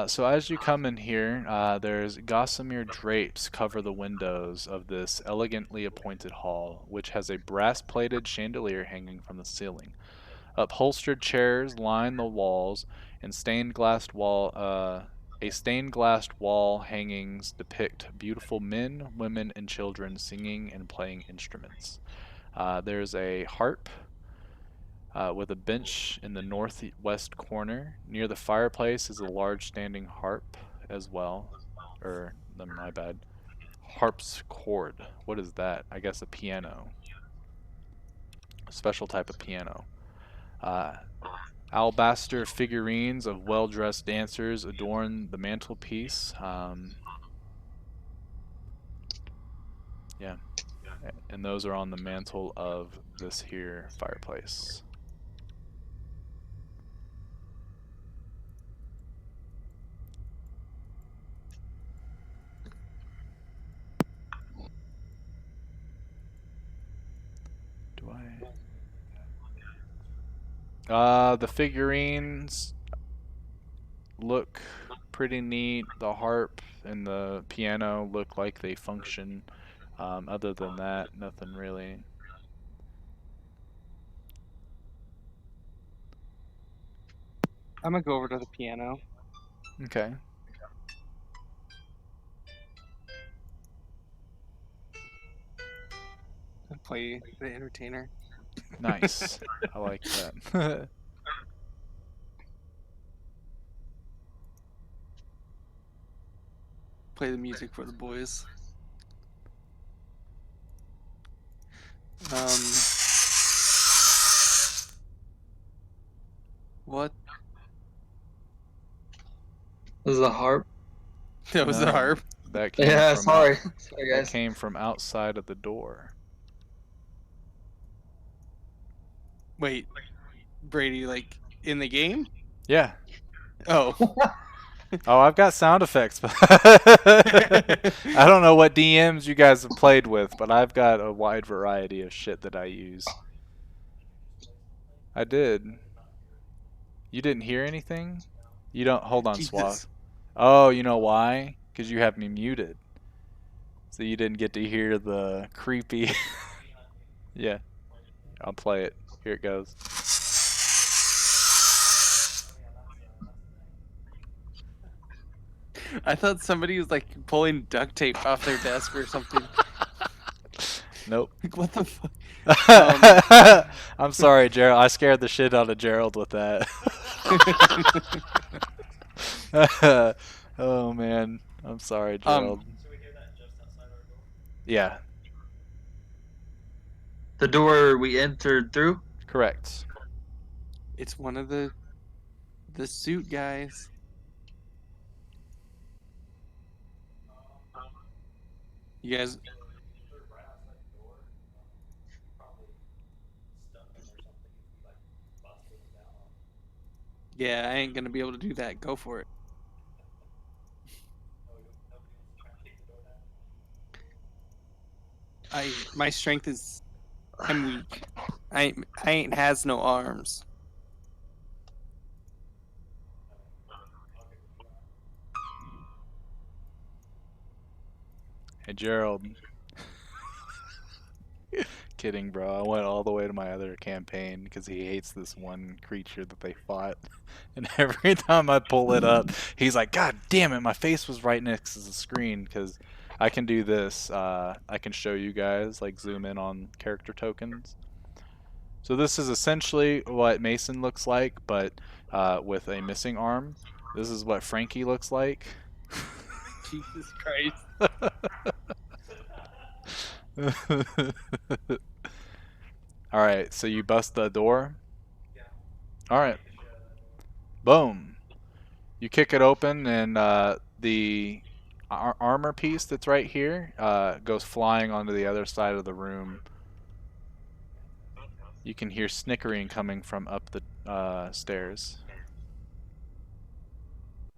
So as you come in here, there's gossamer drapes cover the windows of this elegantly appointed hall, which has a brass-plated chandelier hanging from the ceiling. Upholstered chairs line the walls, and stained glass wall hangings depict beautiful men, women, and children singing and playing instruments. There's a harp with a bench in the northwest corner. Near the fireplace is a large standing harp as well. Or, my bad. Harpsichord. What is that? I guess a piano. A special type of piano. Uh, Alabaster figurines of well-dressed dancers adorn the mantelpiece. Yeah, and those are on the mantle of this here fireplace. Do I? The figurines look pretty neat. The harp and the piano look like they function. Other than that, nothing really. I'm gonna go over to the piano Okay, and play the entertainer. nice. I like that. Play the music for the boys. Um, what? This is a harp. That was the No, harp. that came Yeah, from out. sorry. Sorry, That guys. came from outside of the door. Wait, Brady, like in the game? Yeah. Oh. Oh, I've got sound effects. I don't know what DMs you guys have played with, but I've got a wide variety of shit that I use. I did. You didn't hear anything? You don't. Hold on, Jesus. Swath. Oh, you know why? Because you have me muted. So you didn't get to hear the creepy. Yeah, I'll play it. Here it goes. I thought somebody was like pulling duct tape off their desk or something. Nope. Like, what the fuck? Um, I'm sorry, Gerald. I scared the shit out of Gerald with that. Oh man, I'm sorry, um, Gerald. Yeah, The door we entered through. correct. it's one of the suit guys. You guys, yeah, I ain't gonna be able to do that. Go for it. My strength is I'm weak. I ain't has no arms. Hey, Gerald. Kidding, bro. I went all the way to my other campaign because he hates this one creature that they fought. And every time I pull it up, he's like, God damn it, my face was right next to the screen because I can do this. I can show you guys, like, zoom in on character tokens. So this is essentially what Mason looks like, but with a missing arm. This is what Frankie looks like. Jesus Christ. All right, so you bust the door. All right, boom. You kick it open, and the armor piece that's right here goes flying onto the other side of the room. You can hear snickering coming from up the stairs.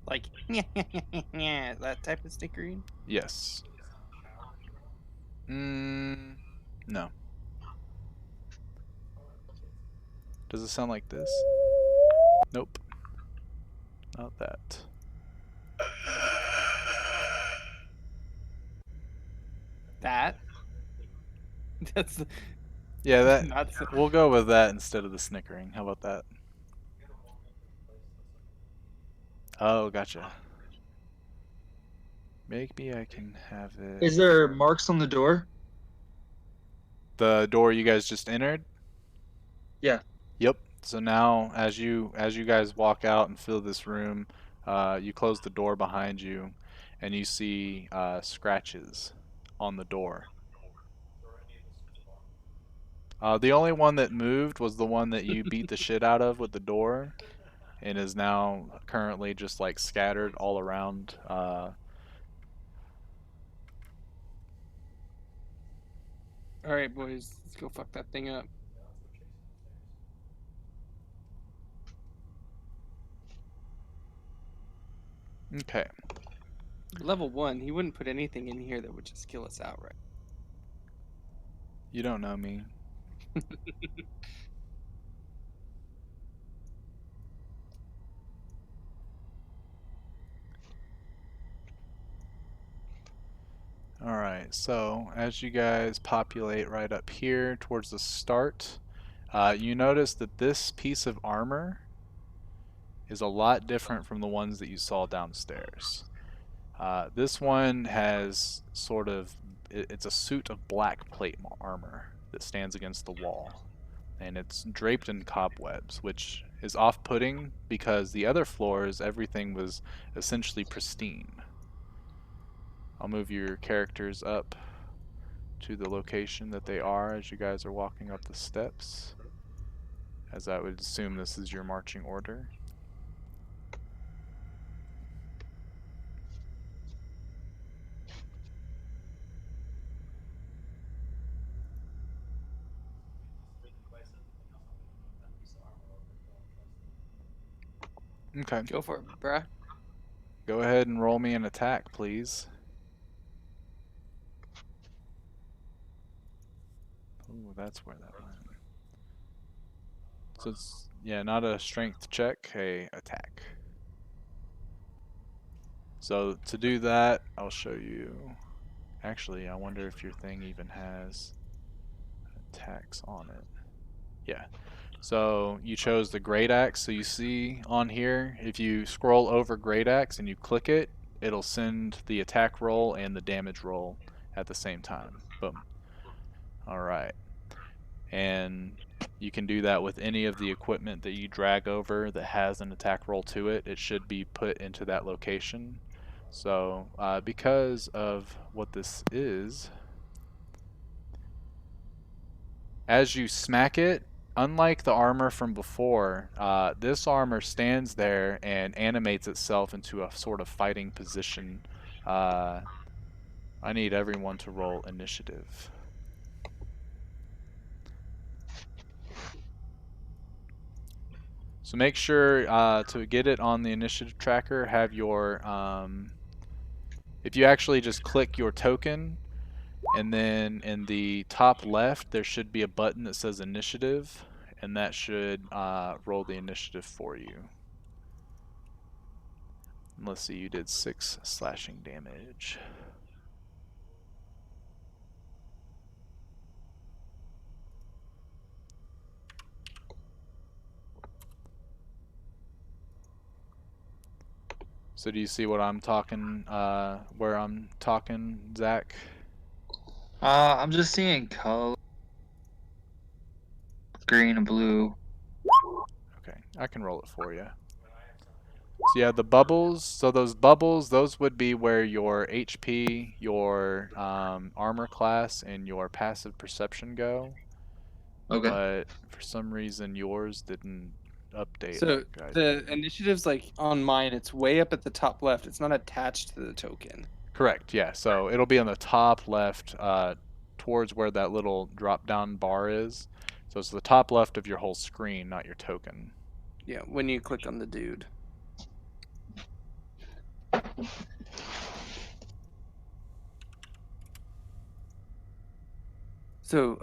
Like yeah, that type of snickering. Yes. No. Does it sound like this? Nope. Not that. That that's Yeah, that. not. We'll go with that instead of the snickering. How about that? Oh, gotcha. Maybe I can have it. Is there marks on the door? The door you guys just entered? Yeah. Yep. So now, as you guys walk out and fill this room, you close the door behind you, and you see scratches on the door. The only one that moved was the one that you beat the shit out of with the door, and is now currently just like scattered all around. All right, boys, let's go fuck that thing up. Okay. Level 1, he wouldn't put anything in here that would just kill us outright. You don't know me. Alright, so as you guys populate right up here towards the start, you notice that this piece of armor is a lot different from the ones that you saw downstairs. This one has sort of, it's a suit of black plate armor that stands against the wall. And it's draped in cobwebs, which is off-putting because the other floors, everything was essentially pristine. I'll move your characters up to the location that they are as you guys are walking up the steps, as I would assume this is your marching order. Okay, Go for it, bruh. go ahead and roll me an attack, please. Ooh, that's where that went. So it's, yeah, not a strength check, a attack. So to do that, I'll show you. Actually, I wonder if your thing even has attacks on it. Yeah. So you chose the great axe. So you see on here, if you scroll over great axe and you click it, it'll send the attack roll and the damage roll at the same time. Boom. All right. And you can do that with any of the equipment that you drag over that has an attack roll to it. It should be put into that location. So because of what this is, as you smack it, unlike the armor from before, this armor stands there and animates itself into a sort of fighting position. I need everyone to roll initiative. So make sure to get it on the initiative tracker, have your, if you actually just click your token, and then in the top left, there should be a button that says initiative, and that should roll the initiative for you. And let's see, you did 6 slashing damage. So do you see what I'm talking, where I'm talking, Zach? I'm just seeing color, green and blue. Okay, I can roll it for you. So yeah, the bubbles, so those bubbles, those would be where your HP, your armor class, and your passive perception go. Okay. But for some reason yours didn't update So like I the did. initiative's like on mine, it's way up at the top left. It's not attached to the token. Correct, yeah. So it'll be on the top left, towards where that little drop down bar is. So it's the top left of your whole screen, not your token. Yeah, when you click on the dude. So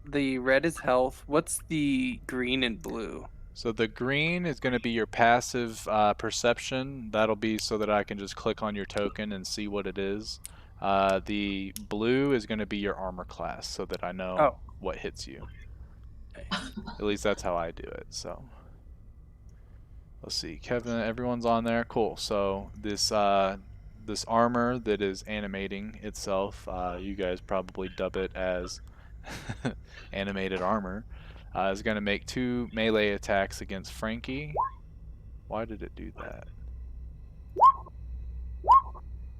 the red is health. What's the green and blue? So the green is going to be your passive perception. That'll be so that I can just click on your token and see what it is. The blue is going to be your armor class so that I know Oh, what hits you. okay. At least that's how I do it. So let's see, Kevin, everyone's on there. Cool. So this armor that is animating itself, you guys probably dub it as animated armor, is going to make 2 melee attacks against Frankie. Why did it do that?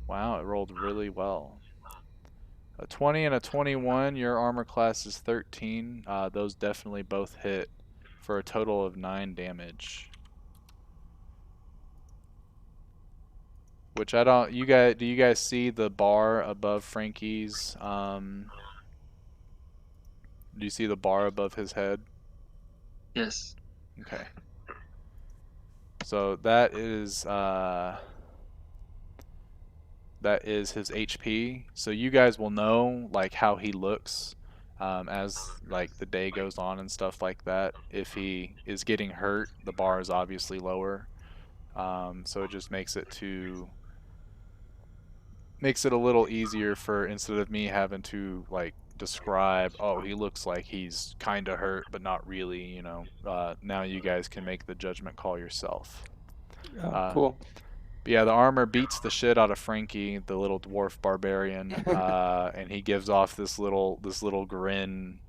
Wow, it rolled really well. A 20 and a 21, your armor class is 13. Those definitely both hit for a total of 9 damage. Which I don't, do you guys see the bar above Frankie's, do you see the bar above his head? Yes. Okay. So that is his HP. So you guys will know like how he looks as like the day goes on and stuff like that. If he is getting hurt, the bar is obviously lower. So it just makes it a little easier for instead of me having to like describe, oh, he looks like he's kind of hurt but not really, now you guys can make the judgment call yourself. Oh, uh, cool. but yeah, the armor beats the shit out of Frankie, the little dwarf barbarian, and he gives off this little grin,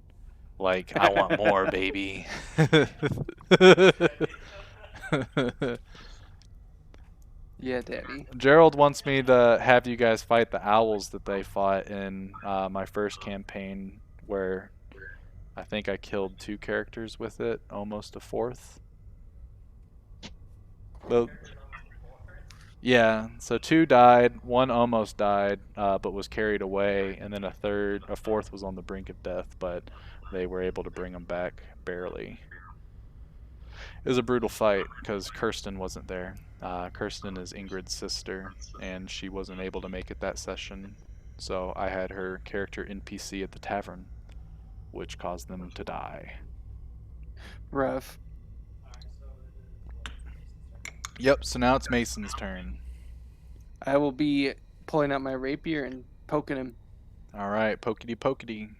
like I want more, baby. Yeah, daddy. Gerald wants me to have you guys fight the owls that they fought in my first campaign, where I think I killed 2 characters with it, almost a fourth. But yeah, so 2 died, 1 almost died, but was carried away, and then a fourth was on the brink of death, but they were able to bring him back barely. It was a brutal fight because Kirsten wasn't there. Kirsten is Ingrid's sister, and she wasn't able to make it that session, so I had her character NPC at the tavern, which caused them to die. Rough. Yep, so now it's Mason's turn. I will be pulling out my rapier and poking him. Alright, pokety pokety.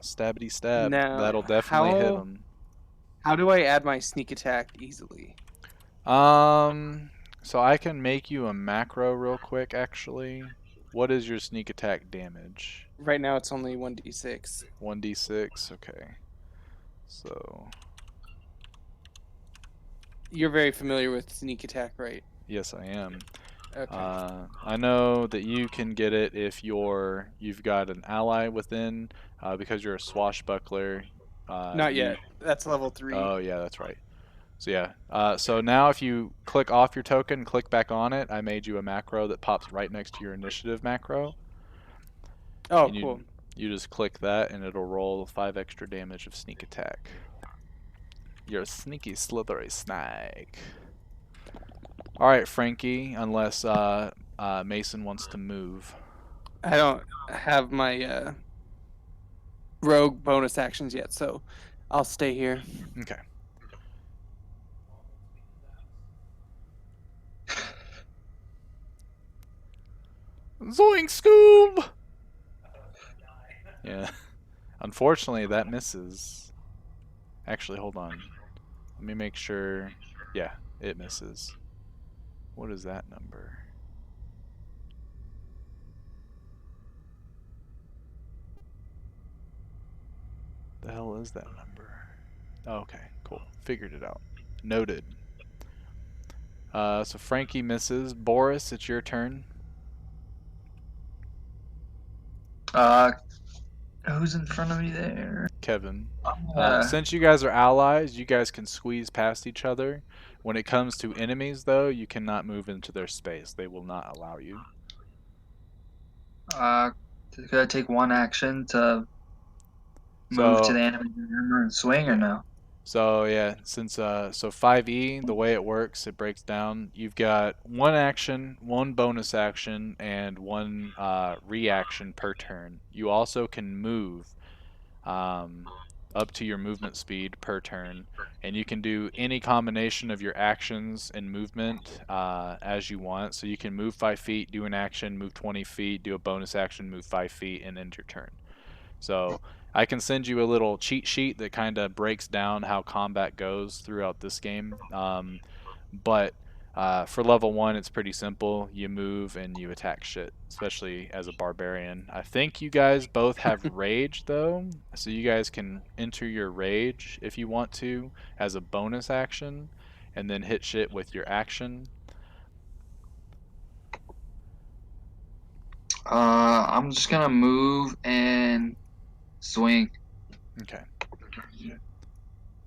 Stabbity stab. Now, That'll definitely hit how him. how do I add my sneak attack easily? So I can make you a macro real quick, actually. What is your sneak attack damage? Right now, it's only 1d6. 1d6, okay. So, You're very familiar with sneak attack, right? yes, I am. Okay. I know that you can get it if you've got an ally within, because you're a swashbuckler. Not yet. That's level 3. Oh yeah, that's right. So yeah. So now if you click off your token, click back on it, I made you a macro that pops right next to your initiative macro, Oh, and cool. you just click that, and it'll roll 5 extra damage of sneak attack. You're a sneaky, slithery snake. All right, Frankie. Unless Mason wants to move. I don't have my rogue bonus actions yet, so I'll stay here. Okay. Zoink Scoob! Yeah. Unfortunately, that misses. Actually, hold on. Let me make sure. Yeah, it misses. What is that number? The hell is that number? Oh, okay, cool. Figured it out. Noted. So Frankie misses. Boris, it's your turn. Who's in front of me there? Kevin. Yeah. Since you guys are allies, you guys can squeeze past each other. When it comes to enemies, though, you cannot move into their space. They will not allow you. Could I take one action to move to So the enemy armor and swing or yeah. no? So yeah, since so 5e, the way it works, it breaks down. You've got one action, one bonus action, and one reaction per turn. You also can move um, up to your movement speed per turn, and you can do any combination of your actions and movement as you want. So you can move 5 feet, do an action, move 20 feet, do a bonus action, move 5 feet, and end your turn. So I can send you a little cheat sheet that kind of breaks down how combat goes throughout this game. But for level 1, it's pretty simple. You move and you attack shit, especially as a barbarian. I think you guys both have rage, though, so you guys can enter your rage if you want to as a bonus action, and then hit shit with your action. I'm just gonna move and swing. Okay.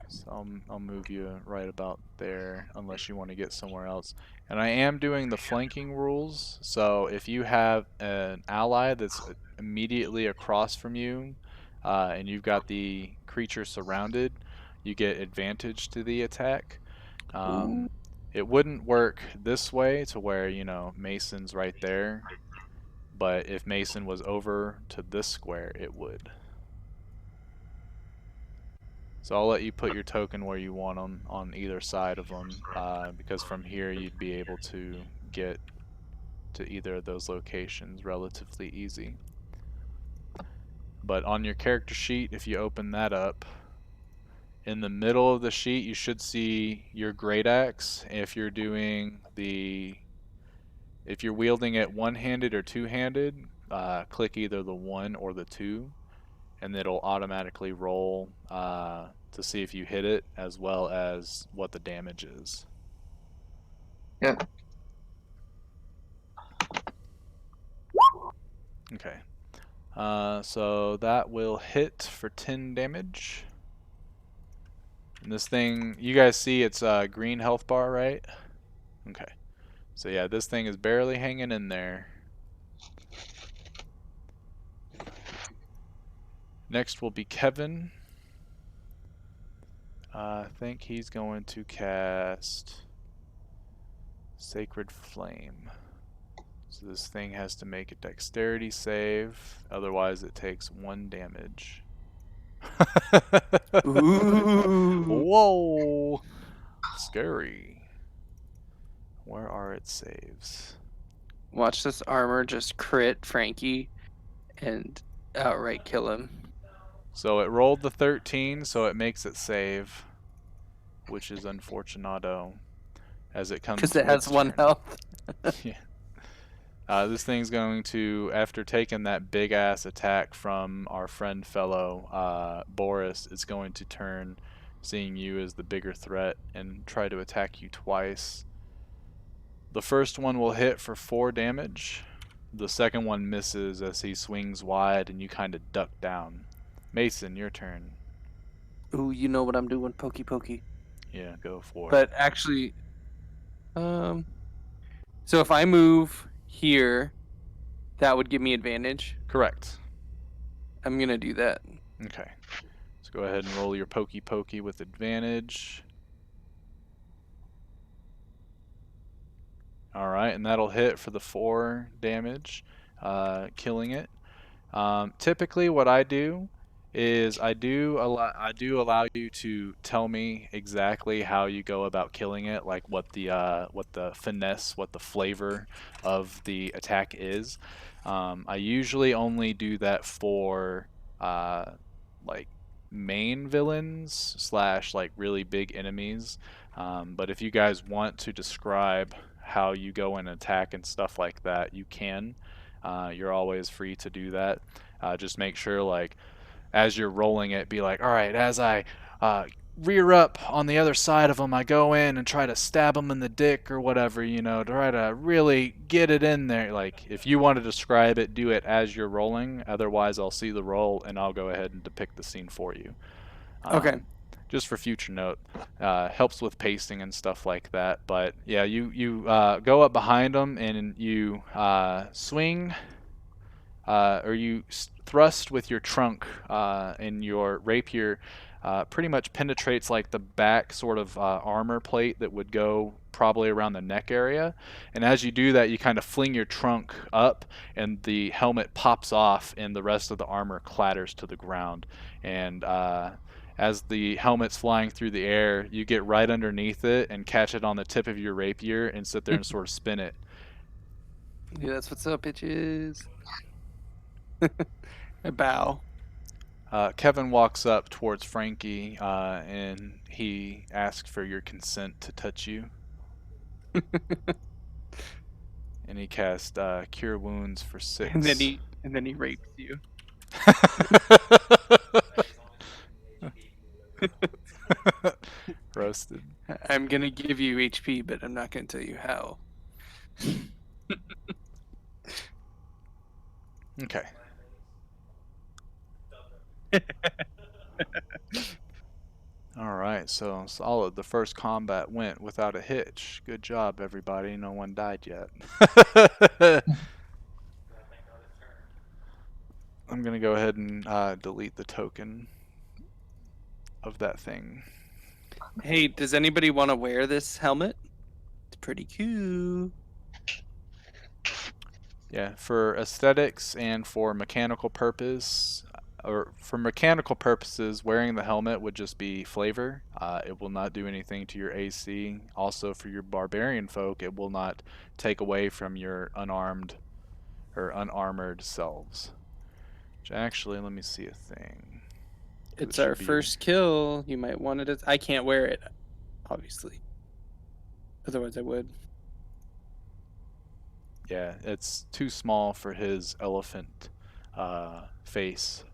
So I'll move you right about there unless you want to get somewhere else. And I am doing the flanking rules. So if you have an ally that's immediately across from you, and you've got the creature surrounded, you get advantage to the attack. Ooh. Um, it wouldn't work this way to where, Mason's right there, but if Mason was over to this square, it would. So I'll let you put your token where you want them on either side of them, because from here you'd be able to get to either of those locations relatively easy. But on your character sheet, if you open that up, in the middle of the sheet you should see your great axe. If you're wielding it one-handed or two-handed, click either the 1 or the 2, and it'll automatically roll to see if you hit it, as well as what the damage is. Yep. Okay. So that will hit for 10 damage. And this thing, you guys see it's a green health bar, right? Okay. So yeah, this thing is barely hanging in there. Next will be Kevin. I think he's going to cast Sacred Flame. So this thing has to make a dexterity save, otherwise it takes 1 damage. Ooh. Whoa! Scary. Where are its saves? Watch this armor just crit Frankie and outright kill him. So it rolled the 13, so it makes it save, which is unfortunato, as it comes Because it to has its 1 turn. health. Yeah. This thing's going to, after taking that big ass attack from our friend fellow Boris, it's going to turn, seeing you as the bigger threat, and try to attack you twice. The first one will hit for 4 damage. The second one misses as he swings wide and you kind of duck down. Mason, your turn. Ooh, you know what I'm doing, pokey pokey. Yeah, go for it. But actually, um, so if I move here, that would give me advantage. Correct. I'm gonna do that. Okay. Let's go ahead and roll your pokey pokey with advantage. Alright, and that'll hit for the 4 damage, killing it. Typically, what I do is I do allow you to tell me exactly how you go about killing it, like what the finesse, what the flavor of the attack is. I usually only do that for uh, like main villains slash like really big enemies. But if you guys want to describe how you go and attack and stuff like that, you can. You're always free to do that. Just make sure, like, as you're rolling it, be like, all right, as I rear up on the other side of them, I go in and try to stab them in the dick or whatever, try to really get it in there. Like, if you want to describe it, do it as you're rolling. Otherwise, I'll see the roll and I'll go ahead and depict the scene for you. Okay. Just for future note, helps with pacing and stuff like that. But yeah, you go up behind them and you swing, or you thrust with your trunk, and your rapier pretty much penetrates like the back sort of armor plate that would go probably around the neck area. And as you do that, you kind of fling your trunk up, and the helmet pops off, and the rest of the armor clatters to the ground. And as the helmet's flying through the air, you get right underneath it and catch it on the tip of your rapier and sit there and sort of spin it. Yeah, that's what's up, bitches. I bow. Kevin walks up towards Frankie, and he asks for your consent to touch you. And he casts Cure Wounds for and then 6. he rapes you. Roasted. I'm gonna give you HP, but I'm not gonna tell you how. Okay. All right, so solid. The first combat went without a hitch. Good job, everybody. No one died yet. I'm gonna go ahead and delete the token of that thing. Hey, does anybody want to wear this helmet? It's pretty cool. Yeah, for aesthetics and for mechanical purpose, or for mechanical purposes, wearing the helmet would just be flavor. It will not do anything to your AC. Also, for your barbarian folk, it will not take away from your unarmed or unarmored selves. Which actually, let me see a thing. 'Cause it It's our should be. first kill. You might want it. I can't wear it, obviously. Otherwise, I would. Yeah, it's too small for his elephant face.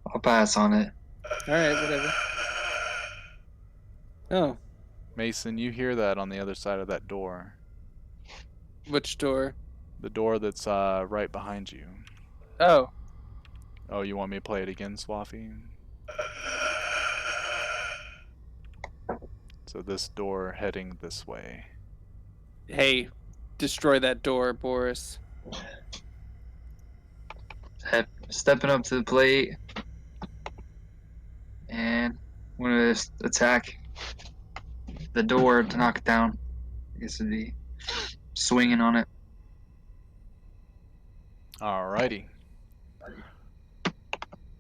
I'll pass on it. All right, whatever. Oh, Mason, you hear that on the other side of that door. which door? The door that's right behind you. Oh, Oh, you want me to play it again, Swaffy? So this door heading this way. hey, destroy that door, Boris. Stepping up to the plate, and I'm gonna attack the door to knock it down. I guess it'd be swinging on it. Alrighty.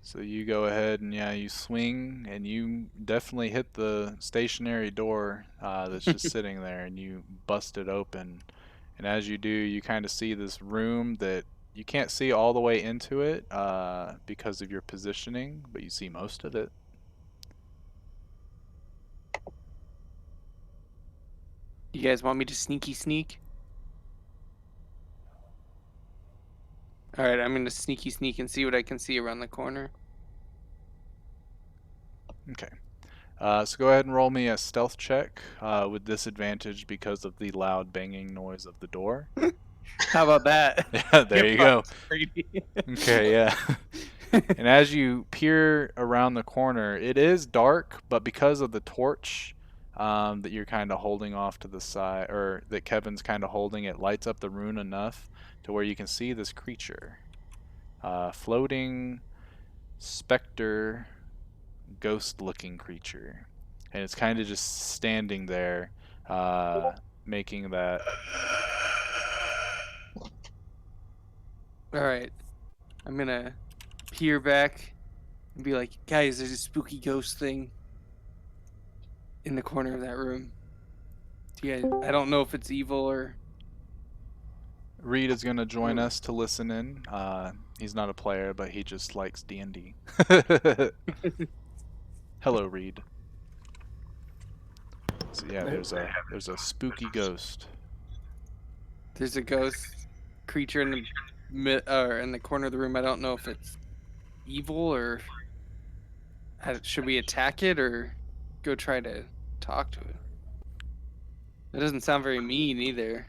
So you go ahead and yeah, you swing and you definitely hit the stationary door that's just sitting there and you bust it open. And as you do, you kind of see this room that you can't see all the way into it because of your positioning, but you see most of it. You guys want me to sneaky sneak? All right, I'm gonna sneaky sneak and see what I can see around the corner. Okay. So go ahead and roll me a stealth check with disadvantage because of the loud banging noise of the door. How about that? Yeah, there Get you go. fucked, Brady. Okay, yeah. And as you peer around the corner, it is dark, but because of the torch that you're kind of holding off to the side, or that Kevin's kind of holding, it lights up the room enough to where you can see this creature. Floating specter, ghost looking creature. And it's kind of just standing there, making that. All right, I'm gonna peer back and be like, guys, there's a spooky ghost thing in the corner of that room. Yeah, I don't know if it's evil or. Reed is going to join Or us to listen in. He's not a player, but he just likes D&D. Hello, Reed. So yeah, there's a spooky ghost. there's a ghost creature in the or in the corner of the room. I don't know if it's evil or should we attack it or go try to talk to it. It doesn't sound very mean either.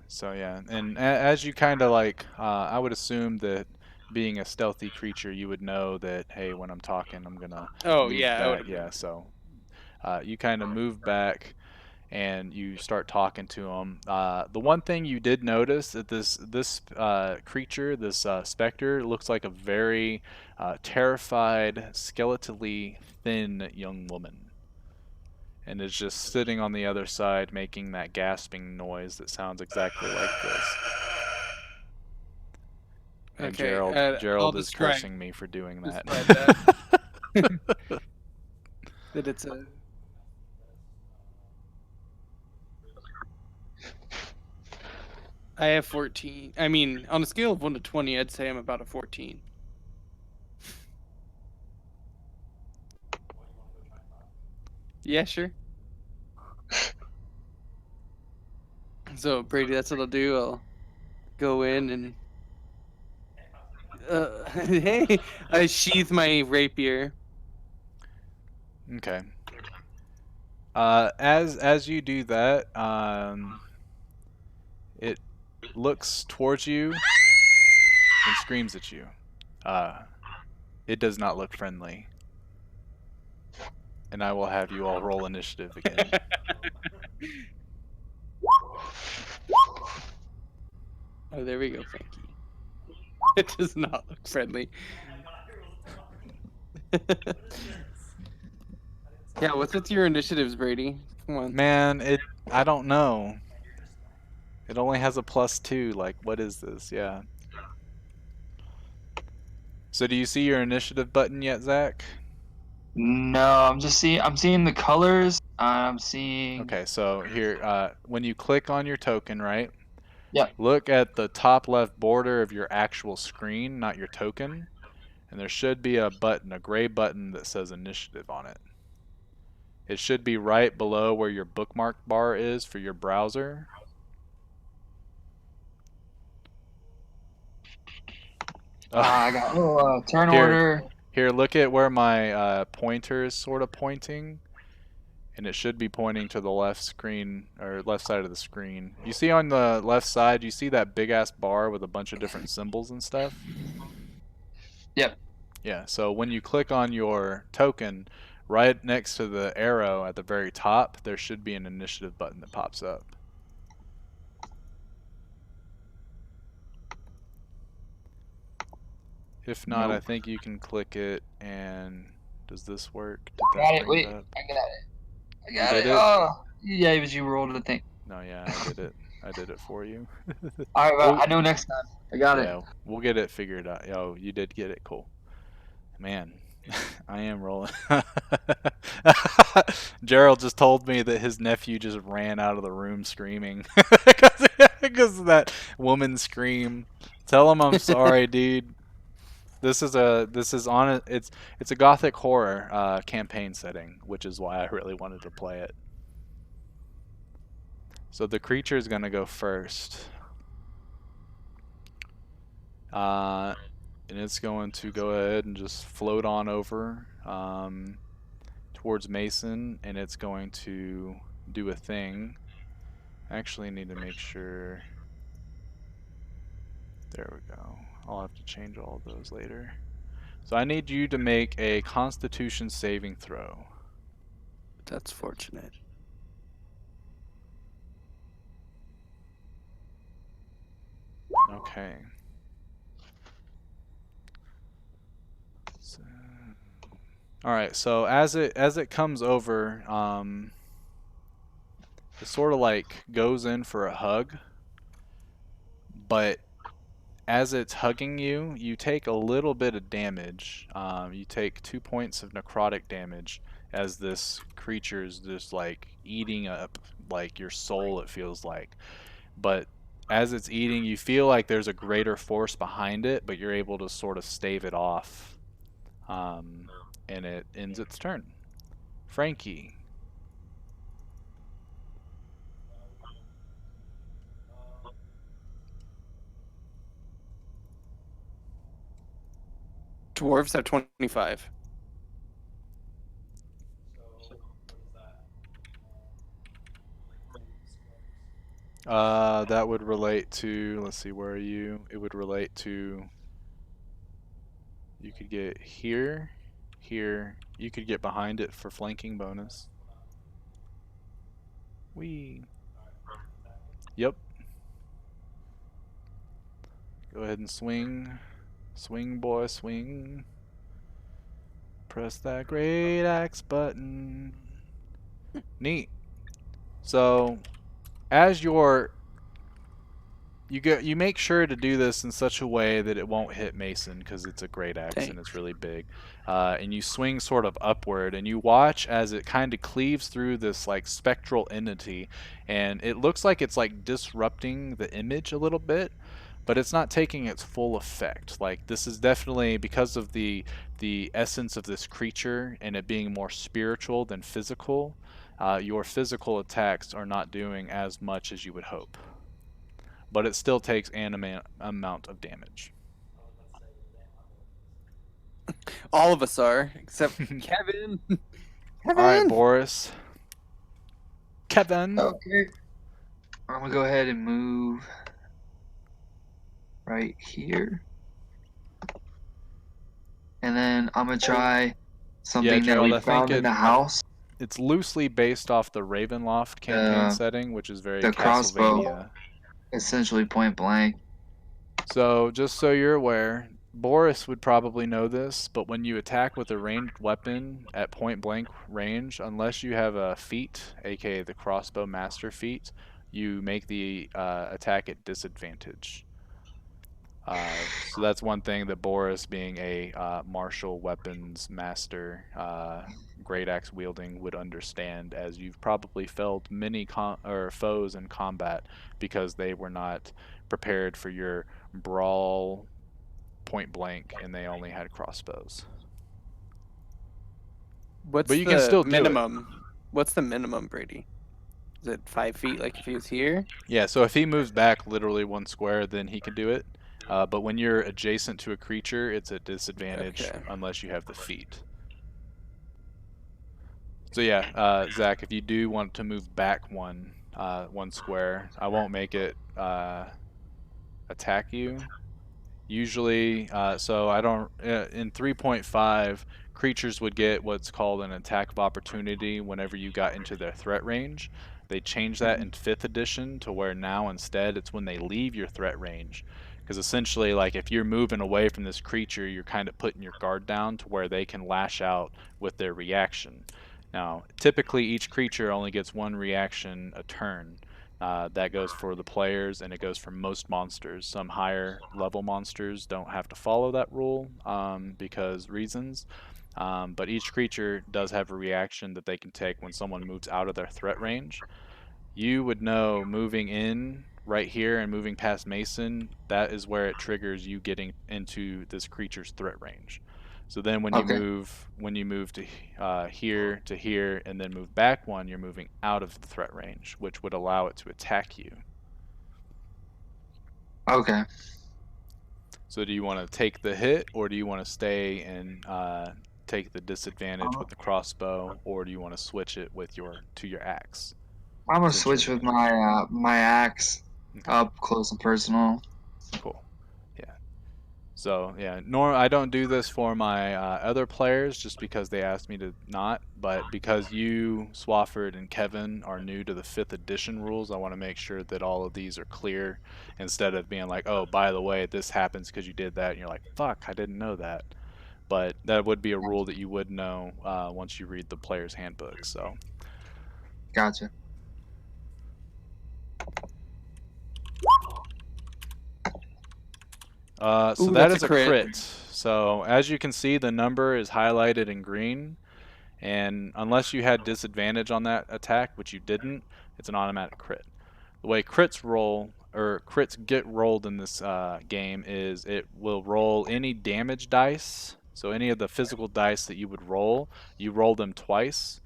So yeah, and as you kind of like, I would assume that being a stealthy creature, you would know that hey, when I'm talking, I'm gonna Oh move yeah, I would back. have Yeah, known. so you kind of move back and you start talking to him. The one thing you did notice that this creature, this specter, looks like a very terrified, skeletally thin young woman, and is just sitting on the other side, making that gasping noise that sounds exactly like this. And Okay, I'll Gerald is describe cursing me for doing that. that. That it's a. I have 14. I mean, on a scale of 1 to 20, I'd say I'm about a 14. Yeah, sure. So Brady, that's what I'll do. I'll go in and hey, I sheath my rapier. Okay. As you do that, it looks towards you and screams at you. It does not look friendly. And I will have you all roll initiative again. Oh, there we go, Frankie. It does not look friendly. Yeah, what's with your initiatives, Brady? Come on. Man, I don't know. It only has a +2. Like, what is this? Yeah. So do you see your initiative button yet, Zach? No, I'm seeing the colors. I'm seeing. Okay, so here, when you click on your token, right? Yeah. Look at the top left border of your actual screen, not your token, and there should be a button, a gray button that says initiative on it. It should be right below where your bookmark bar is for your browser. I got turn Here, order. here, look at where my pointer is sort of pointing, and it should be pointing to the left screen or left side of the screen. You see on the left side, you see that big ass bar with a bunch of different symbols and stuff? Yep. Yeah, so when you click on your token, right next to the arrow at the very top, there should be an initiative button that pops up. If not, I Nope. think you can click it and does this work? Did I that got it. bring it Wait, up? I got it. I You got did it. it? Oh, yeah, it was you rolled the thing. No, yeah, I did it. I did it for you. All right, well, Well, I know next time. I got it. yeah, we'll get it figured out. Oh, you did get it. Cool. Man, I am rolling. Gerald just told me that his nephew just ran out of the room screaming because of that woman scream. Tell him I'm sorry, dude. This is on it. It's a gothic horror campaign setting, which is why I really wanted to play it. So the creature is gonna go first. And it's going to go ahead and just float on over towards Mason, and it's going to do a thing. I actually need to make sure. There we go. I'll have to change all of those later. So I need you to make a Constitution saving throw. That's fortunate. Okay. So, all right. So as it comes over, it sort of like goes in for a hug, but as it's hugging you, you take a little bit of damage. You take 2 points of necrotic damage as this creature is just like eating up like your soul, it feels like. But as it's eating, you feel like there's a greater force behind it, but you're able to sort of stave it off. And it ends its turn. Frankie. Dwarves have 25. That would relate to, let's see, where are you? It would relate to, you could get here, here. You could get behind it for flanking bonus. Wee. Yep. Go ahead and swing. Swing, boy, swing. Press that great axe button. Neat. So, as you make sure to do this in such a way that it won't hit Mason because it's a great axe and Dang. it's really big. And you swing sort of upward and you watch as it kind of cleaves through this like spectral entity, and it looks like it's like disrupting the image a little bit, but it's not taking its full effect. Like this is definitely because of the essence of this creature and it being more spiritual than physical. Your physical attacks are not doing as much as you would hope, but it still takes an amount of damage. All of us are, except Kevin. All right, Kevin! Boris. Kevin. Okay. I'm gonna go ahead and move right here. And then I'm gonna try Yeah, something that Gerald, we found in the house. it's loosely based off the Ravenloft campaign The setting, which is very the crossbow, Castlevania. essentially point blank. So, just so you're aware, Boris would probably know this, but when you attack with a ranged weapon at point blank range, unless you have a feat, aka the crossbow master feat, you make the attack at disadvantage. So that's one thing that Boris, being a martial weapons master, great axe wielding, would understand, as you've probably felled many foes in combat because they were not prepared for your brawl point blank and they only had crossbows. But What's you can the still do it. minimum? What's the minimum, Brady? Is it 5 feet? Like if he was here? Yeah, so if he moves back literally one square, then he can do it. But when you're adjacent to a creature, it's a disadvantage Okay. unless you have the feat. So yeah, Zach, if you do want to move back one square, I won't make it attack you. Usually, so I don't in 3.5, creatures would get what's called an attack of opportunity whenever you got into their threat range. They changed that Mhm. in 5th edition to where now instead it's when they leave your threat range. Because essentially, like if you're moving away from this creature, you're kind of putting your guard down to where they can lash out with their reaction. Now, typically each creature only gets one reaction a turn. That goes for the players and it goes for most monsters. Some higher level monsters don't have to follow that rule because reasons. But each creature does have a reaction that they can take when someone moves out of their threat range. You would know moving in right here and moving past Mason, that is where it triggers you getting into this creature's threat range. So then Okay. when you move to here to here and then move back one, you're moving out of the threat range, which would allow it to attack you. Okay. So do you want to take the hit, or do you want to stay and take the disadvantage I'm with the crossbow, or do you want to switch it with your axe? gonna switch Essentially. with my axe Okay. up close and personal. Cool. Yeah. So yeah, I don't do this for my other players just because they asked me to not. But because you, Swafford, and Kevin are new to the 5th edition rules, I want to make sure that all of these are clear instead of being like, oh, by the way, this happens because you did that, and you're like, fuck, I didn't know that. But that would be a rule that you would know once you read the player's handbook. So, Gotcha. so Ooh, that that's a is a crit. crit. So as you can see, the number is highlighted in green. And unless you had disadvantage on that attack, which you didn't, it's an automatic crit. The way crits roll, or crits get rolled in this game, is it will roll any damage dice. So any of the physical dice that you would roll, you roll them twice.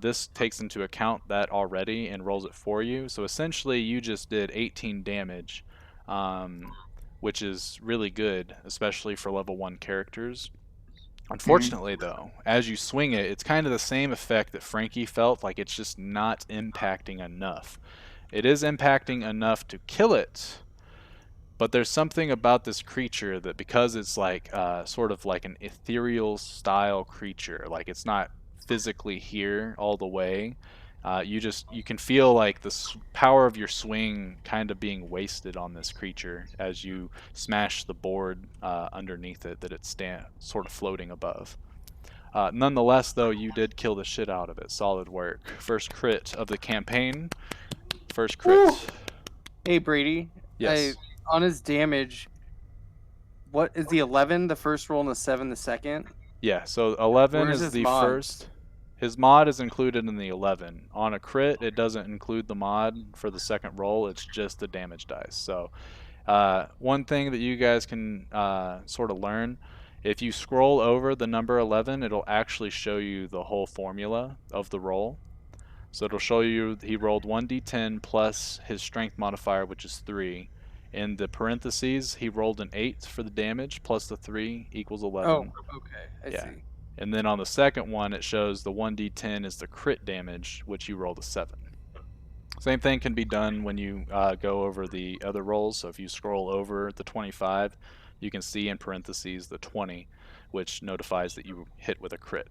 This takes into account that already and rolls it for you. So essentially, you just did 18 damage, um, which is really good, especially for level 1 characters. Hmm. Unfortunately, though, as you swing it, it's kind of the same effect that Frankie felt, like it's just not impacting enough. It is impacting enough to kill it, but there's something about this creature that because it's like sort of like an ethereal style creature, like it's not physically here all the way. You can feel like the power of your swing kind of being wasted on this creature as you smash the board underneath it that it's sort of floating above. Nonetheless, though, you did kill the shit out of it. Solid work. First crit of the campaign. First Woo! crit. Hey, Brady. I Yes. on his damage. What is the 11 the first roll and the 7 the second? Yeah, so 11 Where's is his the mods? first. His mod is included in the 11. On a crit, it doesn't include the mod for the second roll. It's just the damage dice. So, one thing that you guys can sort of learn, if you scroll over the number 11, it'll actually show you the whole formula of the roll. So it'll show you he rolled 1d10 plus his strength modifier, which is 3. In the parentheses, he rolled an 8 for the damage plus the 3 equals Oh, 11. okay. I Yeah. see. And then on the second one, it shows the 1d10 is the crit damage, which you rolled a 7. Same thing can be done when you go over the other rolls. So if you scroll over the 25, you can see in parentheses the 20, which notifies that you hit with a crit.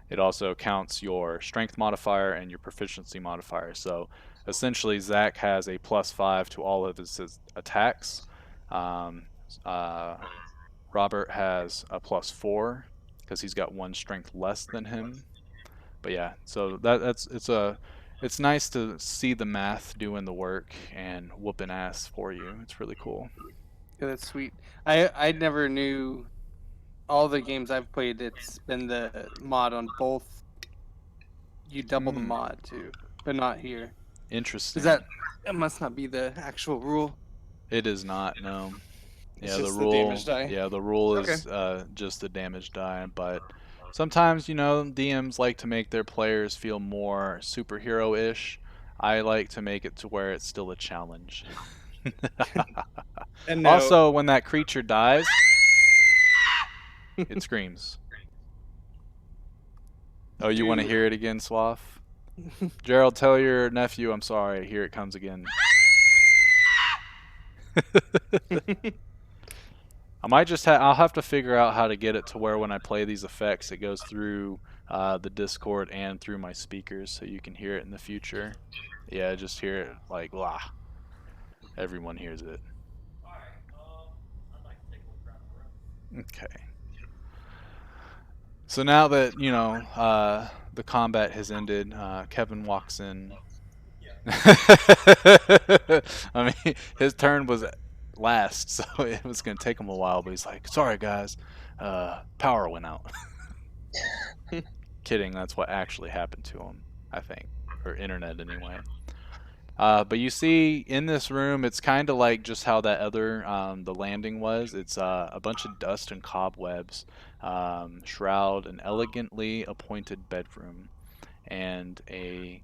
It also counts your strength modifier and your proficiency modifier. So essentially, Zach has a +5 to all of his attacks. Um, uh, Robert has a +4 because he's got one strength less than him. But yeah, so it's nice to see the math doing the work and whooping ass for you. It's really cool. Yeah, that's sweet. I never knew all the games I've played. It's been the mod on both. You double the Hmm. mod too, but not here. Is Interesting. that must not be the actual rule? It is not, no. It's Yeah, the just the damage rule. die. Yeah, the rule Okay. is just a damage die, but sometimes DMs like to make their players feel more superhero-ish. I like to make it to where it's still a challenge. And no, Also, when that creature dies, it screams. Oh, you want to do hear it again, Swaff? Gerald, tell your nephew I'm sorry. Here it comes again. I'll have to figure out how to get it to where when I play these effects, it goes through the Discord and through my speakers, so you can hear it in the future. Yeah, just hear it like blah. Everyone hears it. Okay. So now that the combat has ended, Kevin walks in. I mean, his turn was last, so it was gonna take him a while. But he's like, "Sorry, guys, power went out." Kidding. That's what actually happened to him, I think, or internet anyway. But you see in this room, it's kind of like just how that other the landing was. It's a bunch of dust and cobwebs shroud an elegantly appointed bedroom and a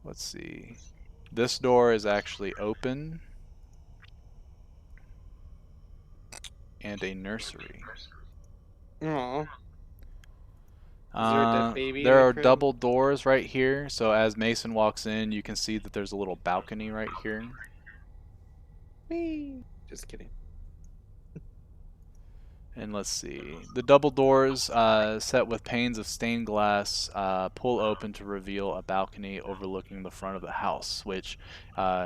let's see. This door is actually open and a nursery. Aw. Is there a dead baby in There the are crib? double doors right here, so as Mason walks in, you can see that there's a little balcony right here. Whee! Just kidding. And let's see. The double doors, set with panes of stained glass, pull open to reveal a balcony overlooking the front of the house. Which,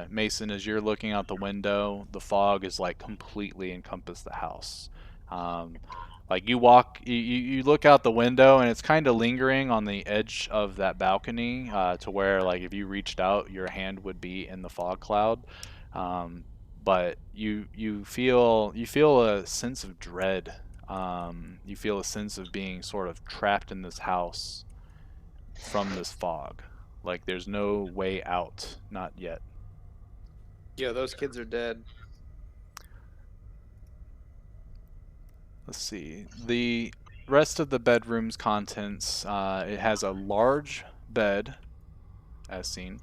Mason, as you're looking out the window, the fog is like completely encompassed the house. Um, like you look out the window, and it's kind of lingering on the edge of that balcony, to where like if you reached out, your hand would be in the fog cloud. Um, but you feel a sense of dread. You feel a sense of being sort of trapped in this house from this fog. Like there's no way out, not yet. Yeah, those kids are dead. Let's see. The rest of the bedroom's contents. It has a large bed, as seen,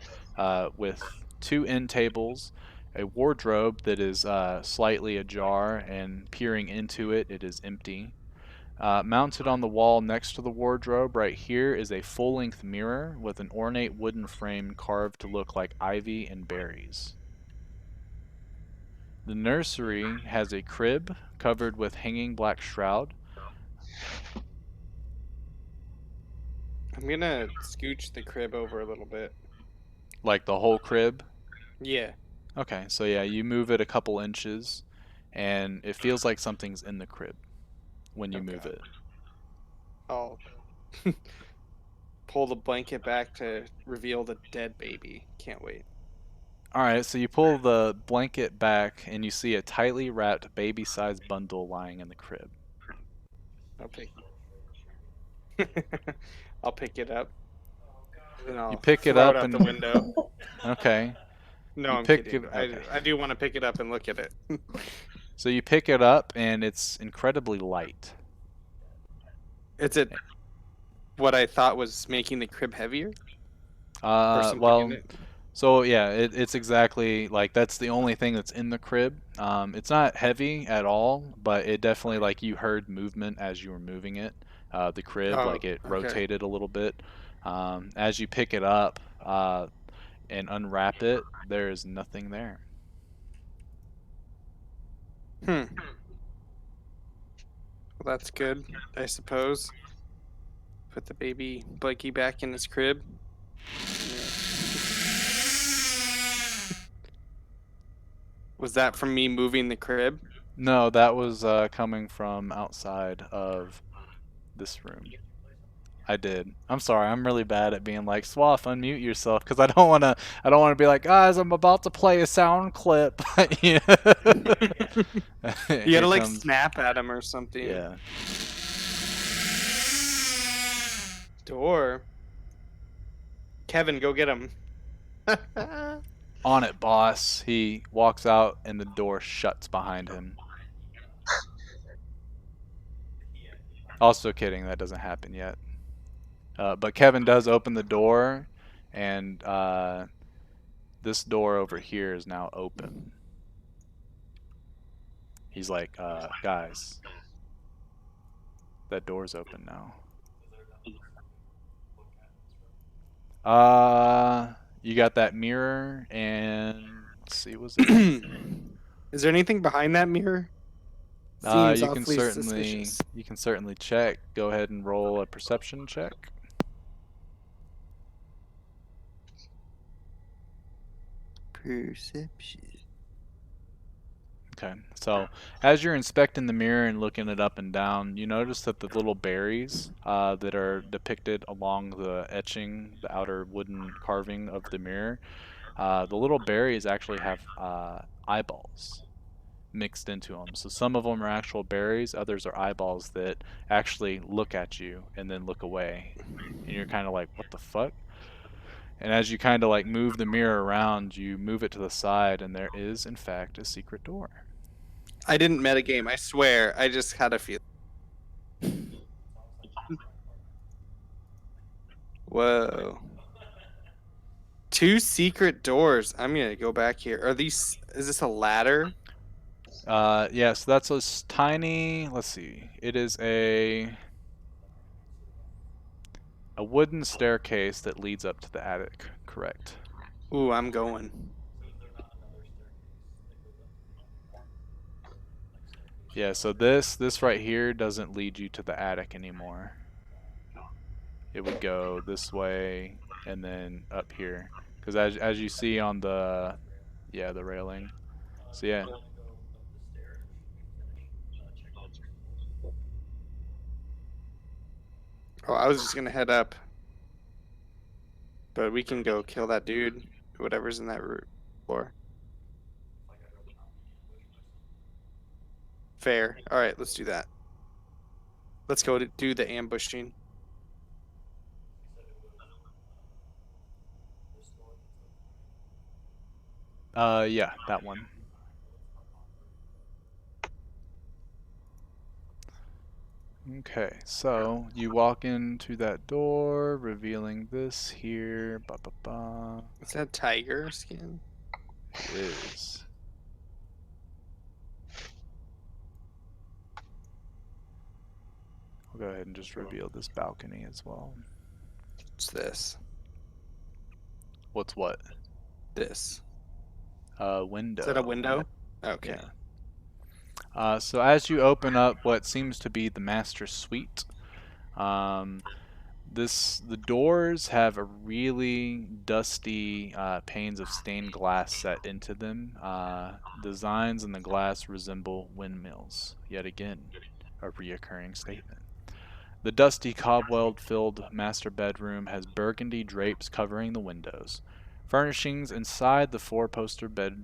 with two end tables, a wardrobe that is slightly ajar, and peering into it, it is empty. Mounted on the wall next to the wardrobe right here is a full-length mirror with an ornate wooden frame carved to look like ivy and berries. The nursery has a crib covered with hanging black shroud. I'm gonna scooch the crib over a little bit. Like the whole crib. Yeah. Okay, so yeah, you move it a couple inches, and it feels like something's in the crib when you Oh move god. it. I'll pull the blanket back to reveal the dead baby. Can't wait. Alright, so you pull the blanket back, and you see a tightly wrapped baby-sized bundle lying in the crib. I'll pick. I'll pick it up and You I'll pick it throw it up out the and window. okay. No, You I'm pick kidding. it okay. I do want to pick it up and look at it. So you pick it up and it's incredibly light. Is it what I thought was making the crib heavier or something in Well, it? so yeah, it's exactly like that's the only thing that's in the crib. It's not heavy at all, but it definitely like you heard movement as you were moving it. The crib Oh, like it okay. rotated a little bit. As you pick it up, and unwrap it, there is nothing there. Hmm. Well, that's good, I suppose. Put the baby Blakey back in his crib. Was that from me moving the crib? No, that was coming from outside of this room. I did. I'm sorry. I'm really bad at being like, Swath, unmute yourself, because I don't want to. I don't want to be like, guys, I'm about to play a sound clip. Yeah. You Here gotta like comes. snap at him or something. Yeah. Door. Kevin, go get him. On it, boss. He walks out, and the door shuts behind him. Also kidding. That doesn't happen yet. But Kevin does open the door, and this door over here is now open. He's like, guys, that door's open now. You got that mirror, and let's see, was it anything? Is there anything behind that mirror? Seems You can awfully certainly suspicious. check. Go ahead and roll a perception check. Perception. Okay, so as you're inspecting the mirror and looking it up and down, you notice that the little berries that are depicted along the etching, the outer wooden carving of the mirror, the little berries actually have eyeballs mixed into them. So some of them are actual berries, others are eyeballs that actually look at you and then look away. And you're kind of like, what the fuck? And as you kind of like move the mirror around, you move it to the side, and there is, in fact, a secret door. I didn't metagame, I swear. I just had a feeling. Whoa. Two secret doors. I'm gonna go back here. Are these? Is this a ladder? Yeah, so that's a tiny. Let's see. It is a wooden staircase that leads up to the attic. Correct. Ooh, I'm going. Yeah. So this right here doesn't lead you to the attic anymore. It would go this way and then up here, because as you see on the the railing. So yeah. Oh, I was just gonna head up. But we can go kill that dude, whatever's in that floor. Fair. All right, let's do that. Let's go to do the ambushing. Yeah, that one. Okay, so you walk into that door, revealing this here. Ba ba ba. Is that tiger skin? It is. I'll go ahead and just reveal this balcony as well. What's this? What's what? This. Window. Is that a window? Okay. So as you open up what seems to be the master suite, the doors have a really dusty panes of stained glass set into them. Designs in the glass resemble windmills. Yet again, a reoccurring statement. The dusty, cobweb-filled master bedroom has burgundy drapes covering the windows. Furnishings inside the four-poster bed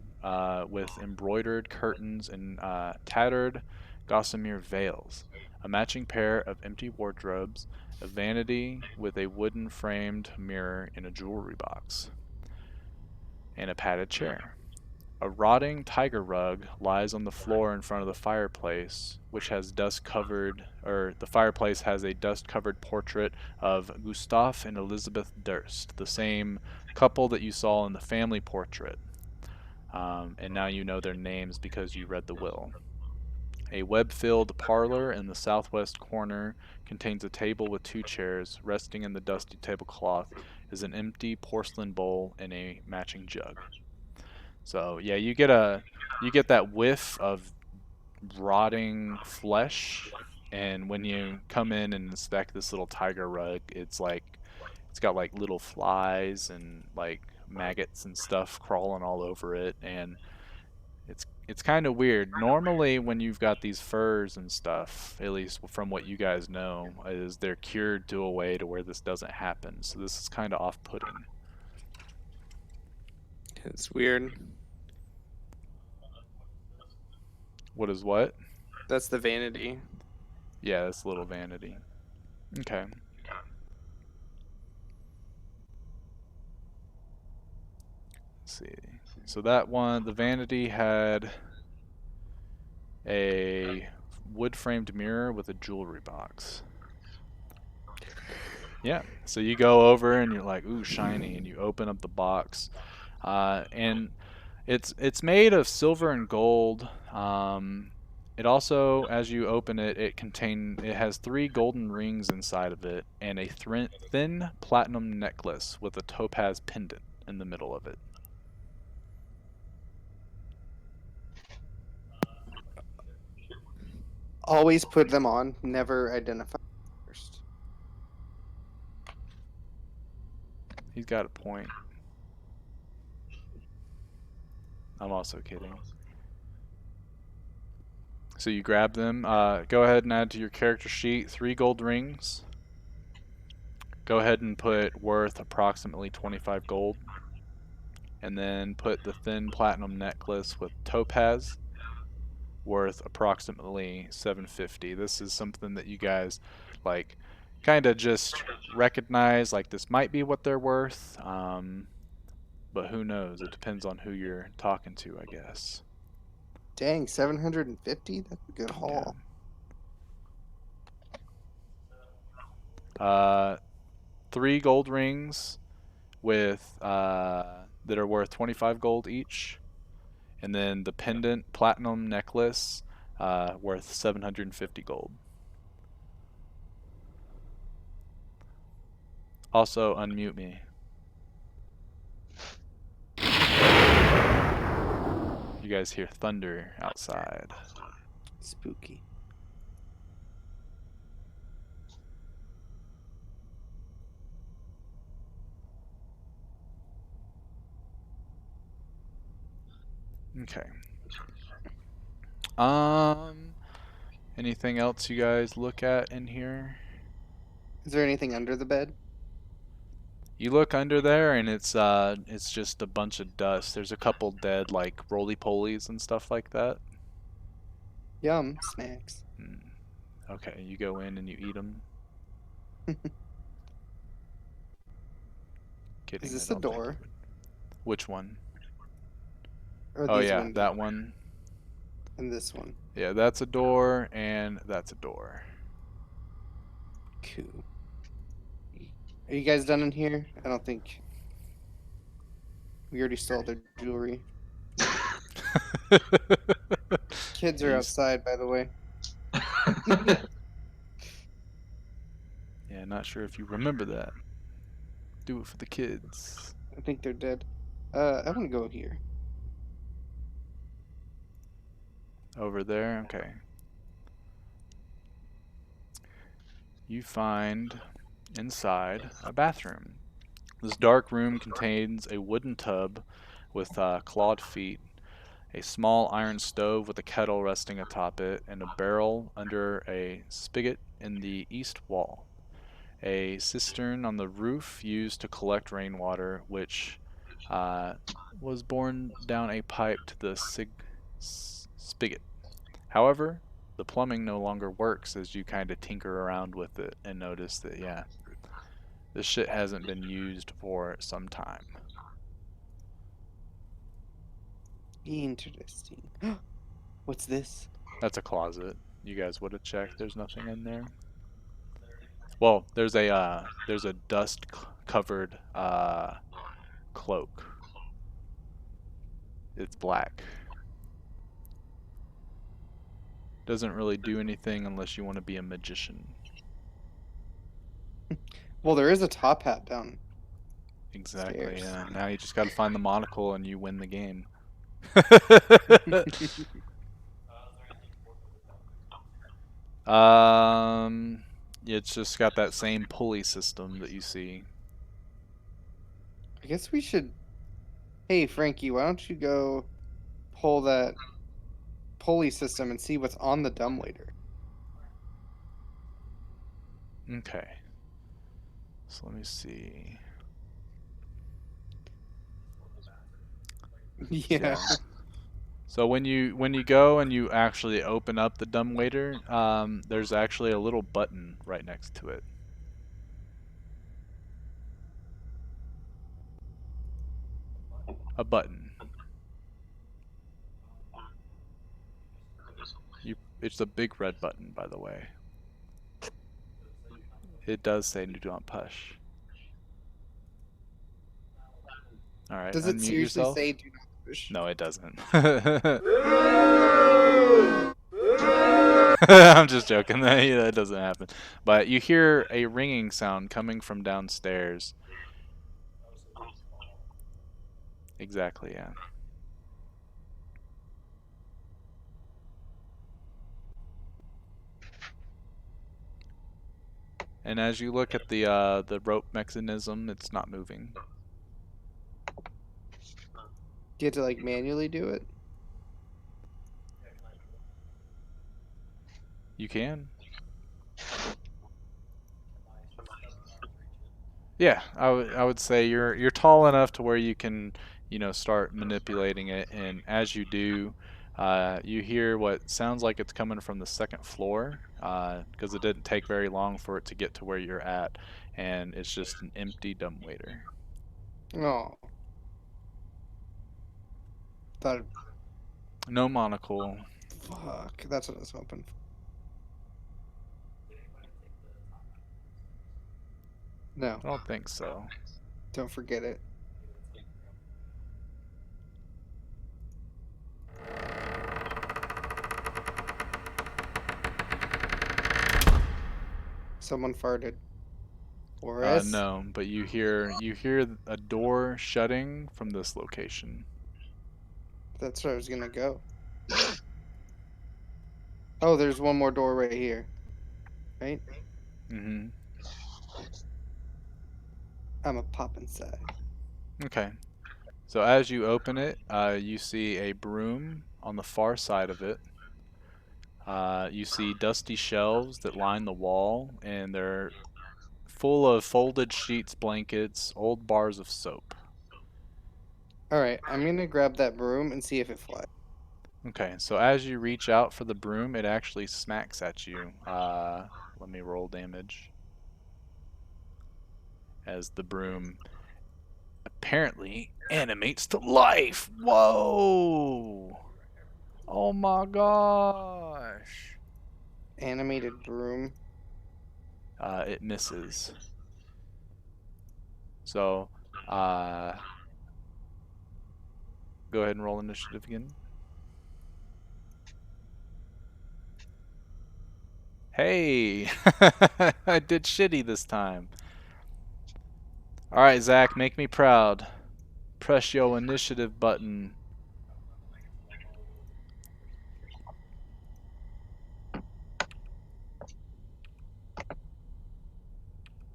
with embroidered curtains and tattered gossamer veils, a matching pair of empty wardrobes, a vanity with a wooden framed mirror in a jewelry box, and a padded chair. A rotting tiger rug lies on the floor in front of the fireplace, which has the fireplace has a dust-covered portrait of Gustav and Elizabeth Durst, the same couple that you saw in the family portrait. And now you know their names because you read the will. A web-filled parlor in the southwest corner contains a table with 2 chairs. Resting in the dusty tablecloth is an empty porcelain bowl and a matching jug. So yeah, you get that whiff of rotting flesh, and when you come in and inspect this little tiger rug, it's got like little flies and like maggots and stuff crawling all over it, and it's kind of weird. Normally, when you've got these furs and stuff, at least from what you guys know, is they're cured to a way to where this doesn't happen. So this is kind of off-putting. It's weird. What is what? That's the vanity. Yeah, that's a little vanity. Okay. Let's see. So that one, the vanity had a wood-framed mirror with a jewelry box. Yeah. So you go over and you're like, ooh, shiny, and you open up the box, and it's made of silver and gold. It also, as you open it, it has 3 golden rings inside of it and a thin platinum necklace with a topaz pendant in the middle of it. Always put them on, never identify first. He's got a point. I'm also kidding. So you grab them. Go ahead and add to your character sheet 3 gold rings. Go ahead and put worth approximately 25 gold. And then put the thin platinum necklace with topaz worth approximately 750. This is something that you guys like kind of just recognize, like this might be what they're worth. But who knows? It depends on who you're talking to, I guess. Dang, 750? That's a good Yeah. haul. 3 gold rings with that are worth 25 gold each, and then the pendant platinum necklace worth 750 gold. Also, unmute me. You guys hear thunder outside. Spooky. Okay. Anything else you guys look at in here? Is there anything under the bed? You look under there and it's just a bunch of dust. There's a couple dead like roly-polies and stuff like that. Yum, snacks. Okay, you go in and you eat them. Is Kidding, I this a don't think door? you would. Which one? Or Oh these yeah, windows? that one. And this one? Yeah, that's a door and that's a door. Cool. Are you guys done in here? I don't think we already stole their jewelry. Kids Yeah, are outside, by the way. yeah, not sure if you remember that. Do it for the kids. I think they're dead. I want to go here. Over there, okay. You find inside a bathroom. This dark room contains a wooden tub with clawed feet, a small iron stove with a kettle resting atop it, and a barrel under a spigot in the east wall. A cistern on the roof used to collect rainwater, which uh, was borne down a pipe to the spigot. However, the plumbing no longer works as you kind of tinker around with it and notice that, yeah, this shit hasn't been used for some time. Interesting. What's this? That's a closet. You guys would have checked. There's nothing in there. Well, there's a dust covered cloak. It's black. Doesn't really do anything unless you want to be a magician. Well, there is a top hat Exactly, downstairs. yeah. Now you just got to find the monocle and you win the game. um, it's just got that same pulley system that you see. I guess we should. Hey, Frankie, why don't you go pull that pulley system and see what's on the dumbwaiter? Okay. So let me see. Yeah. Yeah. So when you go and you actually open up the dumbwaiter, there's actually a little button right next to it. A button. It's a big red button, by the way. It does say do not push. All right, Does it unmute seriously say yourself. do not push? No, it doesn't. I'm just joking. That doesn't happen. But you hear a ringing sound coming from downstairs. Exactly, yeah. And as you look at the rope mechanism, it's not moving. Do you have to like manually do it? You can. Yeah, I would say you're tall enough to where you can, start manipulating it, and as you do, you hear what sounds like it's coming from the second floor, because it didn't take very long for it to get to where you're at, and it's just an empty dumbwaiter. Oh, thought. No monocle. Fuck, that's what I was hoping for. No, I don't think so. don't forget it. Someone farted. Horace? No, but you hear a door shutting from this location. That's where I was gonna go. Oh, there's one more door right here. Right? Mm-hmm. I'm a pop inside. Okay. So as you open it, you see a broom on the far side of it. You see dusty shelves that line the wall, and they're full of folded sheets, blankets, old bars of soap. Alright, I'm gonna grab that broom and see if it flies. Okay, so as you reach out for the broom, it actually smacks at you. Let me roll damage. As the broom apparently animates to life. Whoa! Oh my gosh! Animated broom. It misses. So, uh, go ahead and roll initiative again. Hey! I did shitty this time. Alright, Zach, make me proud. Press your initiative button.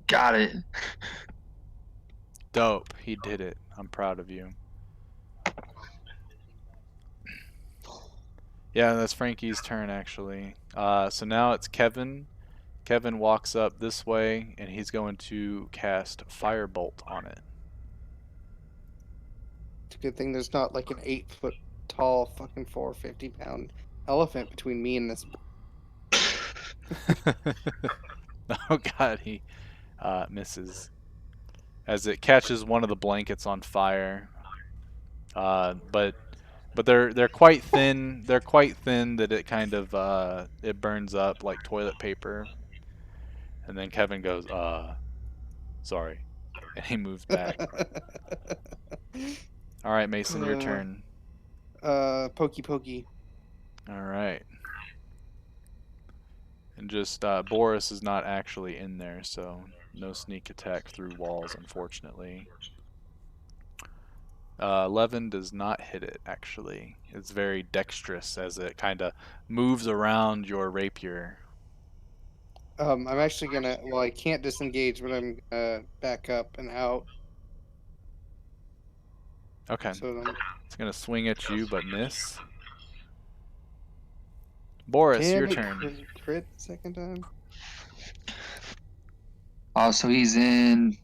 Got it. Dope. He did it. I'm proud of you. Yeah, that's Frankie's turn, actually. So now it's Kevin. Kevin walks up this way, and he's going to cast Firebolt on it. It's a good thing there's not like an 8 foot tall fucking 450 pound elephant between me and this. Oh god, he misses. As it catches one of the blankets on fire. But they're quite thin. They're quite thin that it kind of it burns up like toilet paper. And then Kevin goes, sorry. And he moves back. All right, Mason, your uh, turn. Pokey Pokey. All right. And just Boris is not actually in there, so no sneak attack through walls, unfortunately. 11 does not hit it, actually. It's very dexterous as it kind of moves around your rapier. I'm actually gonna. Well, I can't disengage, but I'm gonna back up and out. Okay. So I'm, It's going to swing at you, but miss. Boris, your damn it! turn. Crit second time. Oh, so he's in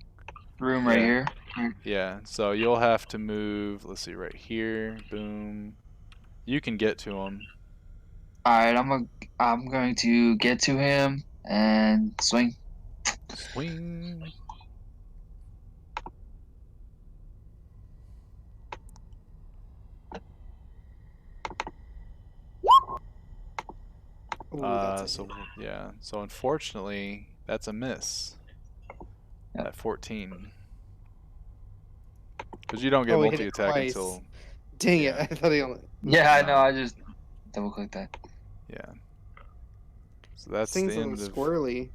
room right Yeah. here. Yeah, so you'll have to move, let's see, right here. Boom. You can get to him. All right, I'm going to get to him and swing. Swing. Oh, that's a hit. So yeah. So unfortunately, that's a miss Yep. at 14. Because you don't get Oh, he hit it multi-attack twice. until, Dang it! yeah, I thought he only. Yeah, I know. no, I just double clicked that. yeah. So This that's the thing's a little end of, squirrely.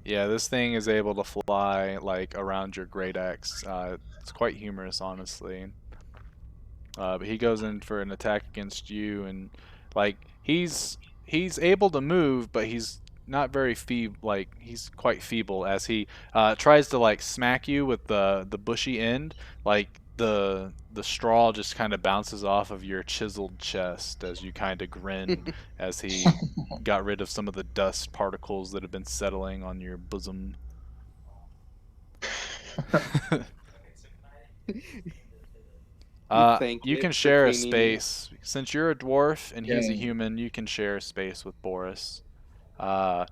yeah, this thing is able to fly like around your great axe. It's quite humorous, honestly. But he goes in for an attack against you, and like he's able to move, but he's not very feeble. Like he's quite feeble as he tries to like smack you with the bushy end. Like the straw just kind of bounces off of your chiseled chest as you kind of grin as he got rid of some of the dust particles that have been settling on your bosom. You thank You can it for share a cleaning you. space. Since you're a dwarf and he's a Yeah. human, you can share a space with Boris. Uh,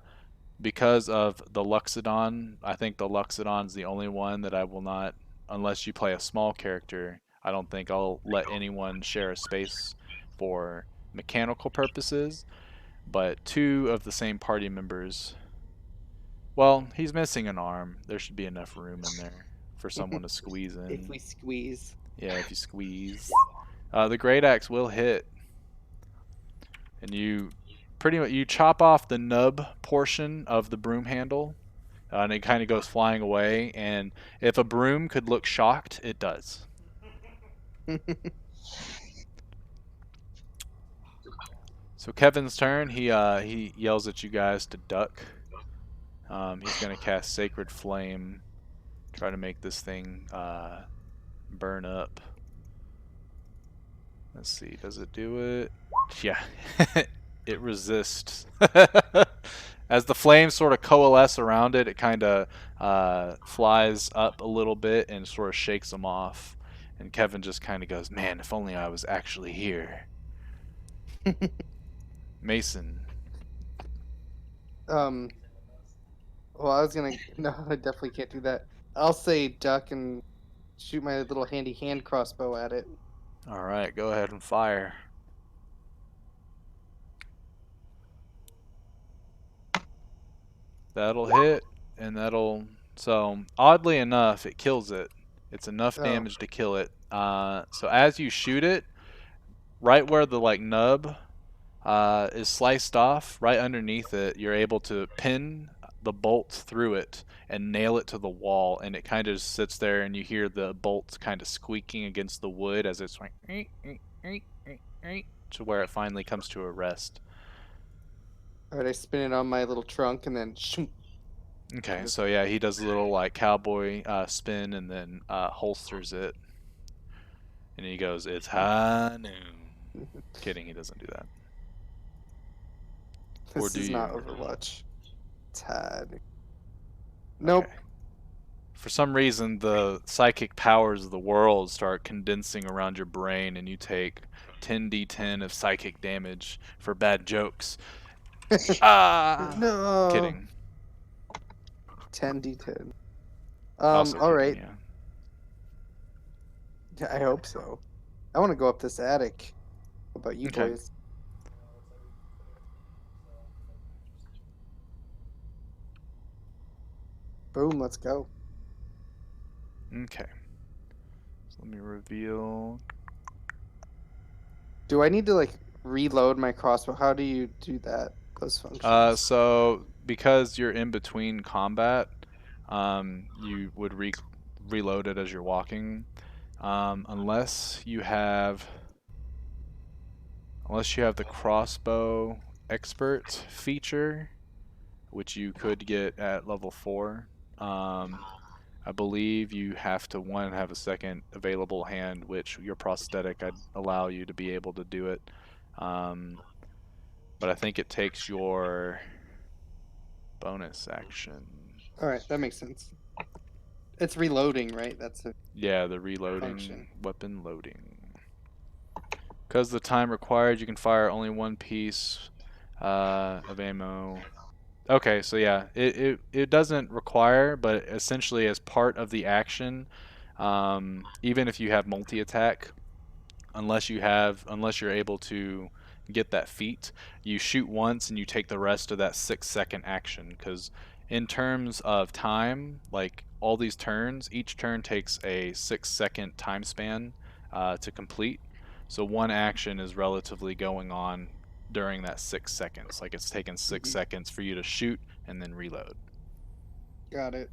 because of the Luxodon, I think the Luxodon's the only one that I will not, unless you play a small character, I don't think I'll let anyone share a space for mechanical purposes. But two of the same party members, well, he's missing an arm. There should be enough room in there for someone to squeeze If in. we squeeze. Yeah, if you squeeze. The great axe will hit, and you pretty much you chop off the nub portion of the broom handle, and it kind of goes flying away. And if a broom could look shocked, it does. So Kevin's turn. He yells at you guys to duck. He's gonna cast Sacred Flame, try to make this thing burn up. Let's see, does it do it? Yeah, it resists. As the flames sort of coalesce around it, it kind of flies up a little bit and sort of shakes them off. And Kevin just kind of goes, "Man, if only I was actually here." Mason. um. Well, I was gonna. No, I definitely can't do that. I'll say duck and shoot my little handy hand crossbow at it. All right, go ahead and fire. That'll hit, and that'll. So, oddly enough, it kills it. It's enough Oh. damage to kill it. So as you shoot it, right where the like nub is sliced off, right underneath it, you're able to pin the bolt through it and nail it to the wall, and it kind of just sits there, and you hear the bolts kind of squeaking against the wood as it's like to where it finally comes to a rest. All right, I spin it on my little trunk and then shoom. Okay, Just so yeah, he does a little like cowboy spin and then holsters it, and he goes, "It's high noon." Kidding, he doesn't do that. Or This do is not you? Overwatch. Tad. Okay. Nope. For some reason, the psychic powers of the world start condensing around your brain, and you take 10d10 of psychic damage for bad jokes. Ah! No. Kidding. 10d10. Also All kidding, right. yeah. Yeah, I hope so. I want to go up this attic. How about you Okay. boys? Boom, let's go. Okay. So let me reveal. Do I need to like reload my crossbow? How do you do that? Those functions. So because you're in between combat, you would reload it as you're walking, unless you have the crossbow expert feature, which you could get at level 4. Um, I believe you have to one have a second available hand, which your prosthetic I'd allow you to be able to do it. Um, but I think it takes your bonus action. All right, that makes sense. It's reloading, right? That's a Yeah, the reloading, function. weapon loading. Because the time required, you can fire only one piece of ammo. Okay, so yeah, it doesn't require, but essentially as part of the action, even if you have multi-attack, unless you're able to get that feat, you shoot once and you take the rest of that 6 second action. Because in terms of time, like all these turns, each turn takes a 6 second time span to complete. So one action is relatively going on during that 6 seconds. Like it's taken six Hmm. seconds for you to shoot and then reload. Got it.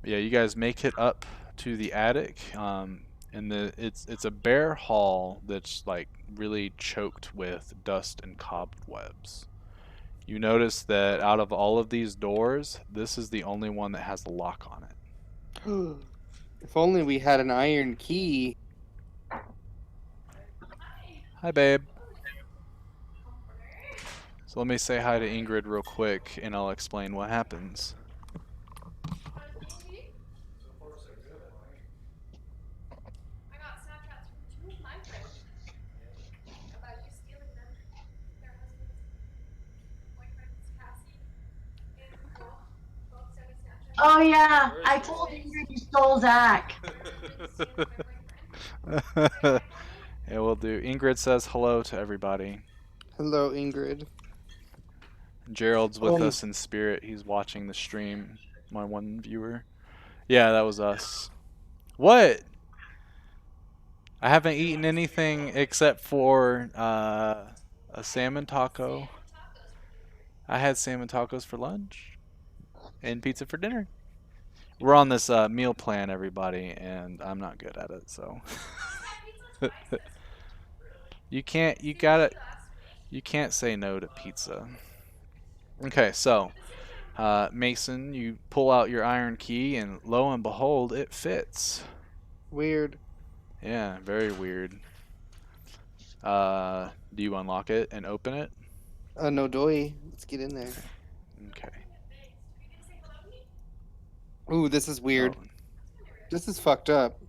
Yeah, you guys make it up to the attic. And it's a bare hall that's like really choked with dust and cobwebs. You notice that out of all of these doors, this is the only one that has a lock on it. If only we had an iron key. Hi, babe. So let me say hi to Ingrid real quick, and I'll explain what happens. Oh yeah, I told Ingrid you stole Zach. Yeah, we'll do. Ingrid says hello to everybody. Hello, Ingrid. Gerald's with Oh, us in spirit. He's watching the stream. My one viewer. Yeah, that was us. What? I haven't eaten anything except for a salmon taco. I had salmon tacos for lunch and pizza for dinner. We're on this meal plan, everybody, and I'm not good at it, so you can't. You can't say no to pizza. Okay, so Mason, you pull out your iron key, and lo and behold, it fits. weird. Yeah, very weird. Do you unlock it and open it? No doy. Let's get in there. Okay. Ooh, this is Oh, weird. This is fucked up.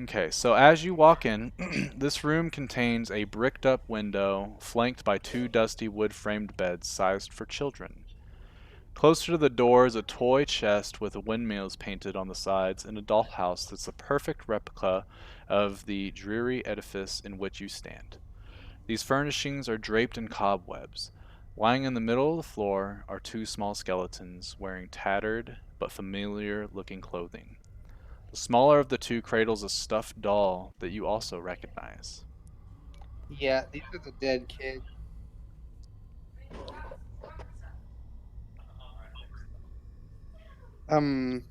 okay. So as you walk in, this room contains a bricked up window flanked by two dusty wood framed beds sized for children. Closer to the door is a toy chest with windmills painted on the sides and a dollhouse that's a perfect replica of the dreary edifice in which you stand. These furnishings are draped in cobwebs. Lying in the middle of the floor are two small skeletons wearing tattered but familiar looking clothing. The smaller of the two cradles a stuffed doll that you also recognize. Yeah, these are the dead kids. Um,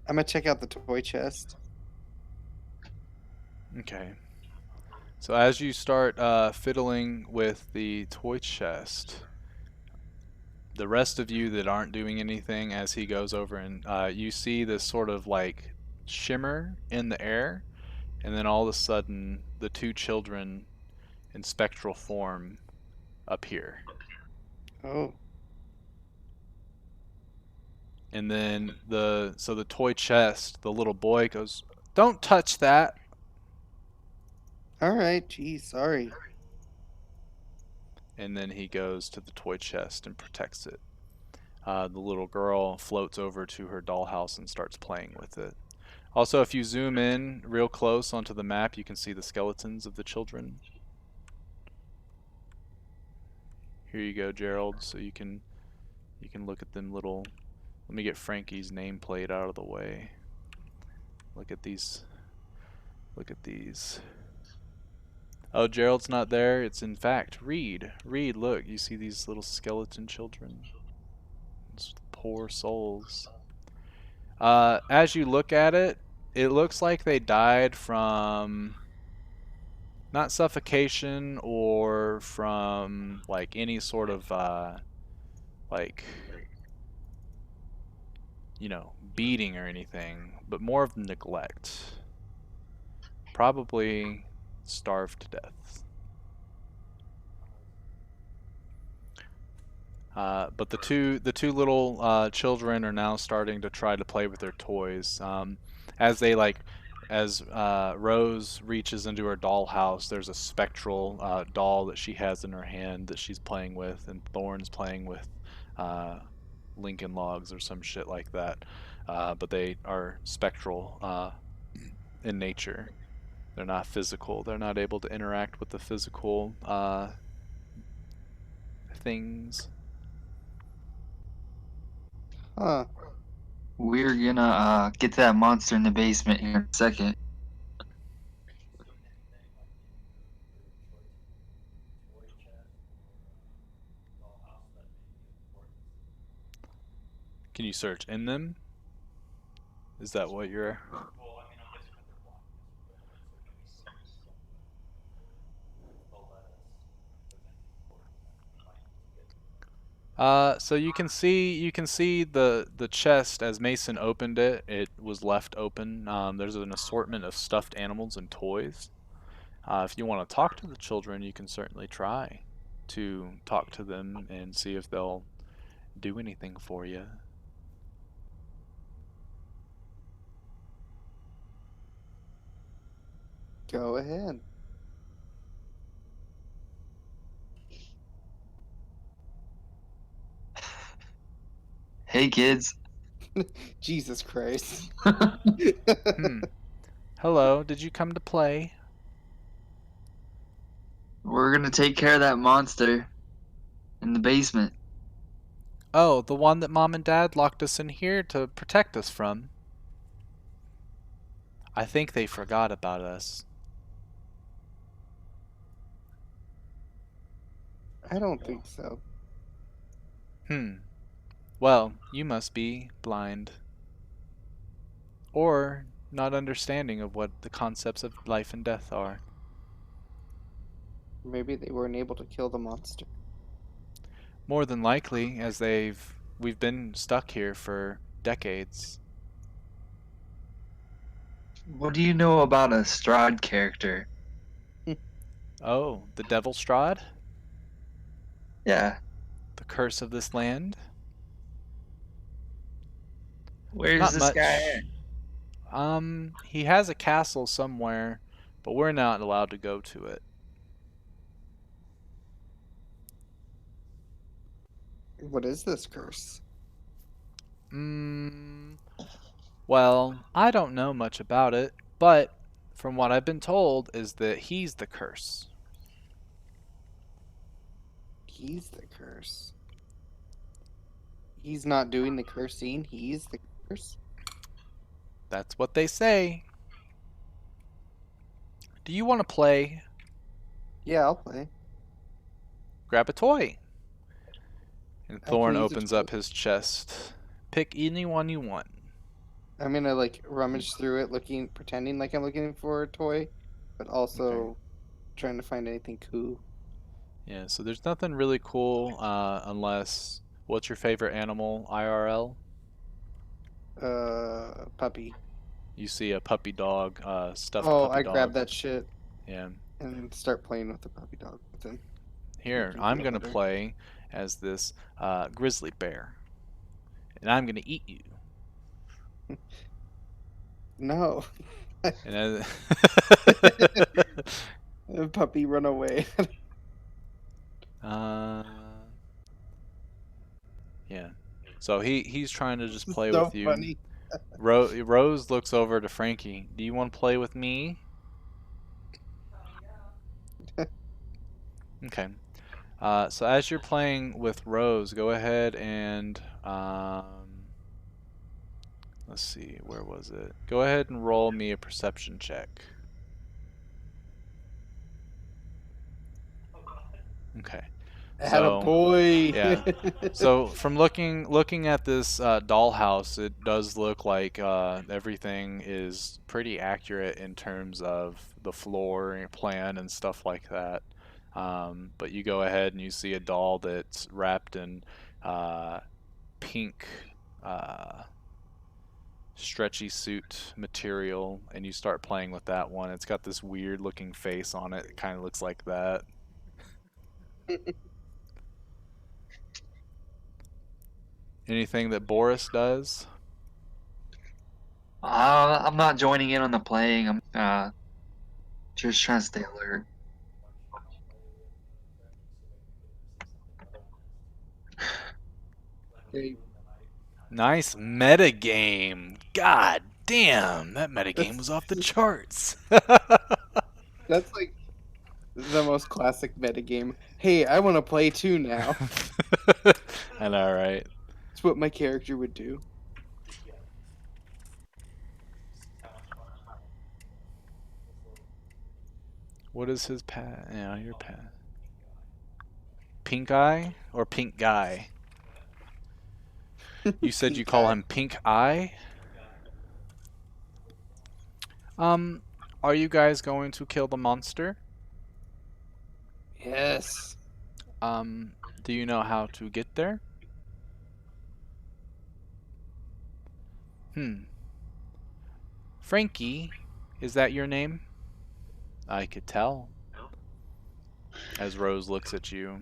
I'm gonna check out the toy chest. Okay. So as you start fiddling with the toy chest, the rest of you that aren't doing anything as he goes over and you see this sort of like shimmer in the air, and then all of a sudden the two children in spectral form appear. Oh, And then the toy chest, the little boy goes, "Don't touch that." all right. Geez, sorry. And then he goes to the toy chest and protects it. The little girl floats over to her dollhouse and starts playing with it. Also, if you zoom in real close onto the map, you can see the skeletons of the children. Here you go, Gerald, so you can look at them little. Let me get Frankie's nameplate out of the way. Look at these. Look at these. Oh, Gerald's not there. It's in fact Reed. Reed, look, you see these little skeleton children? Those poor souls. As you look at it, it looks like they died from not suffocation or from like any sort of like beating or anything, but more of neglect. Probably starved to death. But the two little children are now starting to try to play with their toys. As they as Rose reaches into her dollhouse, there's a spectral doll that she has in her hand that she's playing with, and Thorn's playing with uh, Lincoln Logs or some shit like that. But they are spectral in nature. They're not physical. They're not able to interact with the physical things. Huh. We're gonna get to that monster in the basement here in a second. Can you search in them? Is that what you're... So you can see the chest as Mason opened it. It was left open. There's an assortment of stuffed animals and toys. If you want to talk to the children, you can certainly try to talk to them and see if they'll do anything for you. Go ahead. Hey kids. Jesus Christ. Hmm. Hello. Did you come to play? We're gonna take care of that monster in the basement. Oh, the one that Mom and Dad locked us in here to protect us from. I think they forgot about us. I don't think so. Hmm. Well, you must be blind. Or not understanding of what the concepts of life and death are. Maybe they weren't able to kill the monster. More than likely, as we've been stuck here for decades. What do you know about a Strahd character? Oh, the Devil Strahd? Yeah. The curse of this land? Where's Not this guy at? much. He has a castle somewhere, but we're not allowed to go to it. What is this curse? Mm, well, I don't know much about it, but from what I've been told is that he's the curse. He's the curse. He's not doing the cursing. He's the curse. That's what they say. Do you want to play? Yeah, I'll play. Grab a toy. And I can Thorn use a opens toy. up his chest. Pick any one you want. I'm gonna like rummage through it, pretending like I'm looking for a toy, but Okay. also trying to find anything cool. Yeah, so there's nothing really cool unless... What's your favorite animal, IRL? Puppy. You see a puppy dog, stuffed Oh, puppy I grab dog. that shit Yeah. and start playing with the puppy dog with him. Here, Make him I'm feel going to better. play as this grizzly bear. And I'm going to eat you. No. And as... Puppy, run away. uh, yeah. So he's trying to just This is play so with you. funny. Rose looks over to Frankie. Do you want to play with me? Okay. So as you're playing with Rose, go ahead and let's see, where was it? Go ahead and roll me a perception check. Okay. So, Attaboy. yeah. So from looking at this dollhouse, it does look like everything is pretty accurate in terms of the floor plan and stuff like that. But you go ahead and you see a doll that's wrapped in uh, pink uh, stretchy suit material, and you start playing with that one. It's got this weird looking face on it. It kind of looks like that. Anything that Boris does? I'm not joining in on the playing. I'm just trying to stay alert. Okay, Nice metagame. God damn, that metagame was that's off the charts. that's like the most classic metagame. Hey, I want to play too now. I know, right? It's what my character would do. What is his pet? Yeah, your pet. Pink Eye or Pink Guy? You said you Pink call eye. him Pink Eye? Um, are you guys going to kill the monster? Yes. Um, do you know how to get there? Hmm. Frankie, is that your name? I could tell. As Rose looks at you.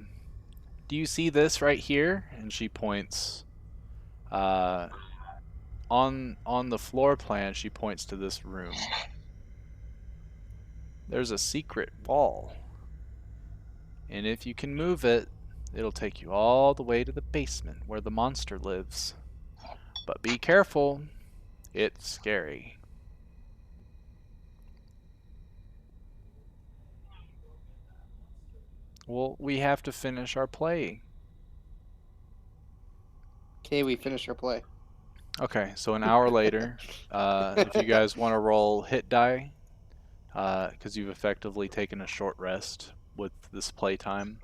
Do you see this right here? And she points uh, on the floor plan. She points to this room. There's a secret wall, and if you can move it, it'll take you all the way to the basement where the monster lives. But be careful, it's scary. Well, we have to finish our play. Okay, we finish our play. Okay, so an hour later, if you guys want to roll hit die, because you've effectively taken a short rest with this playtime.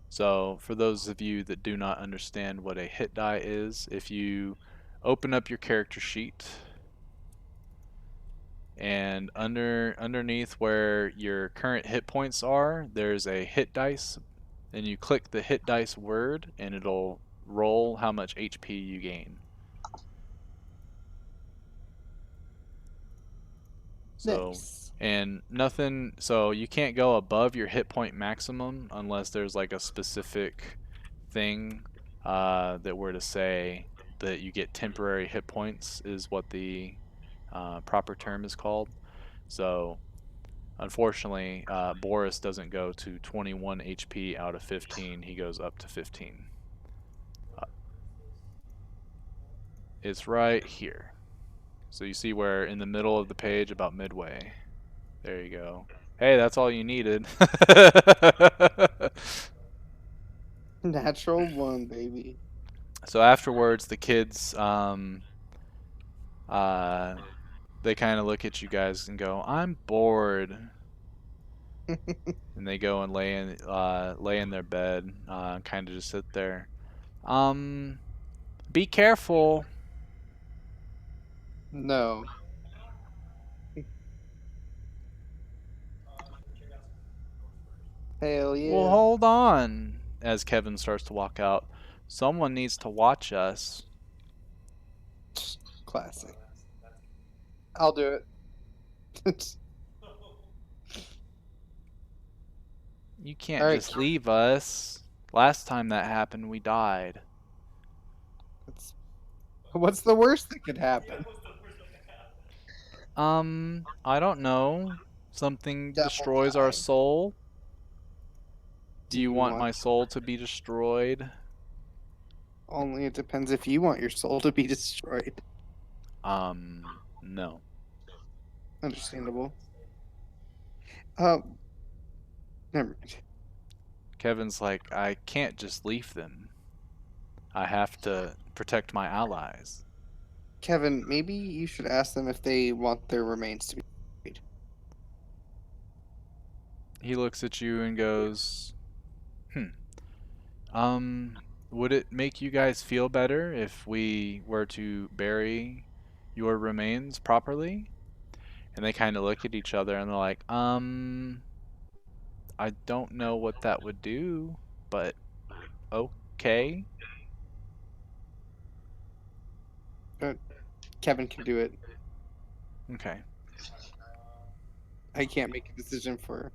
So, for those of you that do not understand what a hit die is, if you open up your character sheet and underneath where your current hit points are, there's a hit dice, and you click the hit dice word, and it'll roll how much HP you gain. So, Nice. and nothing, so you can't go above your hit point maximum unless there's like a specific thing that were to say that you get temporary hit points, is what the proper term is called. So, unfortunately, Boris doesn't go to 21 HP out of 15, he goes up to 15. Uh, it's right here. So, you see where in the middle of the page, about midway. There you go. Hey, that's all you needed. Natural one, baby. So afterwards, the kids, uh, they kind of look at you guys and go, "I'm bored," and they go and lay in their bed, kind of just sit there. Um, be careful. No. Hell Well, yeah. hold on. As Kevin starts to walk out, someone needs to watch us. Classic. I'll do it. You can't All right. just leave us. Last time that happened, we died. That's, what's the worst that could happen? I don't know. Something Double destroys our time. soul. Do Do you you want want my soul to be destroyed? only it depends if you want your soul to be destroyed. No. Understandable. Um, never mind. Kevin's like, I can't just leave them. I have to protect my allies. Kevin, maybe you should ask them if they want their remains to be buried. He looks at you and goes, Um, would it make you guys feel better if we were to bury your remains properly? And they kind of look at each other and they're like, I don't know what that would do, but okay. Uh, Kevin can do it. Okay. I can't make a decision for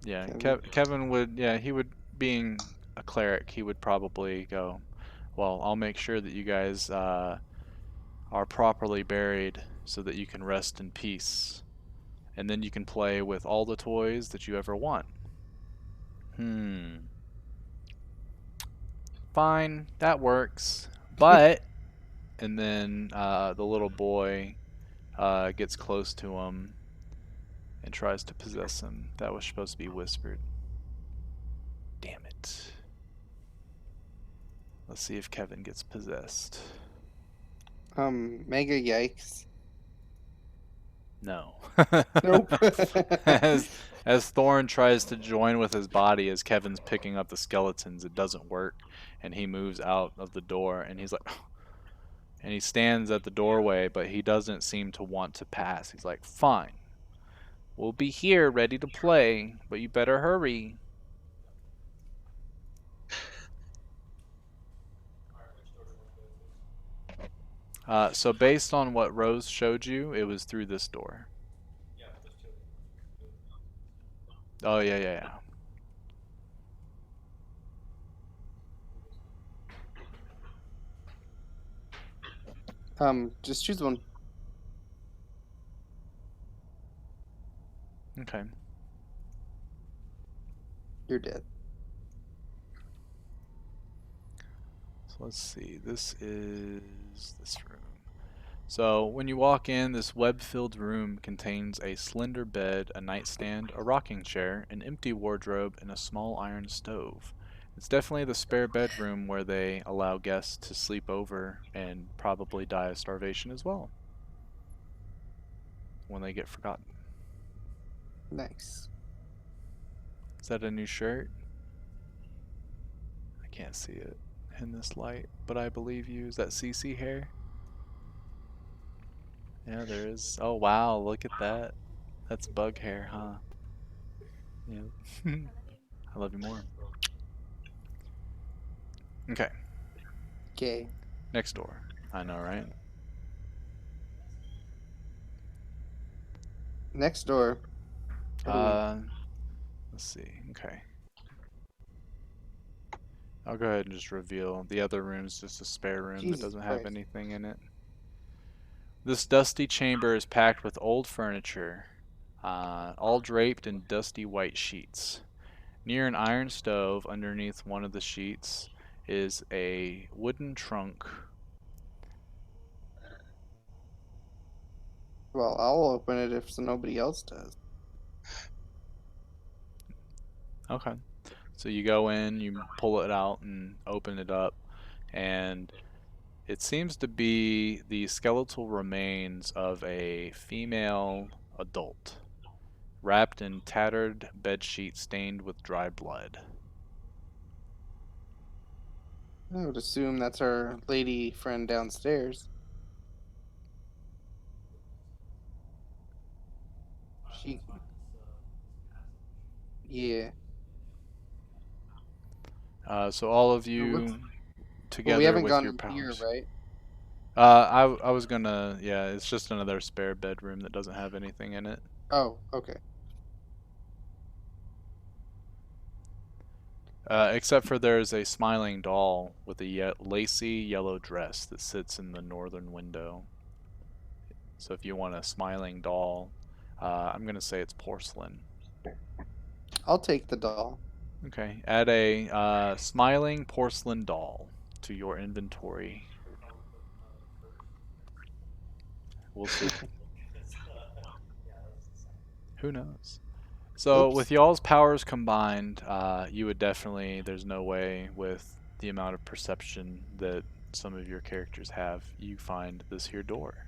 Yeah, Kevin. Kevin would, yeah, he would, being a cleric, he would probably go, well, I'll make sure that you guys are properly buried so that you can rest in peace. And then you can play with all the toys that you ever want. Hmm. Fine, that works. But, and then the little boy gets close to him and tries to possess him. That was supposed to be whispered. Damn it. Let's see if Kevin gets possessed. Mega yikes. No. Nope. as as Thorn tries to join with his body as Kevin's picking up the skeletons, it doesn't work, and he moves out of the door, and he's like, and he stands at the doorway, but he doesn't seem to want to pass. He's like, fine, we'll be here ready to play, but you better hurry. So based on what Rose showed you, it was through this door. Oh yeah. Just choose one. Okay. You're dead. So let's see. This is this room. So when you walk in, this web-filled room contains a slender bed, a nightstand, a rocking chair, an empty wardrobe, and a small iron stove. It's definitely the spare bedroom where they allow guests to sleep over and probably die of starvation as well when they get forgotten. Nice. Is that a new shirt? I can't see it in this light, but I believe you. Is that CC hair? Yeah, there is. Oh wow, look at that. That's bug hair, huh? Yeah. I love you more. Okay, Okay. next door. I know, right? Next door. What do we? Uh, let's see. Okay. I'll go ahead and just reveal the other room's just a spare room that Jesus doesn't have Christ. anything in it. This dusty chamber is packed with old furniture, all draped in dusty white sheets. Near an iron stove, underneath one of the sheets, is a wooden trunk. Well, I'll open it if nobody else does. Okay. So you go in, you pull it out and open it up, and it seems to be the skeletal remains of a female adult, wrapped in tattered bedsheet stained with dry blood. I would assume that's our lady friend downstairs. She, yeah. So all of What's? you Well, we together haven't with gone your in here, powers. right? I was gonna, yeah, it's just another spare bedroom that doesn't have anything in it. Oh, okay. Except for there's a smiling doll with a lacy yellow dress that sits in the northern window. So if you want a smiling doll, I'm gonna say it's porcelain. I'll take the doll. Okay, add a smiling porcelain doll to your inventory. We'll see. Who knows? So Oops. with y'all's powers combined, you would definitely, there's no way with the amount of perception that some of your characters have, you find this here door.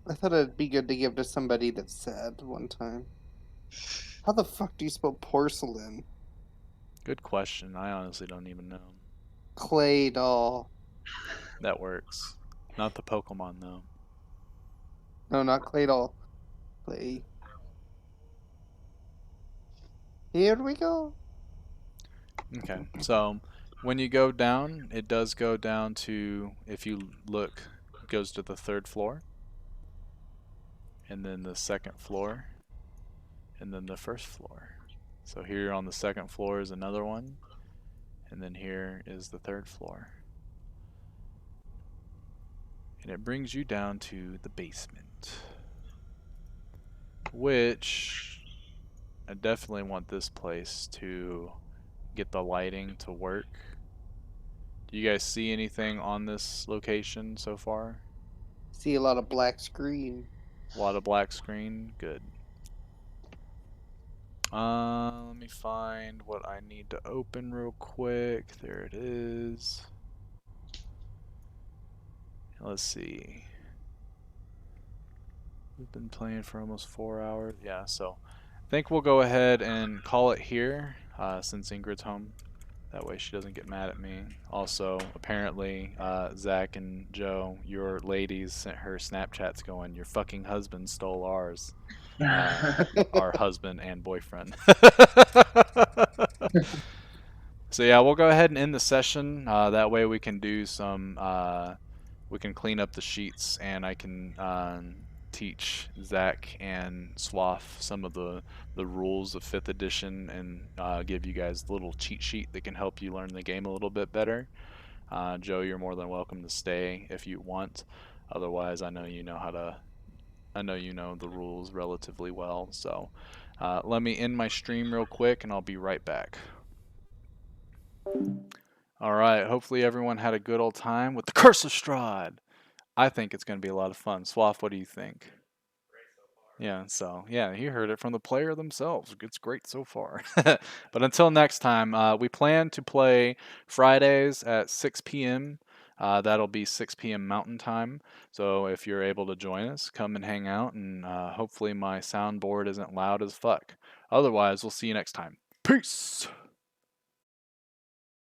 I thought it'd be good to give to somebody that's sad one time. How the fuck do you spell porcelain? Good question. I honestly don't even know. Clay doll. That works. Not the Pokemon though. No, not clay doll. Clay. Here we go. Okay, so when you go down, it does go down to, if you look, it goes to the third floor, and then the second floor, and then the first floor. So here on the second floor is another one, and then here is the third floor. And it brings you down to the basement, which I definitely want this place to get the lighting to work. Do you guys see anything on this location so far? See a lot of black screen. A lot of black screen? Good. Let me find what I need to open real quick. There it is. Let's see. We've been playing for almost 4 hours. Yeah, so I think we'll go ahead and call it here since Ingrid's home. That way she doesn't get mad at me. Also, apparently, Zach and Joe, your ladies sent her Snapchats going, your fucking husband stole ours. Our husband and boyfriend. So yeah, we'll go ahead and end the session. That way we can do some, we can clean up the sheets, and I can teach Zach and Swaff some of the rules of 5th edition, and give you guys a little cheat sheet that can help you learn the game a little bit better. Joe, you're more than welcome to stay if you want. Otherwise, I know you know how to. I know you know the rules relatively well. So let me end my stream real quick, and I'll be right back. All right. Hopefully everyone had a good old time with the Curse of Strahd. I think it's going to be a lot of fun. Swaff, what do you think? Yeah, so yeah, you heard it from the player themselves. It's great so far. But until next time, we plan to play Fridays at 6 p.m. That'll be 6 p.m. Mountain Time. So if you're able to join us, come and hang out, and hopefully my soundboard isn't loud as fuck. Otherwise, we'll see you next time. Peace!